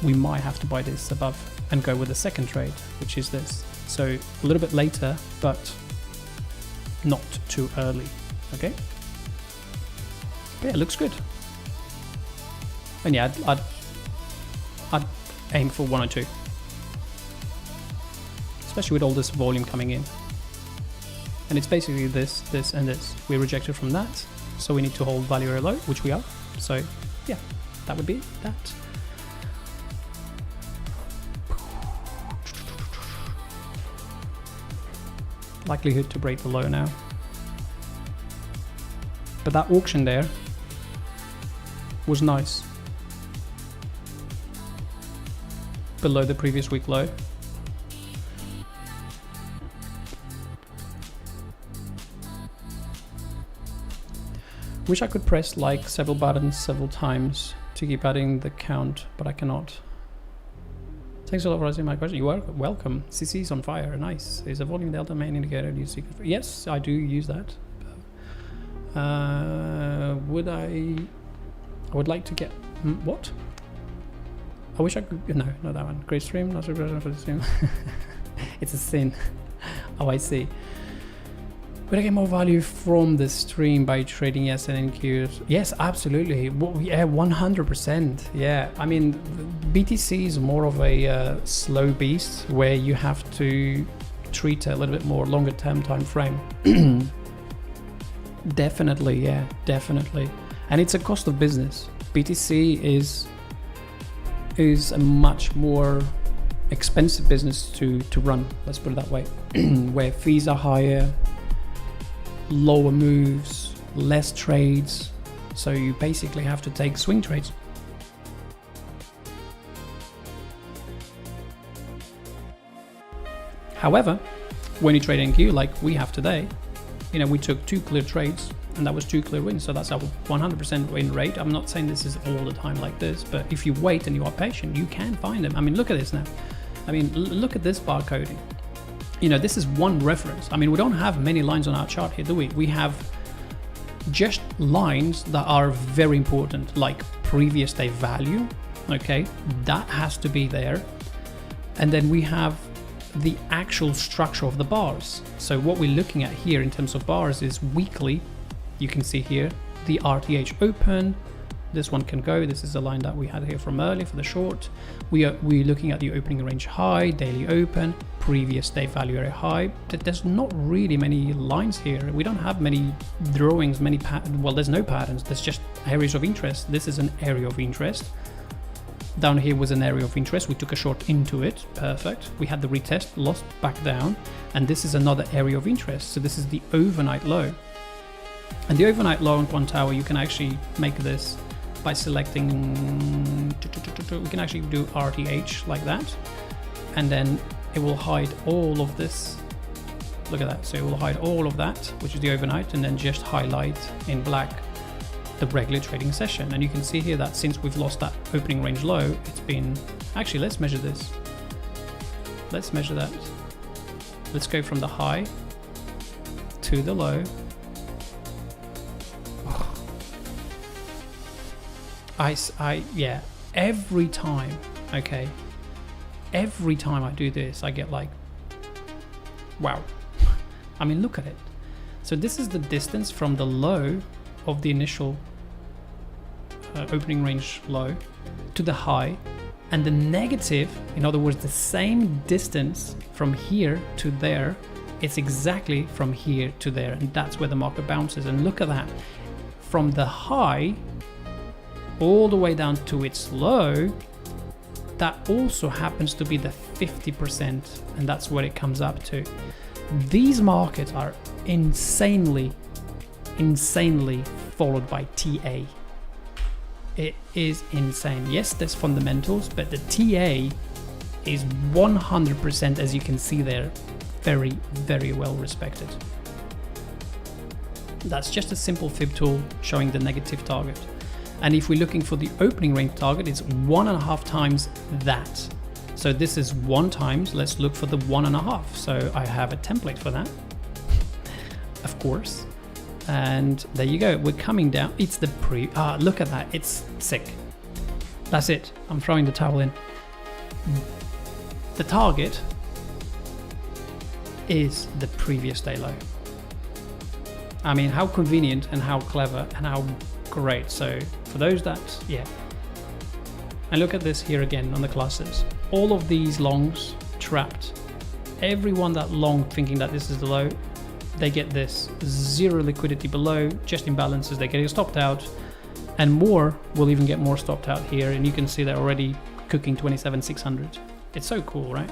we might have to buy this above and go with the second trade, which is this. So a little bit later, but not too early. Okay. But yeah, it looks good. And yeah, I'd aim for 102. Especially with all this volume coming in. And it's basically this, this, and this. We rejected from that, so we need to hold value very low, which we are. So yeah, that would be that. Likelihood to break the low now. But that auction there was nice. Below the previous week low. Wish I could press like several buttons several times to keep adding the count, but I cannot. Thanks a lot for asking my question. You are welcome. CC is on fire. Nice. Is a volume delta main indicator? Do you see? Yes, I do use that. I would like to get what? I wish I could. No, not that one. Great stream. Not so present for the stream. It's a sin. Oh, I see. Would I get more value from the stream by trading SNQs? Yes, absolutely. Well, yeah, 100%. Yeah, I mean, BTC is more of a slow beast where you have to treat a little bit more longer term time frame. Definitely, yeah, definitely. And it's a cost of business. BTC is a much more expensive business to run, let's put it that way, where fees are higher, lower moves, less trades, so you basically have to take swing trades. However, when you trade NQ like we have today, you know, we took 2 clear trades and that was 2 clear wins, so that's our 100% win rate. I'm not saying this is all the time like this, but if you wait and you are patient, you can find them. I mean, look at this now. I mean, look at this bar coding. You know, this is one reference. I mean, we don't have many lines on our chart here, do we? We have just lines that are very important, like previous day value, okay? That has to be there. And then we have the actual structure of the bars. So what we're looking at here in terms of bars is weekly. You can see here, the RTH open. This one can go. This is a line that we had here from earlier for the short. We're looking at the opening range high, daily open, previous day value area high. There's not really many lines here. We don't have many drawings, many patterns. Well, there's no patterns. There's just areas of interest. This is an area of interest. Down here was an area of interest. We took a short into it. Perfect. We had the retest, lost back down. And this is another area of interest. So this is the overnight low. And the overnight low on Quant Tower, you can actually make this by selecting, we can actually do RTH like that, and then it will hide all of this. Look at that. So it will hide all of that, which is the overnight, and then just highlight in black the regular trading session. And you can see here that since we've lost that opening range low, it's been, actually, let's measure this. Let's measure that. Let's go from the high to the low. Yeah, every time, okay, every time I do this, I get like, wow. I mean, look at it. So this is the distance from the low of the initial opening range low to the high, and the negative, in other words, the same distance from here to there, it's exactly from here to there, and that's where the market bounces. And look at that, from the high all the way down to its low, that also happens to be the 50%, and that's what it comes up to. These markets are insanely followed by TA. It is insane. Yes, there's fundamentals, but the TA is 100%, as you can see there, very, very well respected. That's just a simple fib tool showing the negative target. And if we're looking for the opening range target, it's 1.5 times that. So this is 1 times, let's look for the 1.5. So I have a template for that, of course. And there you go, we're coming down. It's the look at that, it's sick. That's it, I'm throwing the towel in. The target is the previous day low. I mean, how convenient and how clever and how great. So for those that, yeah, And look at this here again on the clusters. All of these longs trapped. Everyone that long thinking that this is the low, they get this. Zero liquidity below, just imbalances, they're getting stopped out. And more will even get more stopped out here. And you can see they're already cooking 27,600. It's so cool, right?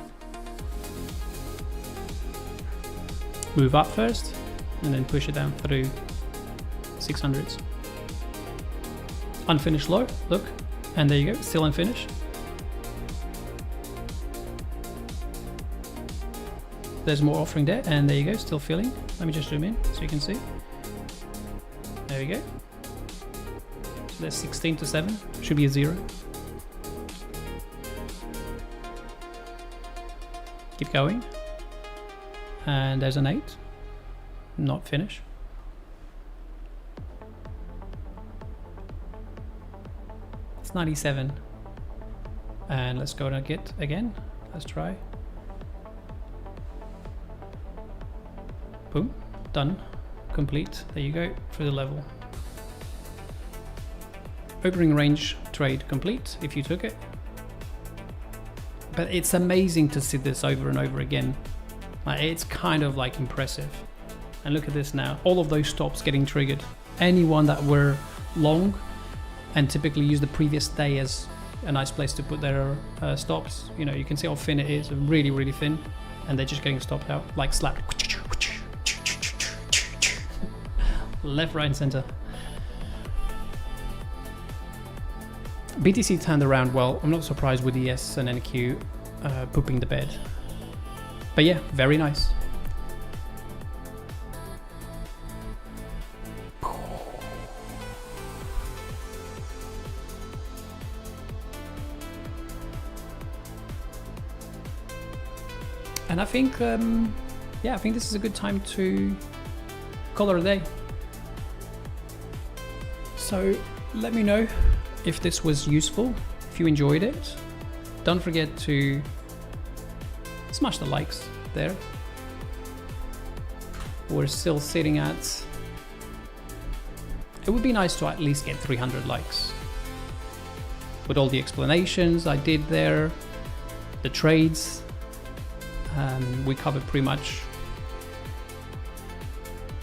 Move up first and then push it down through 600s. Unfinished low, look. And there you go, still unfinished. There's more offering there, and there you go, still filling. Let me just zoom in so you can see. There we go. So there's 16 to 7, should be a 0. Keep going. And there's an 8. Not finished. It's 97. And let's go and get again. Let's try. Boom. Done. Complete. There you go. Through the level. Opening range trade complete if you took it. But it's amazing to see this over and over again. It's kind of like impressive. And look at this now. All of those stops getting triggered. Anyone that were long and typically use the previous day as a nice place to put their stops. You know, you can see how thin it is, really, really thin, and they're just getting stopped out, like slapped. Left, right, and center. BTC turned around well. I'm not surprised with the S and NQ pooping the bed. But yeah, very nice. And I think, yeah, I think this is a good time to call it a day. So let me know if this was useful, if you enjoyed it. Don't forget to smash the likes there. We're still sitting at, it would be nice to at least get 300 likes. With all the explanations I did there, the trades, we covered pretty much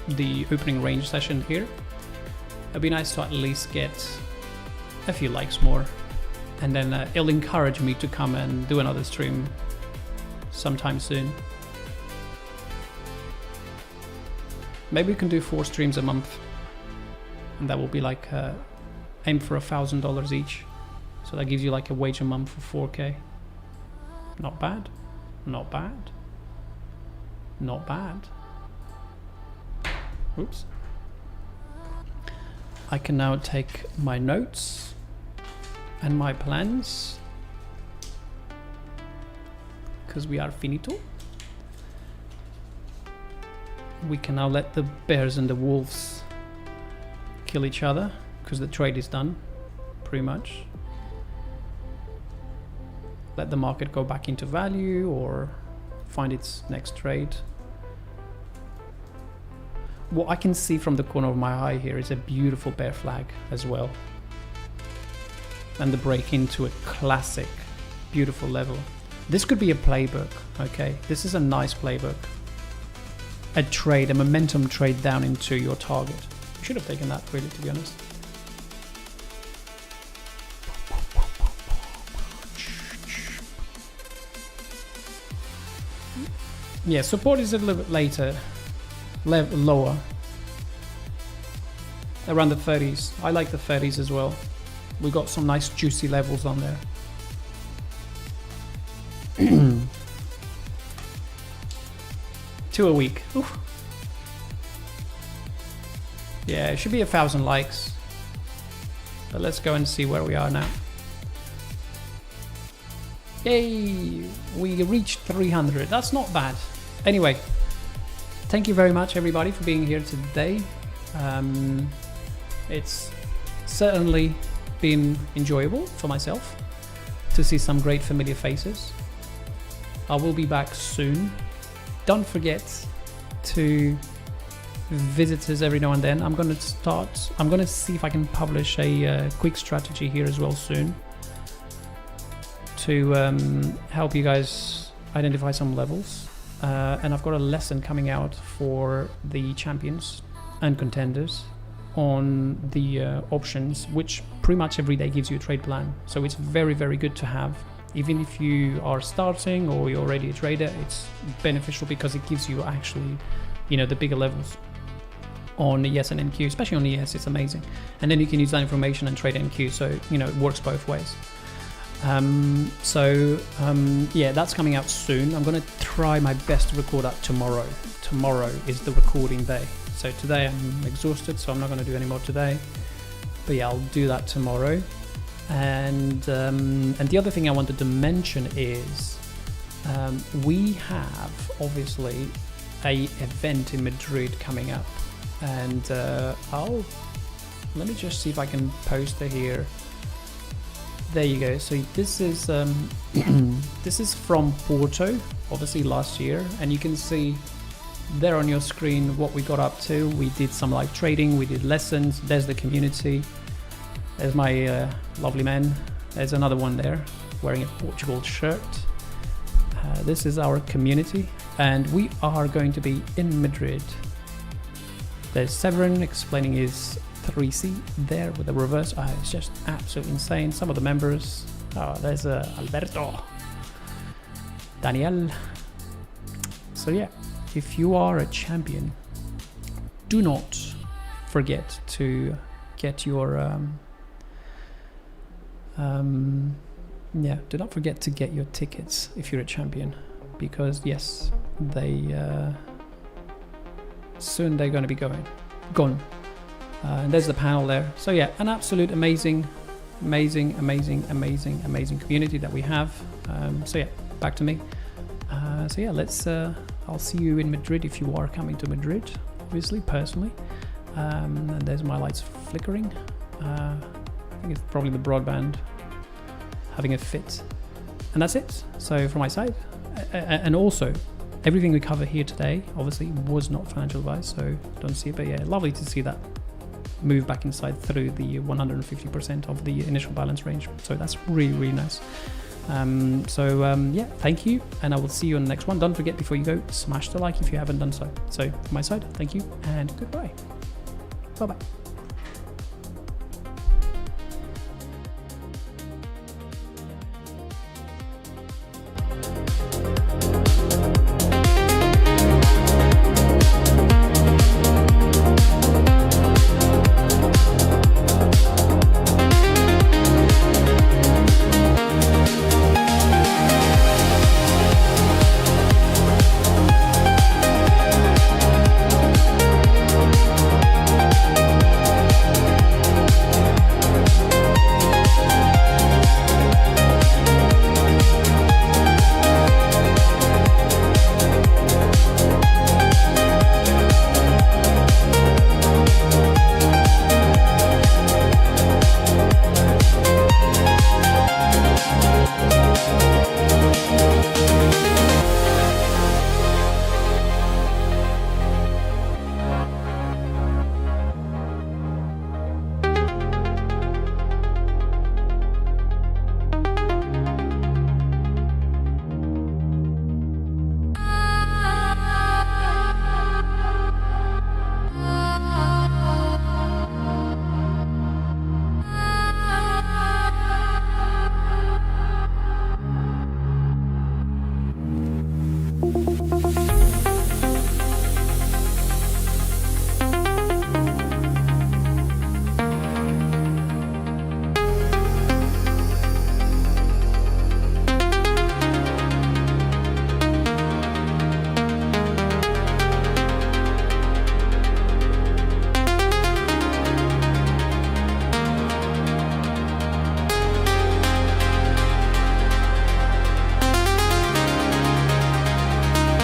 the opening range session here. It'd be nice to at least get a few likes more, and then it'll encourage me to come and do another stream sometime soon. Maybe we can do 4 streams a month, and that will be like aim for $1,000 each, so that gives you like a wage a month for 4K. Not bad, not bad, not bad. Oops. I can now take my notes and my plans, because we are finito. We can now let the bears and the wolves kill each other, because the trade is done, pretty much. Let the market go back into value or find its next trade. What I can see from the corner of my eye here is a beautiful bear flag as well. And the break into a classic, beautiful level. This could be a playbook, okay? This is a nice playbook. A trade, a momentum trade down into your target. You should have taken that really, to be honest. Yeah, support is a little bit later. Lower, around the 30s. I like the 30s as well. We got some nice juicy levels on there. 2 a week. Oof. Yeah, it should be 1,000 likes. But let's go and see where we are now. Yay! We reached 300. That's not bad. Anyway. Thank you very much, everybody, for being here today. It's certainly been enjoyable for myself to see some great familiar faces. I will be back soon. Don't forget to visit us every now and then. I'm going to see if I can publish a quick strategy here as well soon. to help you guys identify some levels. And I've got a lesson coming out for the champions and contenders on the options, which pretty much every day gives you a trade plan. So it's very, very good to have. Even if you are starting or you're already a trader, it's beneficial because it gives you actually, you know, the bigger levels on ES and NQ, especially on ES. It's amazing. And then you can use that information and trade NQ. So, you know, it works both ways. Yeah, that's coming out soon. I'm going to try my best to record that tomorrow. Tomorrow is the recording day. So today I'm exhausted, so I'm not going to do any more today. But yeah, I'll do that tomorrow. And the other thing I wanted to mention is we have obviously a event in Madrid coming up, and let me just see if I can post it here. There you go. So this is this is from Porto, obviously last year, and you can see there on your screen what we got up to. We did some live trading, we did lessons. There's the community. There's my lovely man. There's another one there wearing a Portugal shirt. This is our community, and we are going to be in Madrid. There's Severin explaining his 3C there with the reverse. It's just absolutely insane. Some of the members. There's Alberto, Daniel. So yeah, if you are a champion, do not forget to get your do not forget to get your tickets if you're a champion, because yes, they soon they're going to be gone. And there's the panel there. So yeah, an absolute amazing community that we have. So yeah, back to me. So yeah, let's I'll see you in Madrid if you are coming to Madrid, obviously, personally. And there's my lights flickering. I think it's probably the broadband having a fit. And that's it. So from my side, and also everything we cover here today obviously was not financial advice, so don't see it, but yeah, lovely to see that move back inside through the 150% of the initial balance range. So that's really, really nice. Yeah, thank you, and I will see you on the next one. Don't forget, before you go, smash the like if you haven't done so. So from my side, thank you and goodbye. Bye bye.